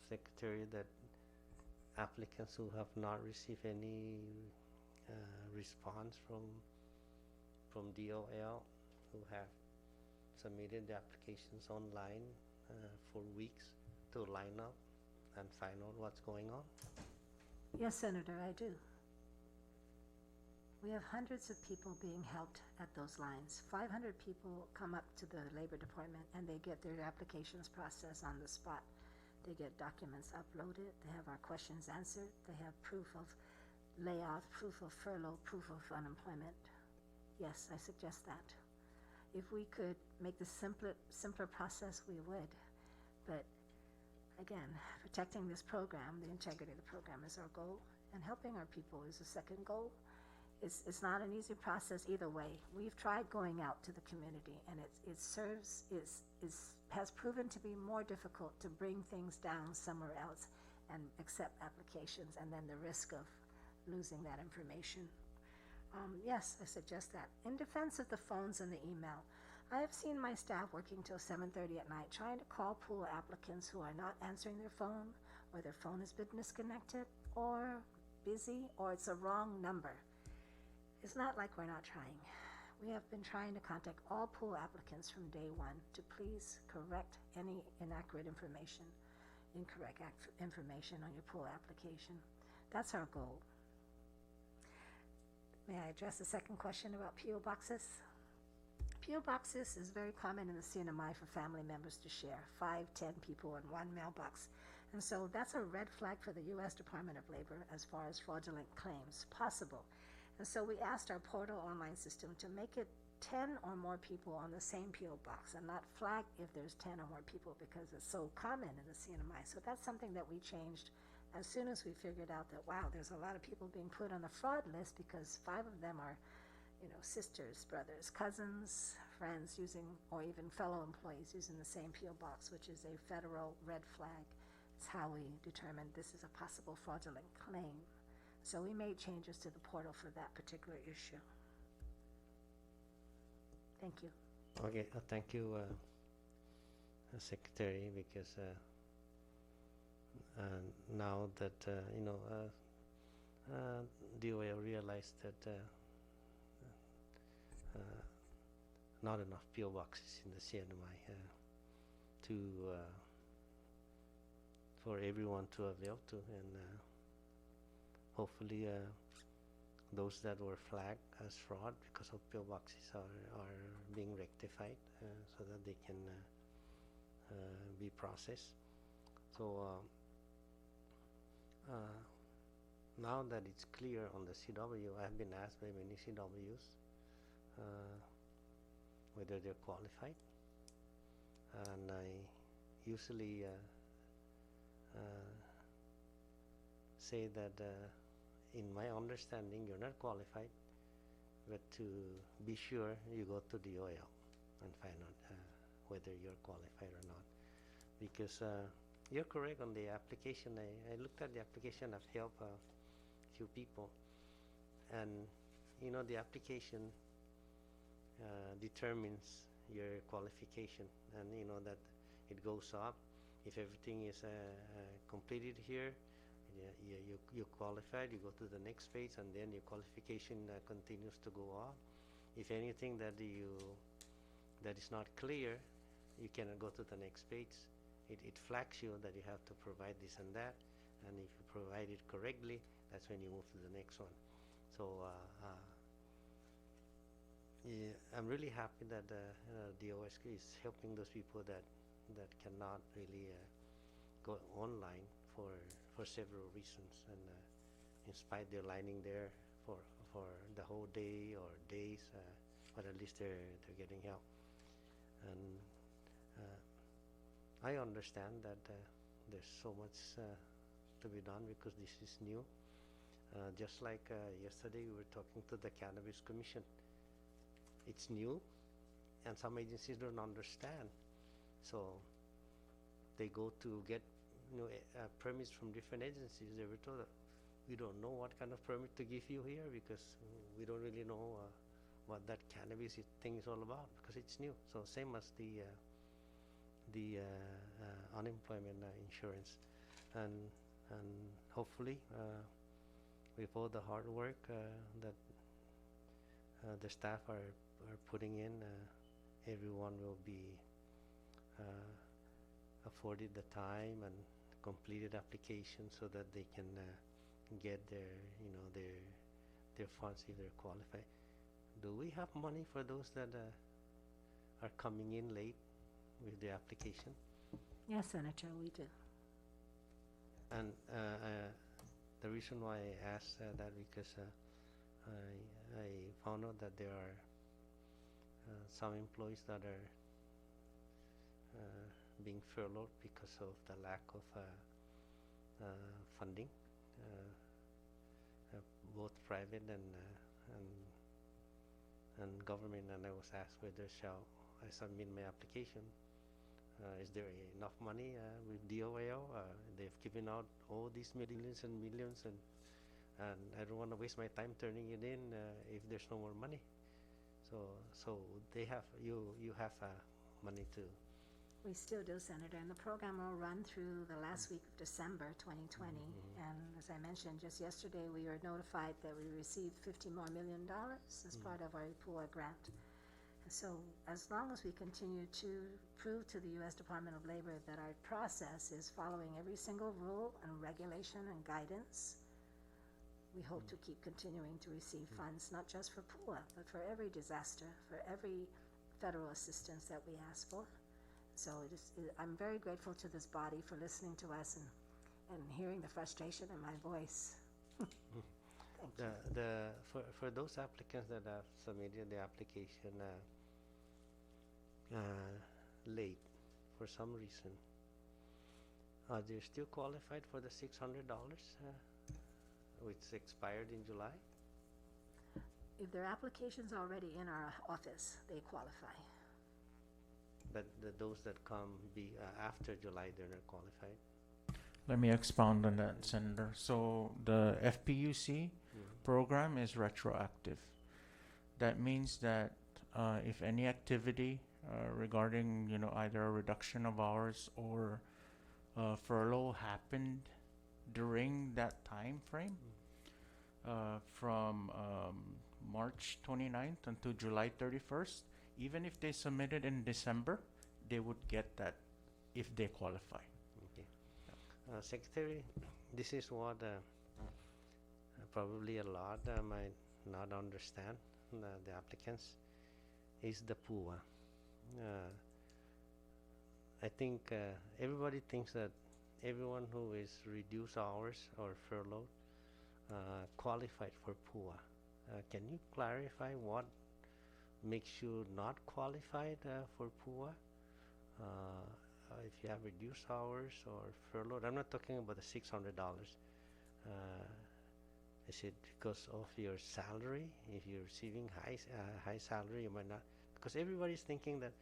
Secretary, that applicants who have not received any response from DOL, who have submitted the applications online for weeks, to line up and find out what's going on? yes, Senator, I do. We have hundreds of people being helped at those lines. 500 people come up to the Labor Department and they get their applications processed on the spot. They get documents uploaded, they have our questions answered, they have proof of layoff, proof of furlough, proof of unemployment. Yes, I suggest that. If we could make the simpler process, we would. But again, protecting this program, the integrity of the program, is our goal, and helping our people is the second goal. It's not an easy process either way. We've tried going out to the community, and has proven to be more difficult to bring things down somewhere else and accept applications, and then the risk of losing that information. Yes, I suggest that. In defense of the phones and the email, I have seen my staff working till 7:30 at night trying to call pool applicants who are not answering their phone, or their phone has been disconnected, or busy, or it's a wrong number. It's not like we're not trying. We have been trying to contact all pool applicants from day one to please correct any inaccurate information, incorrect information on your pool application. That's our goal. May I address the second question about P.O. boxes? P.O. boxes is very common in the CNMI for family members to share, 5, 10 people in one mailbox. And so that's a red flag for the U.S. Department of Labor as far as fraudulent claims possible. And so we asked our portal online system to make it 10 or more people on the same P.O. box and not flag if there's 10 or more people because it's so common in the CNMI. So that's something that we changed as soon as we figured out that, wow, there's a lot of people being put on the fraud list because 5 of them are, sisters, brothers, cousins, friends using, or even fellow employees using the same P.O. box, which is a federal red flag. It's how we determined this is a possible fraudulent claim. So we made changes to the portal for that particular issue. Thank you. Okay, thank you, Secretary, because now that DOA realized that not enough PO boxes in the CNMI to for everyone to avail to, and hopefully those that were flagged as fraud because of PO boxes are being rectified so that they can be processed. So now that it's clear on the CW, I've been asked by many CWs whether they're qualified, and I usually say that in my understanding you're not qualified, but to be sure you go to the OL and find out whether you're qualified or not, because you're correct on the application. I looked at the application. I've helped a few people, and the application determines your qualification, and that it goes up. If everything is completed here, you qualified, you go to the next phase, and then your qualification continues to go up. If anything that is not clear, you cannot go to the next page. It flags you that you have to provide this and that, and if you provide it correctly, that's when you move to the next one. So yeah, I'm really happy that the OSK is helping those people that cannot really go online for several reasons, and in spite they're lining there for the whole day or days, but at least they're getting help. And I understand that there's so much to be done because this is new. Just like yesterday we were talking to the Cannabis Commission. It's new, and some agencies don't understand. So they go to get permits from different agencies. They were told we don't know what kind of permit to give you here because we don't really know what that cannabis thing is all about because it's new. So same as the unemployment insurance, and hopefully with all the hard work that the staff are putting in, everyone will be afforded the time and completed application so that they can get their funds if they're qualified. Do we have money for those that are coming in late with the application? Yes, Senator, we do. And the reason why I asked that because I found out that there are some employees that are being furloughed because of the lack of funding, both private and government. And I was asked whether shall I submit my application. Is there enough money with DOAO? They've given out all these millions and millions, and I don't want to waste my time turning it in if there's no more money. So they have you have money too. We still do, Senator, and the program will run through the last week of December 2020. And as I mentioned just yesterday, we were notified that we received $50 more million as part of our EPUA grant. And so as long as we continue to prove to the U.S. Department of Labor that our process is following every single rule and regulation and guidance, we hope to keep continuing to receive funds, not just for PUA, but for every disaster, for every federal assistance that we ask for. So I'm very grateful to this body for listening to us and hearing the frustration in my voice. Thank you. For those applicants that have submitted the application late for some reason, are they still qualified for the $600 which expired in July? If their application's already in our office, they qualify. But those that come after July, they're not qualified? Let me expound on that, Senator. So the FPUC program is retroactive. That means that if any activity regarding, either a reduction of hours or furlough happened during that time frame, from March 29th until July 31st, even if they submitted in December, they would get that if they qualify. Okay. Secretary, this is what probably a lot might not understand, the applicants, is the PUA. I think everybody thinks that everyone who is reduced hours or furloughed qualified for PUA. Can you clarify what makes you not qualified for PUA? If you have reduced hours or furloughed, I'm not talking about the $600. Is it because of your salary? If you're receiving high salary, you might not. Because everybody's thinking that,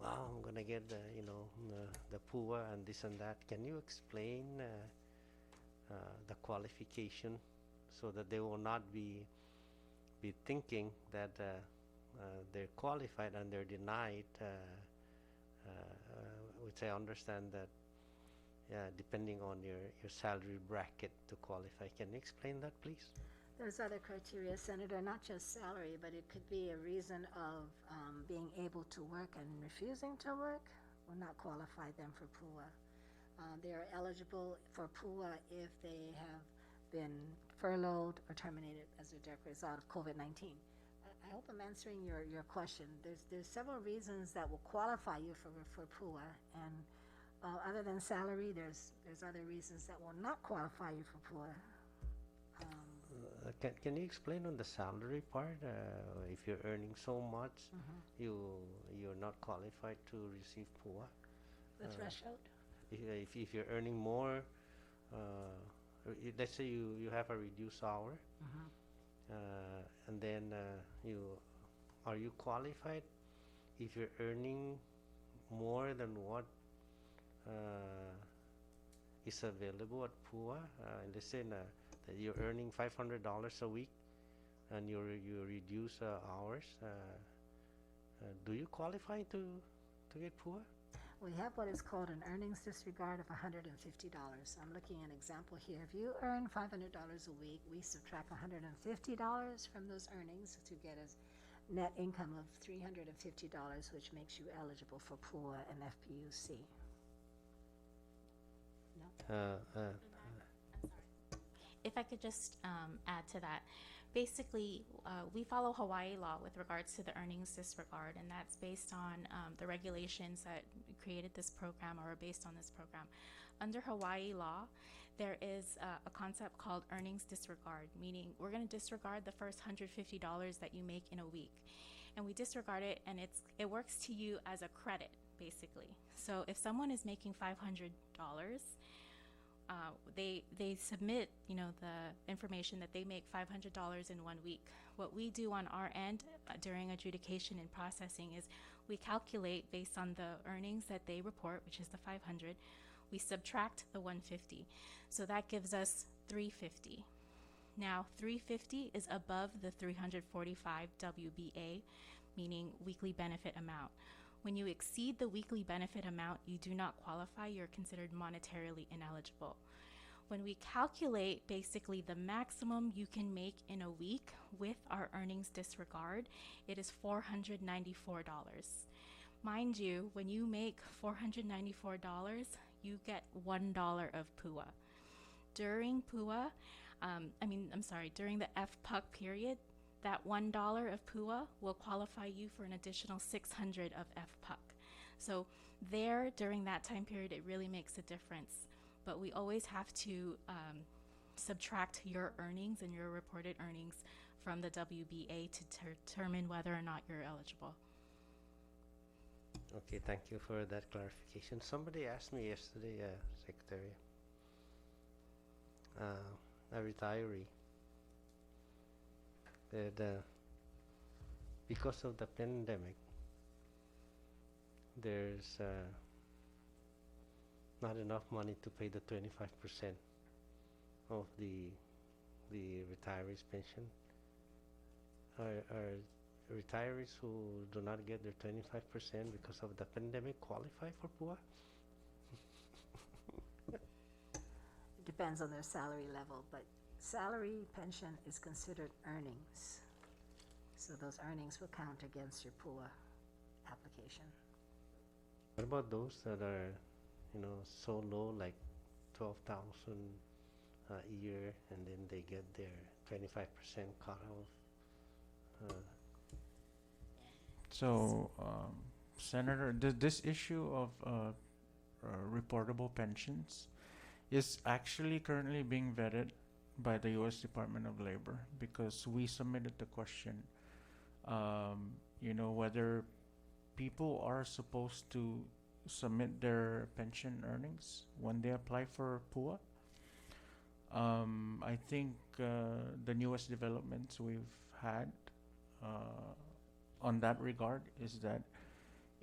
wow, I'm gonna get the PUA and this and that. Can you explain the qualification so that they will not be thinking that they're qualified and they're denied? Which I understand that depending on your salary bracket to qualify. Can you explain that, please? There's other criteria, Senator, not just salary, but it could be a reason of being able to work and refusing to work will not qualify them for PUA. They are eligible for PUA if they have been furloughed or terminated as a direct result of COVID-19. I hope I'm answering your question. There's several reasons that will qualify you for PUA, and other than salary, there's other reasons that will not qualify you for PUA. Can you explain on the salary part? If you're earning so much, you're not qualified to receive PUA. The threshold? If you're earning more, let's say you have a reduced hour, and then are you qualified if you're earning more than what is available at PUA? Let's say that you're earning $500 a week and you reduce hours. Do you qualify to get PUA? We have what is called an earnings disregard of $150. I'm looking at an example here. If you earn $500 a week, we subtract $150 from those earnings to get a net income of $350, which makes you eligible for PUA and FPUC. I'm sorry. If I could just add to that. Basically, we follow Hawaii law with regards to the earnings disregard, and that's based on the regulations that created this program or are based on this program. Under Hawaii law, there is a concept called earnings disregard, meaning we're going to disregard the first $150 that you make in a week. And we disregard it, and it works to you as a credit, basically. So if someone is making $500, they submit, the information that they make $500 in 1 week. What we do on our end during adjudication and processing is we calculate based on the earnings that they report, which is the 500. We subtract the 150, so that gives us 350. Now, 350 is above the 345 WBA, meaning weekly benefit amount. When you exceed the weekly benefit amount, you do not qualify. You're considered monetarily ineligible. When we calculate basically the maximum you can make in a week with our earnings disregard, it is $494. Mind you, when you make $494, you get $1 of PUA. During PUA, during the FPUC period, that $1 of PUA will qualify you for an additional $600 of FPUC. So during that time period, it really makes a difference. But we always have to subtract your earnings and your reported earnings from the WBA to determine whether or not you're eligible. Okay, thank you for that clarification. Somebody asked me yesterday, Secretary, a retiree, that because of the pandemic, there's not enough money to pay the 25% of the retirees' pension. Are retirees who do not get their 25% because of the pandemic qualify for PUA? It depends on their salary level, but salary pension is considered earnings. So those earnings will count against your PUA application. What about those that are, so low, like 12,000 a year, and then they get their 25% cut off? So, Senator, this issue of reportable pensions is actually currently being vetted by the U.S. Department of Labor, because we submitted the question, whether people are supposed to submit their pension earnings when they apply for PUA. I think the newest developments we've had on that regard is that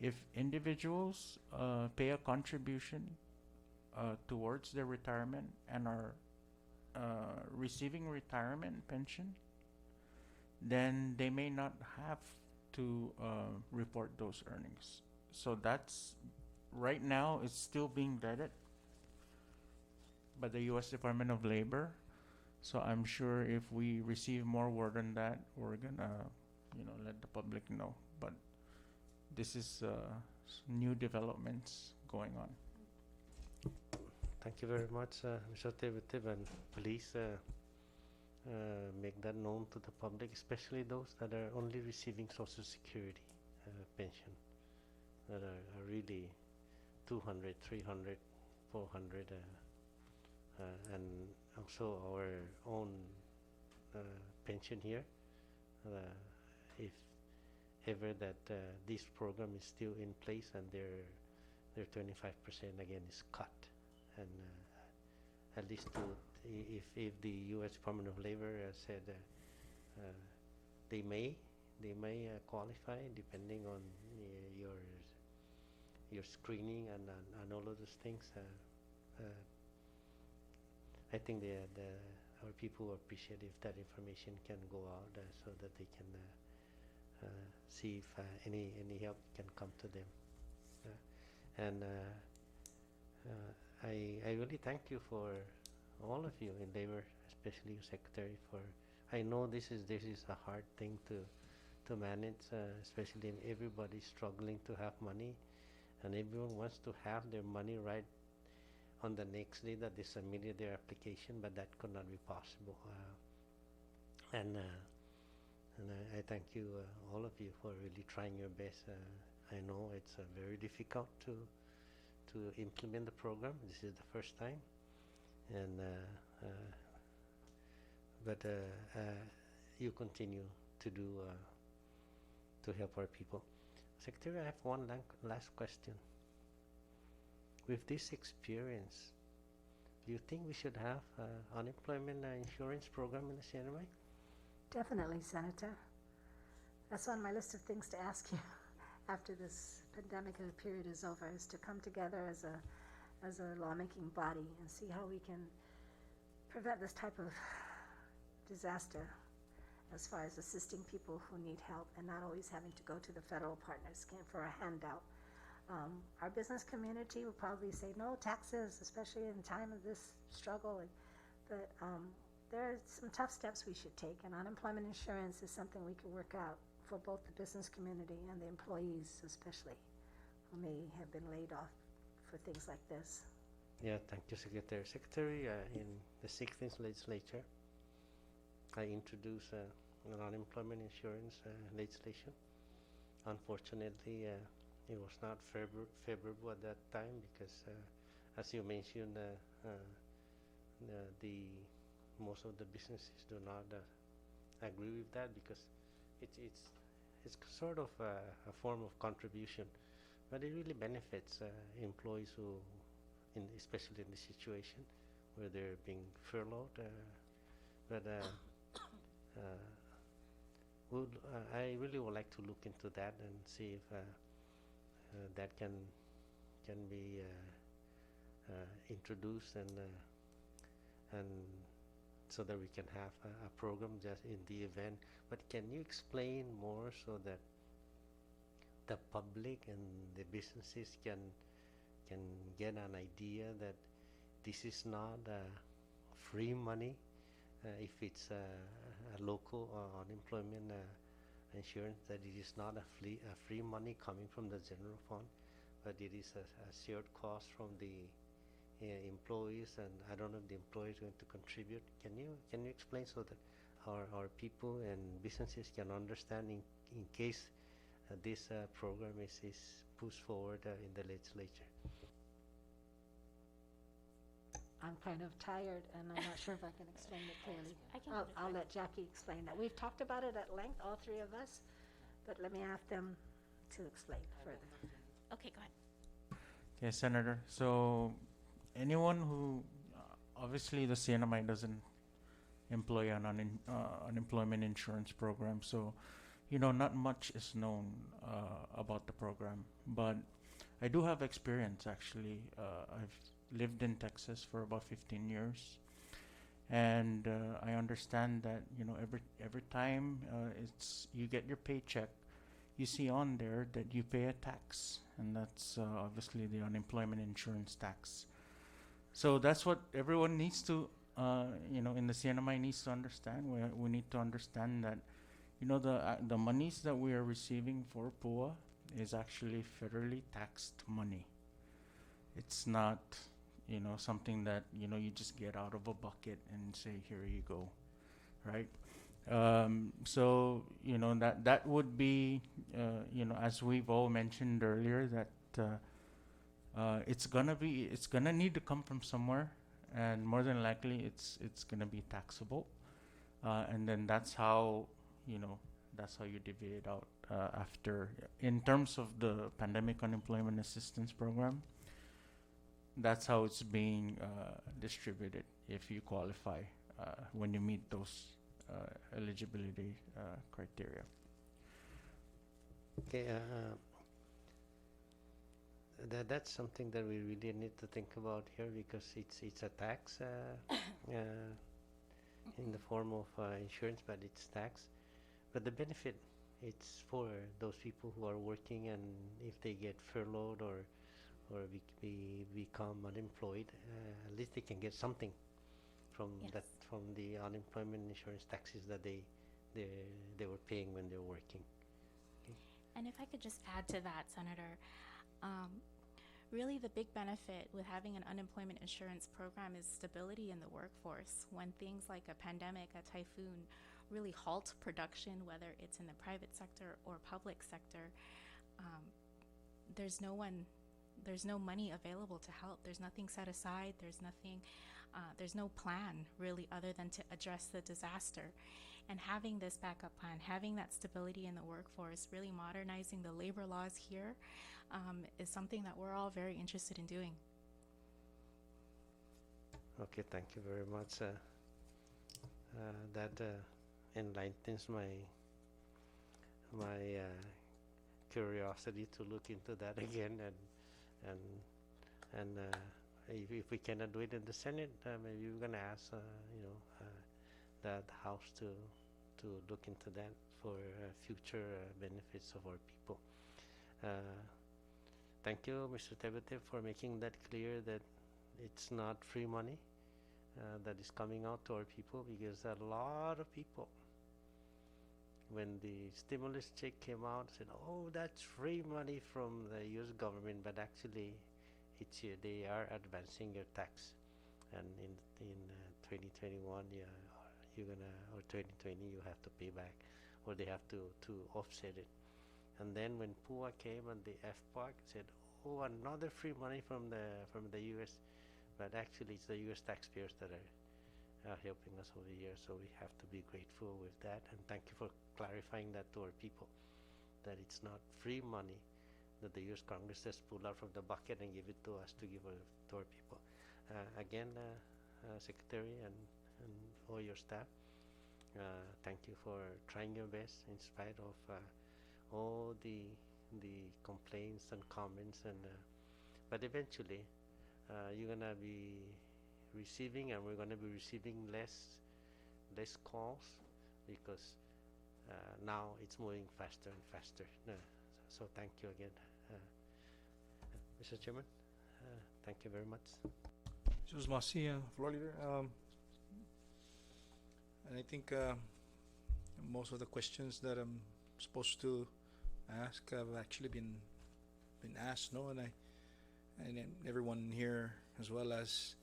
if individuals pay a contribution towards their retirement and are receiving retirement pension, then they may not have to report those earnings. So that's, right now, it's still being vetted by the U.S. Department of Labor. So I'm sure if we receive more word on that, we're gonna, let the public know. But this is new developments going on. Thank you very much, Mr. Tevitib, and please make that known to the public, especially those that are only receiving Social Security pension, that are really 200, 300, 400, and also our own pension here. If ever that this program is still in place and their 25% again is cut, and at least if the U.S. Department of Labor said they may qualify depending on your screening and all of those things. I think our people appreciate if that information can go out so that they can see if any help can come to them. And I really thank you for all of you in labor, especially you, Secretary, for, I know this is a hard thing to manage, especially in everybody struggling to have money, and everyone wants to have their money right on the next day that they submitted their application, but that could not be possible. And I thank you, all of you, for really trying your best. I know it's very difficult to implement the program. This is the first time, and but you continue to do to help our people. Secretary, I have one last question. With this experience, do you think we should have unemployment insurance program in the CNMI? Definitely, Senator. That's on my list of things to ask you after this pandemic period is over, is to come together as a lawmaking body and see how we can prevent this type of disaster as far as assisting people who need help and not always having to go to the federal partners for a handout. Our business community will probably say no taxes, especially in time of this struggle, but there are some tough steps we should take, and unemployment insurance is something we can work out for both the business community and the employees, especially, who may have been laid off for things like this. Yeah, thank you, Secretary. Secretary, in the 16th legislature, I introduced an unemployment insurance legislation. Unfortunately, it was not favorable at that time because, as you mentioned, most of the businesses do not agree with that because it's sort of a form of contribution, but it really benefits employees who, especially in this situation where they're being furloughed. I really would like to look into that and see if that can be introduce and so that we can have a program just in the event. But can you explain more so that the public and the businesses can get an idea that this is not free money if it's a local unemployment insurance, that it is not a free money coming from the general fund, but it is a shared cost from the employees, and I don't know if the employee is going to contribute. Can you explain so that our people and businesses can understand in case this program is pushed forward in the legislature? I'm kind of tired, and I'm not sure if I can explain it clearly. I can I'll let Jackie explain that. We've talked about it at length, all three of us, but let me ask them to explain further. Okay, go ahead. Okay, Senator. So anyone who, obviously the CNMI doesn't employ an unemployment insurance program, so not much is known about the program. But I do have experience actually. I've lived in Texas for about 15 years, and I understand that every time you get your paycheck, you see on there that you pay a tax, and that's obviously the unemployment insurance tax. So that's what everyone needs to, in the CNMI needs to understand. We need to understand that, the monies that we are receiving for PUA is actually federally taxed money. It's not, something that, you just get out of a bucket and say, here you go, right? So, that would be, as we've all mentioned earlier, that it's gonna need to come from somewhere, and more than likely it's gonna be taxable, and then that's how you divvy it out after. In terms of the pandemic unemployment assistance program, that's how it's being distributed if you qualify when you meet those eligibility criteria. Okay, that's something that we really need to think about here, because it's a tax in the form of insurance, but it's tax. But the benefit, it's for those people who are working, and if they get furloughed or become unemployed, at least they can get something from from the unemployment insurance taxes that they were paying when they were working. Okay. And if I could just add to that, Senator, really the big benefit with having an unemployment insurance program is stability in the workforce. When things like a pandemic, a typhoon, really halt production, whether it's in the private sector or public sector, there's no money available to help. There's nothing set aside. There's no plan really other than to address the disaster. And having this backup plan, having that stability in the workforce, really modernizing the labor laws here is something that we're all very interested in doing. Okay, thank you very much. That enlightens my curiosity to look into that again, and if we cannot do it in the Senate, maybe we're gonna ask the House to look into that for future benefits of our people. Thank you, Mr. Tebete, for making that clear, that it's not free money that is coming out to our people, because a lot of people, when the stimulus check came out, said, oh, that's free money from the US government, but actually they are advancing your tax, and in 2021 you're gonna, or 2020, you have to pay back, or they have to offset it. And then when PUA came and the FPAC said, oh, another free money from the US, but actually it's the US taxpayers that are helping us over the years, so we have to be grateful with that, and thank you for clarifying that to our people, that it's not free money that the US Congress just pull out from the bucket and give it to us to give to our people. Again, Secretary and all your staff, thank you for trying your best in spite of all the complaints and comments, and but eventually you're gonna be receiving, and we're gonna be receiving less calls because now it's moving faster and faster. So thank you again, Mr. Chairman. Thank you very much. This was Masi, floor leader. And I think most of the questions that I'm supposed to ask have actually been asked, no? And everyone here, as well as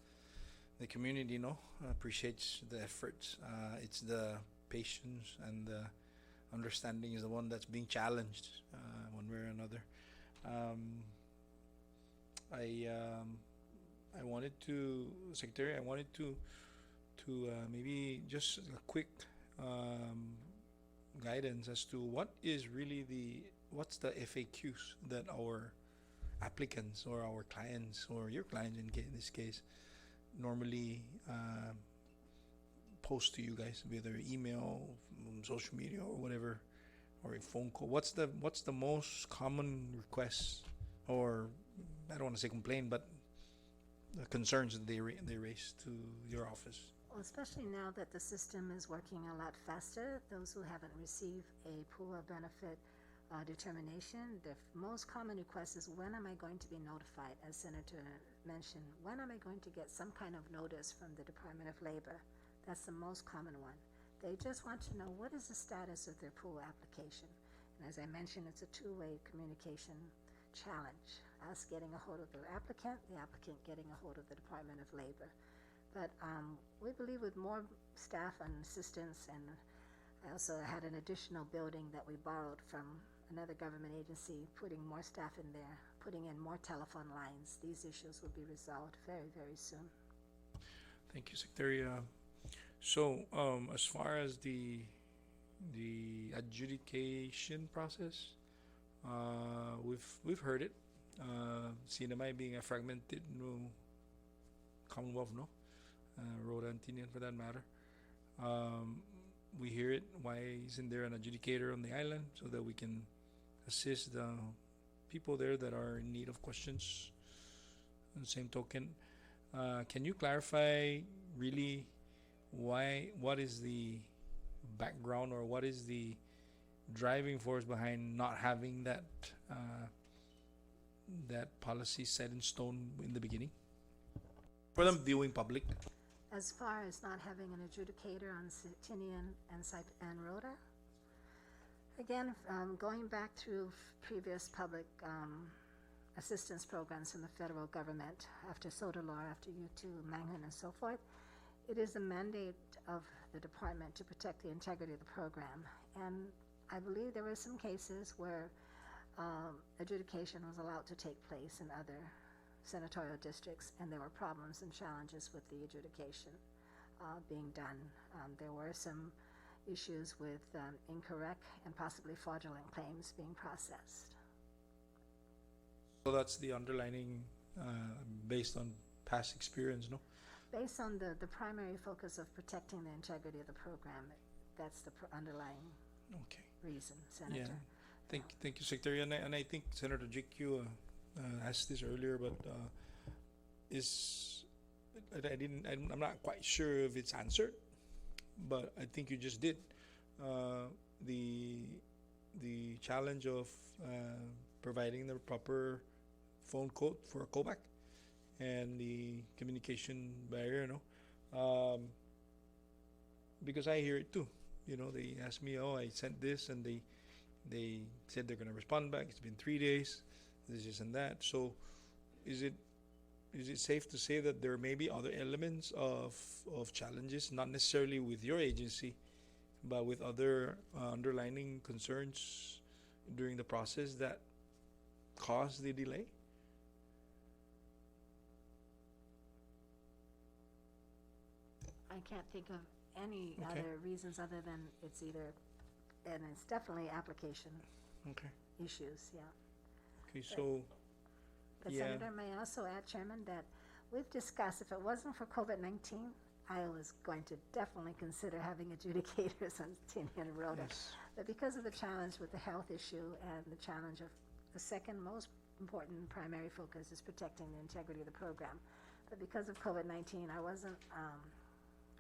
the community, no, appreciates the efforts. It's the patience and the understanding is the one that's being challenged one way or another. I wanted to, Secretary, I wanted to maybe just a quick guidance as to what is really what's the FAQs that our applicants or our clients or your clients in this case normally post to you guys, whether email, social media, or whatever, or a phone call. What's the most common requests, or I don't want to say complaint, but the concerns that they raise to your office? Well, especially now that the system is working a lot faster, those who haven't received a pool of benefit determination, the most common request is, when am I going to be notified? As Senator mentioned, when am I going to get some kind of notice from the Department of Labor? That's the most common one. They just want to know, what is the status of their pool application? And as I mentioned, it's a two-way communication challenge. Us getting a hold of the applicant getting a hold of the Department of Labor. But we believe with more staff and assistance, and I also had an additional building that we borrowed from another government agency, putting more staff in there, putting in more telephone lines, these issues will be resolved very, very soon. Thank you, Secretary. So as far as the adjudication process, we've heard it. CNMI being a fragmented Commonwealth, no, Rhode and Tinian for that matter. We hear it. Why isn't there an adjudicator on the island so that we can assist the people there that are in need of questions? On the same token, can you clarify really what is the background, or what is the driving force behind not having that policy set in stone in the beginning for them viewing public? As far as not having an adjudicator on Tinian and Rhoda, again, going back through previous public assistance programs from the federal government, after Sodalor, after U2, Manghun, and so forth, it is the mandate of the department to protect the integrity of the program. And I believe there were some cases where adjudication was allowed to take place in other senatorial districts, and there were problems and challenges with the adjudication being done. There were some issues with incorrect and possibly fraudulent claims being processed. So that's the underlining based on past experience, no? Based on the primary focus of protecting the integrity of the program, that's the underlying reason, Senator. Yeah. Thank you, Secretary. And I think Senator JQ asked this earlier, but I'm not quite sure if it's answered, but I think you just did. The challenge of providing the proper phone code for a callback and the communication barrier, because I hear it too. They ask me, I sent this, and they said they're going to respond back. It's been 3 days, this and that. So is it safe to say that there may be other elements of challenges, not necessarily with your agency, but with other underlying concerns during the process that caused the delay? I can't think of any other reasons other than it's definitely application issues, yeah. Okay, so, But yeah. Senator, may I also add, Chairman, that we've discussed, if it wasn't for COVID-19, I was going to definitely consider having adjudicators on Tinian and Rhoda. Yes. But because of the challenge with the health issue and the challenge of the second most important primary focus is protecting the integrity of the program. But because of COVID-19,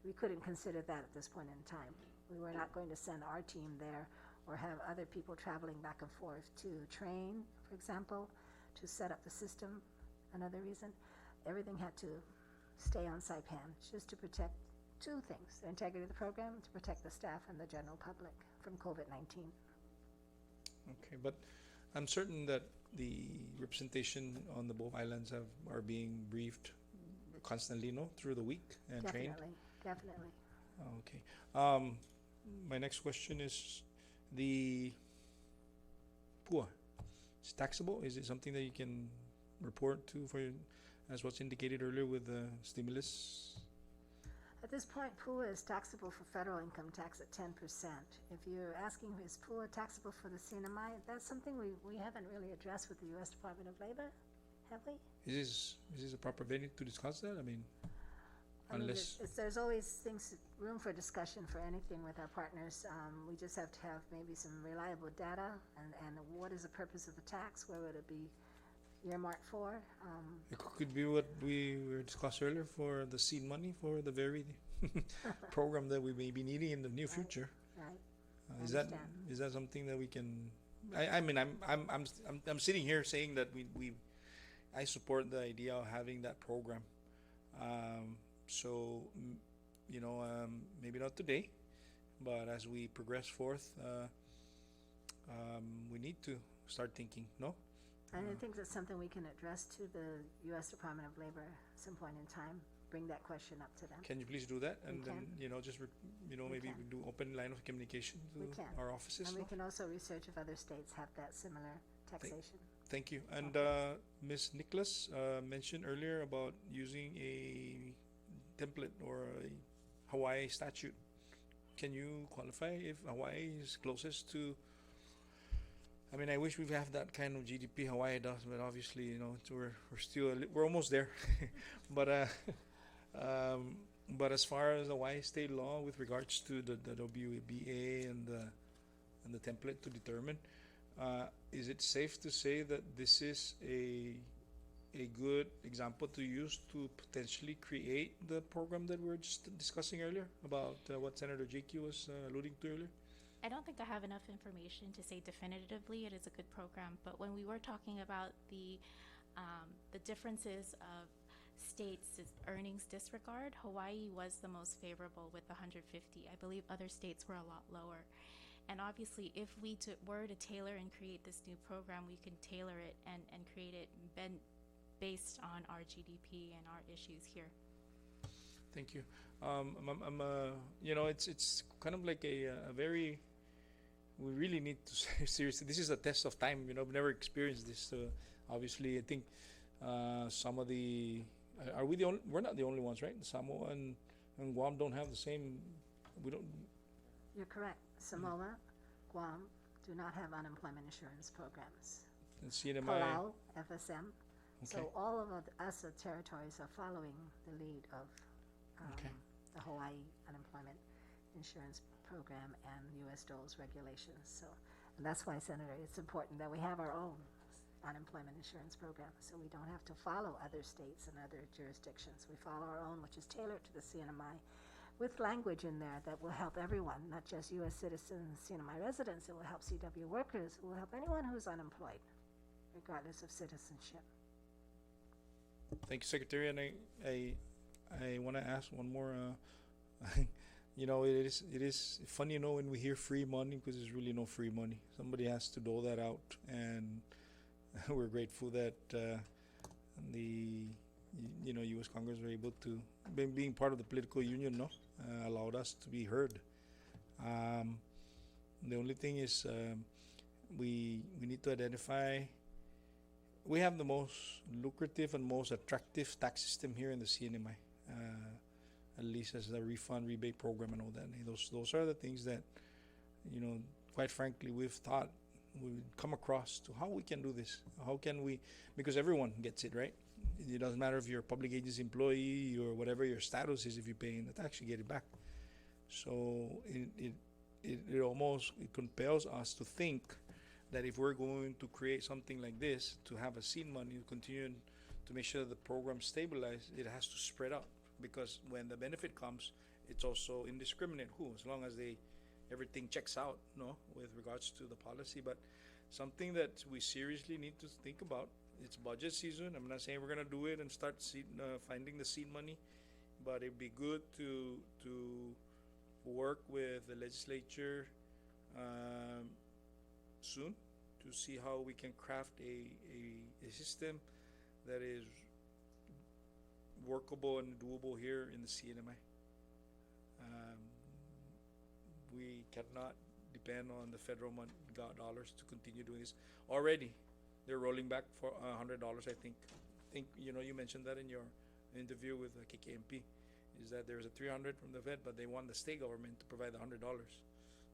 we couldn't consider that at this point in time. We were not going to send our team there or have other people traveling back and forth to train, for example, to set up the system. Another reason, everything had to stay on Saipan just to protect two things: the integrity of the program, to protect the staff and the general public from COVID-19. Okay, but I'm certain that the representation on the both islands are being briefed constantly, no, through the week and trained. Definitely. Okay. My next question is the PUA. Is taxable? Is it something that you can report to as what's indicated earlier with the stimulus? At this point, PUA is taxable for federal income tax at 10%. If you're asking is PUA taxable for the CNMI, that's something we haven't really addressed with the U.S. Department of Labor, have we? Is this a proper venue to discuss that? I mean, unless there's always room for discussion for anything with our partners. We just have to have maybe some reliable data and what is the purpose of the tax? Where would it be earmarked for? it could be what we were discussed earlier for the seed money for the very program that we may be needing in the near future. Right. Is that something that we can? I mean, I'm sitting here saying that I support the idea of having that program. So, maybe not today, but as we progress forth, we need to start thinking, no? And I think that's something we can address to the U.S. Department of Labor at some point in time. Bring that question up to them. Can you please do that? And We then, can. maybe we do open line of communication We to can. our offices. And no? we can also research if other states have that similar taxation. Thank you. And Ms. Nicholas mentioned earlier about using a template or a Hawaii statute. Can you qualify if Hawaii is closest to? I mean, I wish we have that kind of GDP Hawaii does, but obviously, we're almost there. But as far as Hawaii state law with regards to the WBA and the template to determine, is it safe to say that this is a good example to use to potentially create the program that we were just discussing earlier about what Senator Jakey was alluding to earlier? I don't think I have enough information to say definitively it is a good program, but when we were talking about the differences of states' earnings disregard, Hawaii was the most favorable with 150. I believe other states were a lot lower. And obviously, if we were to tailor and create this new program, we can tailor it and create it based on our GDP and our issues here. Thank you. It's kind of like a very. We really need to seriously. This is a test of time. We've never experienced this. So obviously, I think some of the. Are we the only? We're not the only ones, right? Samoa and Guam don't have the same. We don't. You're correct. Samoa, Guam do not have unemployment insurance programs. And CNMI. Palau, FSM. Okay. So all of us territories are following the lead of the Hawaii unemployment insurance program and U.S. DOLE's regulations. So, and that's why, Senator, it's important that we have our own unemployment insurance program, so we don't have to follow other states and other jurisdictions. We follow our own, which is tailored to the CNMI, with language in there that will help everyone, not just U.S. citizens, CNMI residents. It will help CW workers. It will help anyone who's unemployed, regardless of citizenship. Thank you, Secretary. And I want to ask one more. It is funny, when we hear free money, because there's really no free money. Somebody has to dole that out, and we're grateful that the U.S. Congress were able to, being part of the political union, allowed us to be heard. The only thing is we need to identify. We have the most lucrative and most attractive tax system here in the CNMI, at least as a refund rebate program and all that. And those are the things that, quite frankly, we've thought we would come across to how we can do this. How can we? Because everyone gets it, right? It doesn't matter if you're a public agency employee or whatever your status is. If you pay in the tax, you get it back. So it compels us to think that if we're going to create something like this, to have a seed money to continue to make sure the program stabilized, it has to spread out, because when the benefit comes, it's also indiscriminate who, as long as everything checks out, no, with regards to the policy. But something that we seriously need to think about. It's budget season. I'm not saying we're gonna do it and start finding the seed money, but it'd be good to work with the legislature soon to see how we can craft a system that is workable and doable here in the CNMI. We cannot depend on the federal dollars to continue doing this. Already, they're rolling back for $100. I think you mentioned that in your interview with KKMP, is that there's a 300 from the Fed, but they want the state government to provide the $100.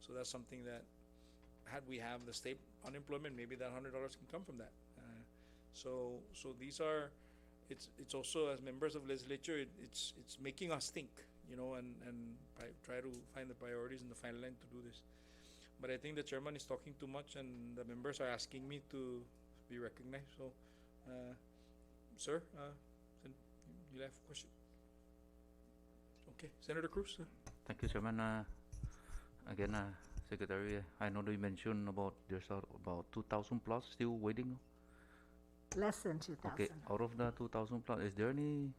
So that's something that, had we have the state unemployment, maybe that $100 can come from that. So these are, it's also, as members of legislature, it's making us think, and try to find the priorities and the fine line to do this. But I think the chairman is talking too much, and the members are asking me to be recognized. So, sir, you have a question? Okay, Senator Cruz. Thank you, Chairman. Again, Secretary, I know you mentioned about there's about 2,000 plus still waiting. Less than 2,000. Okay, out of the 2,000 plus, is there any?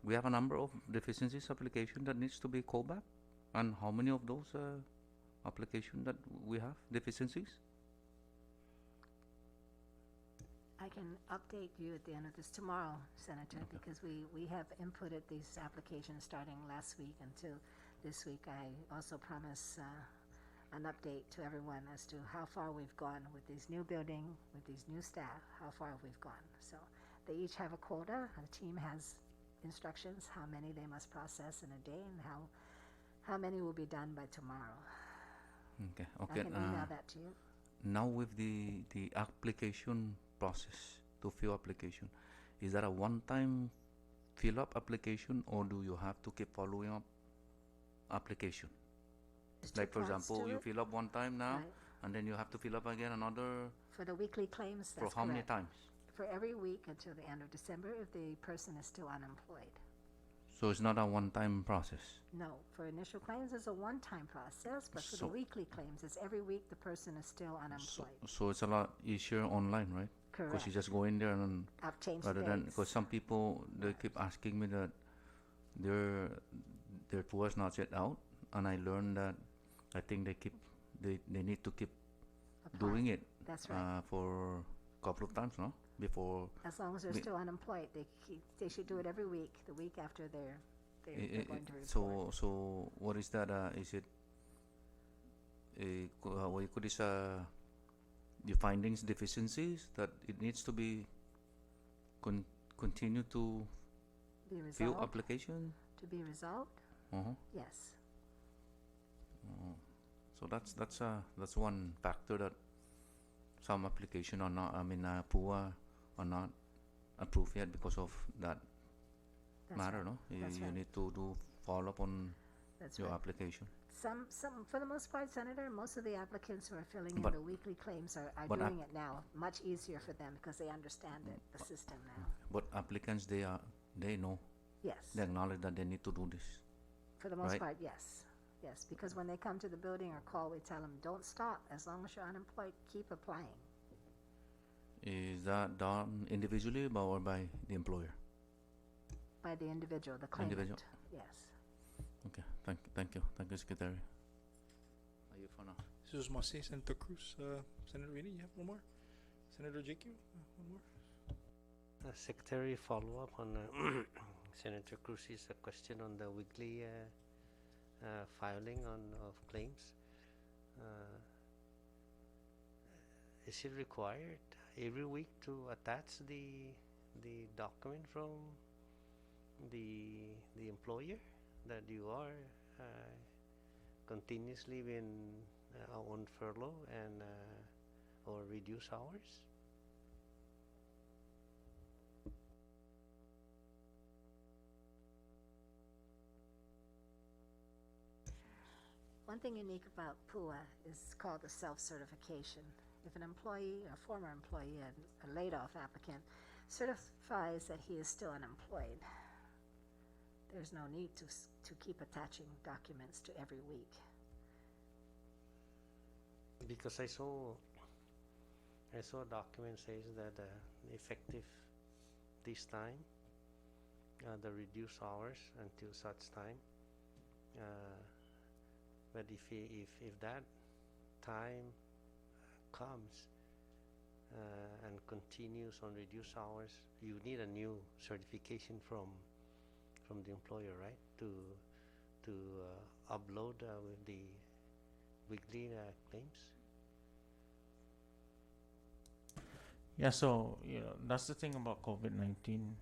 We have a number of deficiencies application that needs to be called back, and how many of those applications that we have deficiencies? I can update you at the end of this tomorrow, Senator, Okay. because we have inputted these applications starting last week until this week. I also promise an update to everyone as to how far we've gone with this new building, with these new staff, how far we've gone. So they each have a quota. The team has instructions how many they must process in a day and how many will be done by tomorrow. Okay, I okay. can email that to you. Now with the application process to fill application, is that a one-time fill up application, or do you have to keep following up application? There's two Like for parts example, to you it. fill up one time now, Right. and then you have to fill up again another For the weekly claims, for that's how many correct. times? For every week until the end of December if the person is still unemployed. So it's not a one-time process. No, for initial claims, it's a one-time process, but for the So- weekly claims, it's every week the person is still So, unemployed. so it's a lot easier online, right? Because Correct. you just go in there and I've changed the rather than, dates. because some people they keep asking me that their PUA is not yet out, and I learned that I think they need to keep Apply. doing it That's right. for a couple of times, no? Before As long as they're we- still unemployed, they should do it every week, the week after they're going to report. so what is that? Is it what you could is the findings deficiencies that it needs to be continue to Be fill resolved, application? to be resolved, Uh-huh. yes. So that's one factor that some application are not. I mean, PUA are not approved yet because of that That's matter. right. No, That's you right. need to do follow up on That's your right. application. Some, for the most part, Senator, most of the applicants who are filling in But- the weekly claims are but doing it now. Much easier for them because they understand the system now. But applicants, they know, Yes. they acknowledge that they need to do this. For the most Right. part, yes. Yes, because when they come to the building or call, we tell them, don't stop. As long as you're unemployed, keep applying. Is that done individually or by the employer? By the individual, the claimant. Individual. Yes. Okay, thank you, Secretary. Are you for now? This is Masi, Senator Cruz. Senator Rini, you have one more? Senator JQ, one more? Secretary, follow up on Senator Cruz's question on the weekly filing of claims. Is it required every week to attach the document from the employer that you are continuously been on furlough and or reduce hours? One thing unique about PUA is called the self-certification. if an employee, a former employee, a laid-off applicant certifies that he is still unemployed, there's no need to keep attaching documents to every week. Because I saw a document says that effective this time, the reduced hours until such time. But if that time comes and continues on reduced hours, you need a new certification from the employer, right? To upload with the weekly claims. Yeah, so that's the thing about COVID-19.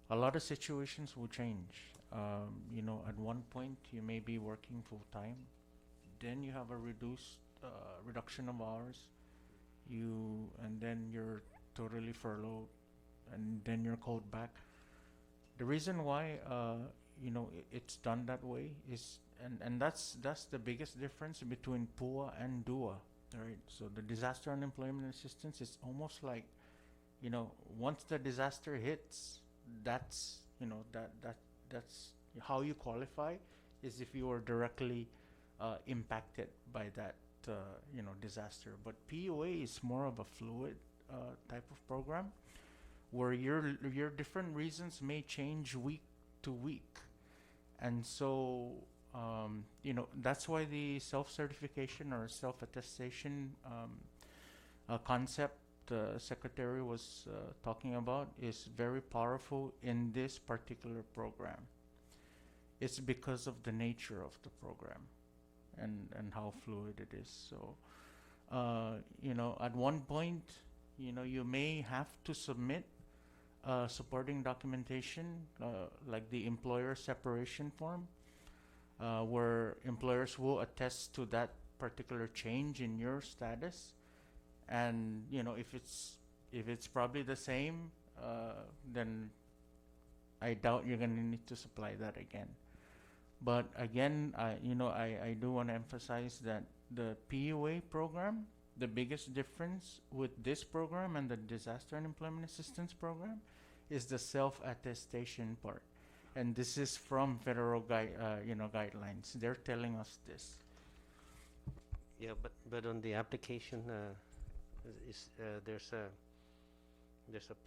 A lot of situations will change. At one point you may be working full time, then you have a reduction of hours, and then you're totally furloughed, and then you're called back. The reason why it's done that way is, and that's the biggest difference between PUA and DUA. Right, so the disaster unemployment assistance is almost like, once the disaster hits, that's how you qualify, is if you are directly impacted by that disaster. But PUA is more of a fluid type of program, where your different reasons may change week to week, and so that's why the self-certification or self-attestation concept the Secretary was talking about is very powerful in this particular program. It's because of the nature of the program and how fluid it is. So, at one point, you may have to submit supporting documentation, like the employer separation form, where employers will attest to that particular change in your status, and if it's probably the same, then I doubt you're gonna need to supply that again. But again, I do want to emphasize that the PUA program, the biggest difference with this program and the disaster unemployment assistance program is the self-attestation part. And this is from federal guidelines. They're telling us this. Yeah, but on the application, there's a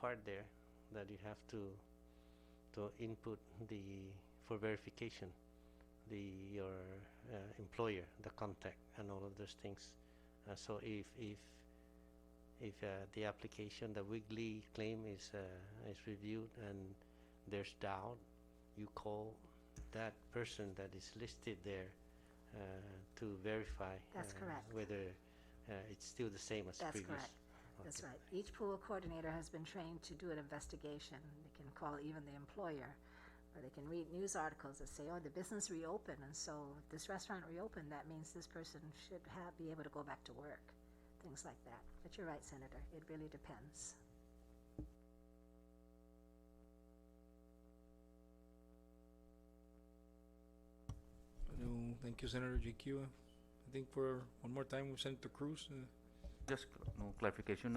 part there that you have to input for verification your employer, the contact, and all of those things. So if the application, the weekly claim is reviewed and there's doubt, you call that person that is listed there to verify That's correct. whether it's still the same as That's previous. correct. That's right. Each pool coordinator has been trained to do an investigation. They can call even the employer, or they can read news articles that say, oh, the business reopened, and so if this restaurant reopened, that means this person should be able to go back to work, things like that. But you're right, Senator, it really depends. Thank you, Senator GQ. I think for one more time, Senator Cruz. Just clarification,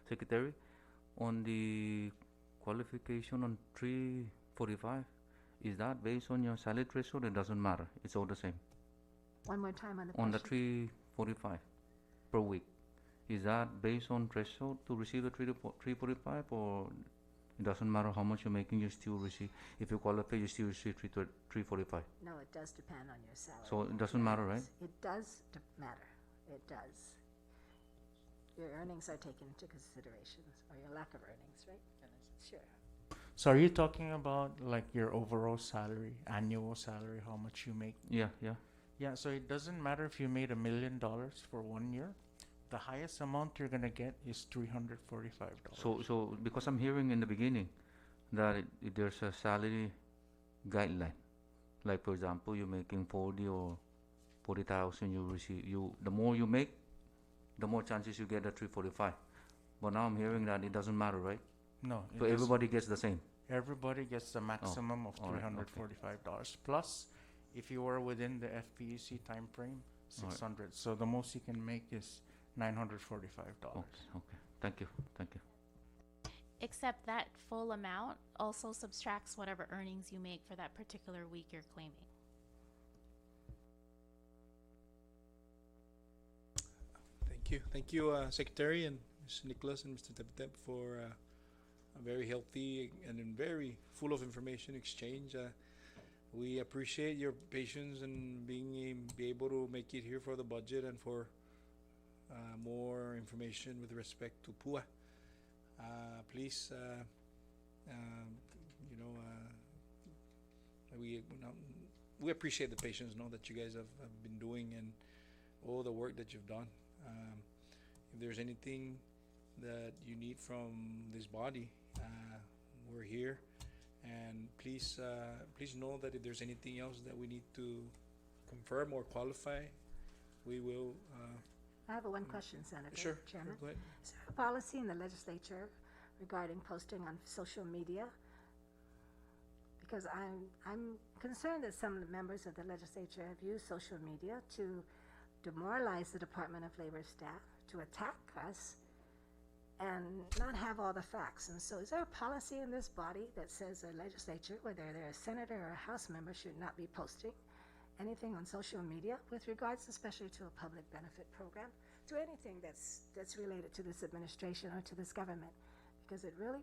Secretary, on the qualification on 345, is that based on your salary threshold? It doesn't matter. It's all the same. One more time on the On the question. 345 per week, is that based on threshold to receive the 345, or it doesn't matter how much you're making, you still receive? If you qualify, you still receive 345. No, it does depend on your salary. So it doesn't matter, right? It does matter. It does. Your earnings are taken into consideration, or your lack of earnings, right? Sure. So are you talking about like your overall salary, annual salary, how much you make? Yeah. Yeah, so it doesn't matter if you made $1 million for 1 year. The highest amount you're gonna get is $345. So because I'm hearing in the beginning that there's a salary guideline, like for example, you're making 40 or 40,000, you receive, the more you make, the more chances you get at 345. But now I'm hearing that it doesn't matter, right? No. So everybody gets the same. Everybody gets the maximum of all right, okay. $345. Plus, if you are within the FPEC time frame, 600. So the most you can make is $945. Okay. Thank you. Except that full amount also subtracts whatever earnings you make for that particular week you're claiming. Thank you, Secretary and Mr. Nicholas and Mr. Teptep for a very healthy and very full of information exchange. We appreciate your patience and be able to make it here for the budget and for more information with respect to PUA. Please, you know, we appreciate the patience, that you guys have been doing and all the work that you've done. If there's anything that you need from this body, we're here. And please know that if there's anything else that we need to confirm or qualify, we will. I have one question, Senator. Sure. Chairman. Go ahead. Is there a policy in the legislature regarding posting on social media? Because I'm concerned that some members of the legislature have used social media to demoralize the Department of Labor staff, to attack us, and not have all the facts. And so is there a policy in this body that says a legislature, whether they're a senator or a House member, should not be posting anything on social media with regards especially to a public benefit program, to anything that's related to this administration or to this government? Because it really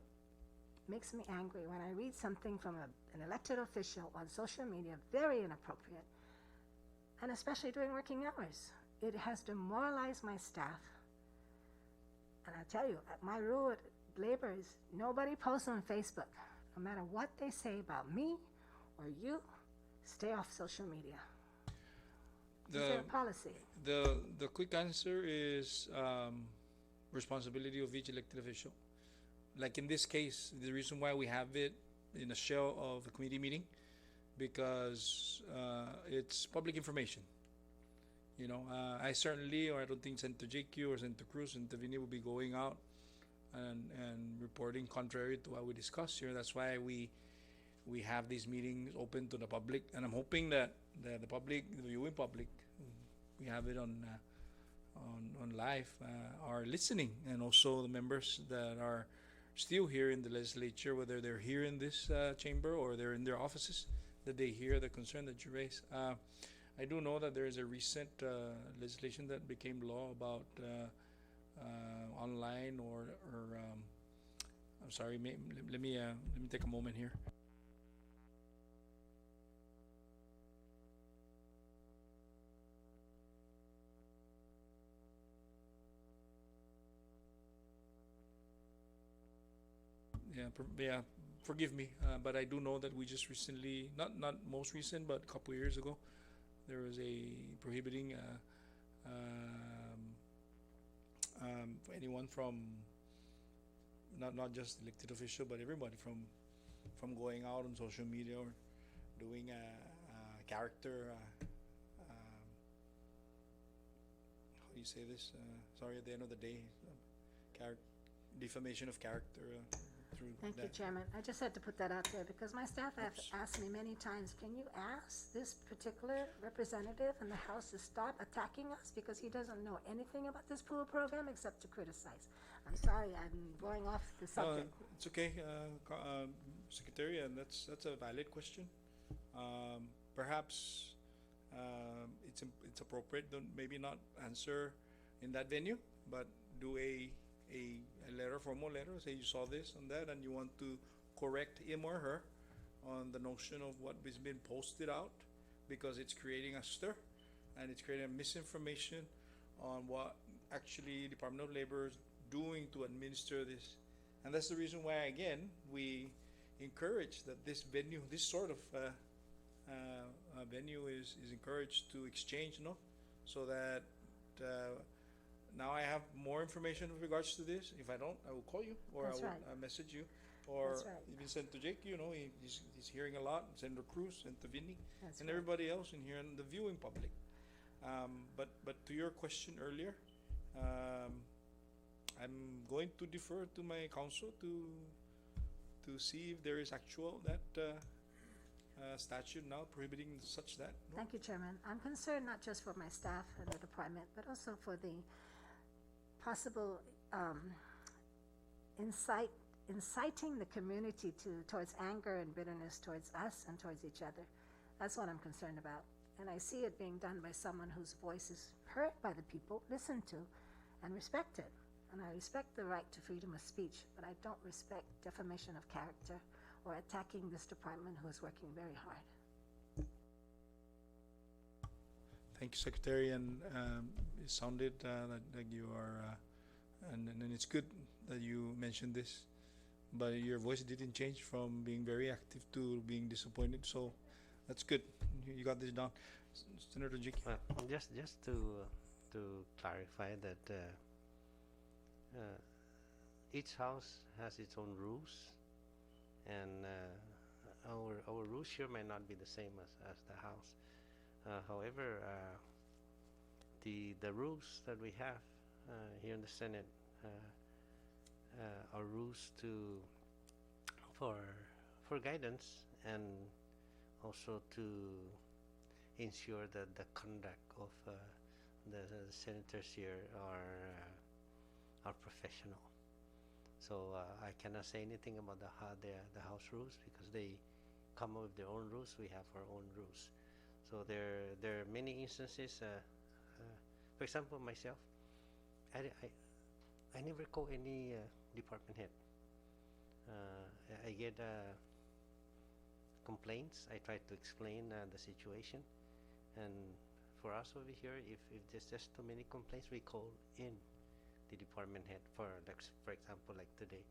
makes me angry when I read something from an elected official on social media, very inappropriate, and especially during working hours. It has demoralized my staff. And I tell you, my rule at labor is nobody posts on Facebook. No matter what they say about me or you, stay off social media. Is there a policy? The quick answer is responsibility of each elected official. Like in this case, the reason why we have it in a shell of a committee meeting, because it's public information. I certainly, or I don't think Senator JQ or Senator Cruz and Tavini will be going out and reporting contrary to what we discussed here. That's why we have these meetings open to the public, and I'm hoping that the public, the viewing public, we have it on live, are listening, and also the members that are still here in the legislature, whether they're here in this chamber or they're in their offices, that they hear the concern that you raise. I do know that there is a recent legislation that became law about online or I'm sorry. Let me take a moment here. Forgive me, but I do know that we just recently, not most recent, but a couple years ago, there was a prohibiting for anyone from not just elected official, but everybody from going out on social media or doing a character. How do you say this? Sorry, at the end of the day, defamation of character. Thank you, Chairman. I just had to put that out there because my staff have asked me many times, can you ask this particular representative in the House to stop attacking us because he doesn't know anything about this pool program except to criticize? I'm sorry, I'm going off the subject. It's okay, Secretary, and that's a valid question. Perhaps it's appropriate. Don't maybe not answer in that venue, but do a letter, formal letter, say you saw this and that, and you want to correct him or her on the notion of what has been posted out, because it's creating a stir and it's creating a misinformation on what actually Department of Labor is doing to administer this. And that's the reason why, again, we encourage that this venue, this sort of venue is encouraged to exchange, so that now I have more information with regards to this. If I don't, I will call you, or That's I will right. message you, or That's right. even Senator Jake. He's hearing a lot. Senator Cruz, Senator Vinny, That's and right. everybody else in here, and the viewing public. But to your question earlier, I'm going to defer to my counsel to see if there is actual that statute now prohibiting such that? No? Thank you, Chairman. I'm concerned not just for my staff and the department, but also for the possible inciting the community towards anger and bitterness towards us and towards each other. That's what I'm concerned about. And I see it being done by someone whose voice is heard by the people, listened to, and respected. And I respect the right to freedom of speech, but I don't respect defamation of character or attacking this department who is working very hard. Thank you, Secretary. And it sounded like you are, and it's good that you mentioned this, but your voice didn't change from being very active to being disappointed. So that's good. You got this down. Senator Jiki. Well, just to clarify that each house has its own rules, and our rules here may not be the same as the house. However, the rules that we have here in the Senate are rules for guidance, and also to ensure that the conduct of the senators here are professional. So I cannot say anything about the House rules, because they come up with their own rules. We have our own rules. So there are many instances. For example, myself, I never call any department head. I get complaints. I try to explain the situation, and for us over here, if there's just too many complaints, we call in the department head. For example, like today,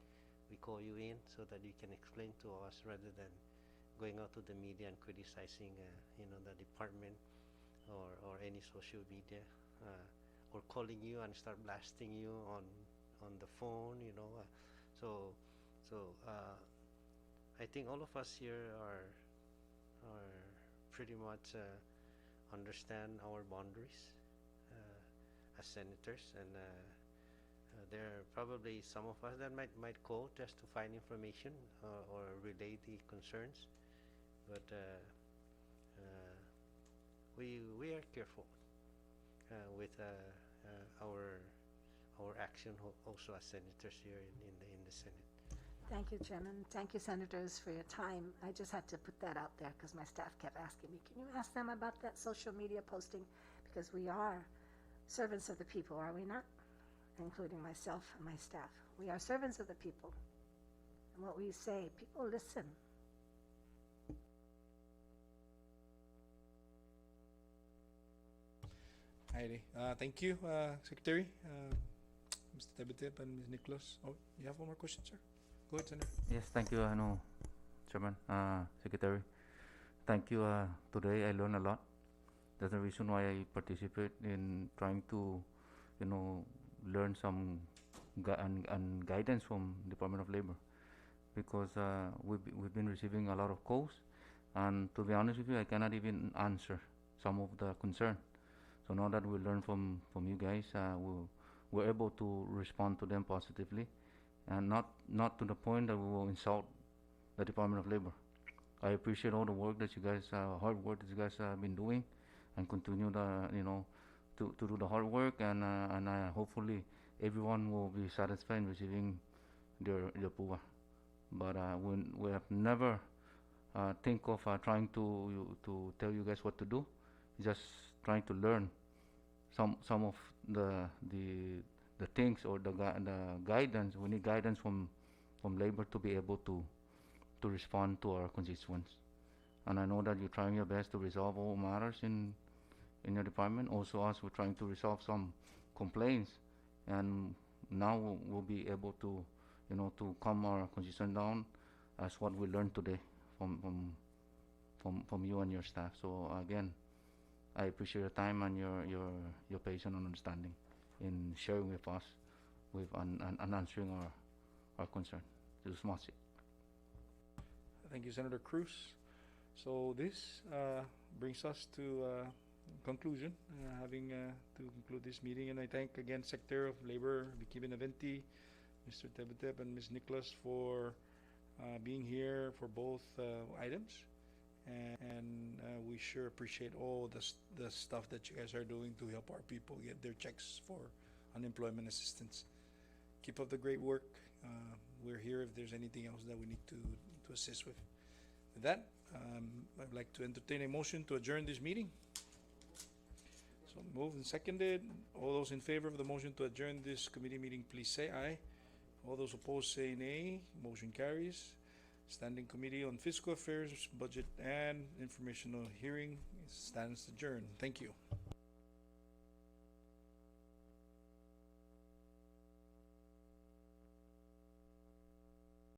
we call you in so that you can explain to us, rather than going out to the media and criticizing the department or any social media, or calling you and start blasting you on the phone. So I think all of us here are pretty much understand our boundaries as senators, and there are probably some of us that might call just to find information or relay the concerns, but we are careful with our action also as senators here in the Senate. Thank you, Chairman. Thank you, Senators, for your time. I just had to put that out there because my staff kept asking me, can you ask them about that social media posting? Because we are servants of the people, are we not? Including myself and my staff. We are servants of the people. And what we say, people listen. Alrighty. Thank you, Secretary, Mr. Tebetep and Ms. Nicholas. Oh, you have one more question, sir? Go ahead, Senator. Yes, thank you, Chairman, Secretary. Thank you. Today I learned a lot. That's the reason why I participate in trying to, learn some guidance from Department of Labor, because we've been receiving a lot of calls, and to be honest with you, I cannot even answer some of the concern. So now that we learn from you guys, we're able to respond to them positively, and not to the point that we will insult the Department of Labor. I appreciate all the work that you guys, hard work that you guys have been doing, and continue to do the hard work, and hopefully everyone will be satisfied in receiving their PUA. But we have never think of trying to tell you guys what to do. Just trying to learn some of the things, or the guidance. We need guidance from labor to be able to respond to our constituents. And I know that you're trying your best to resolve all matters in your department. Also, us, we're trying to resolve some complaints, and now we'll be able to to calm our constituents down, as what we learned today from you and your staff. So again, I appreciate your time and your patience and understanding in sharing with us and answering our concern. This is Masi. Thank you, Senator Cruz. So this brings us to conclusion, having to conclude this meeting. And I thank again Secretary of Labor, Vicky Benavente, Mr. Tebetep, and Ms. Nicholas for being here for both items. and we sure appreciate all the stuff that you guys are doing to help our people get their checks for unemployment assistance. Keep up the great work. We're here if there's anything else that we need to assist with. With that, I'd like to entertain a motion to adjourn this meeting. So moved and seconded. All those in favor of the motion to adjourn this committee meeting, please say aye. All those opposed say nay. Motion carries. Standing Committee on Fiscal Affairs, Budget, and Informational Hearing stands adjourned. Thank you.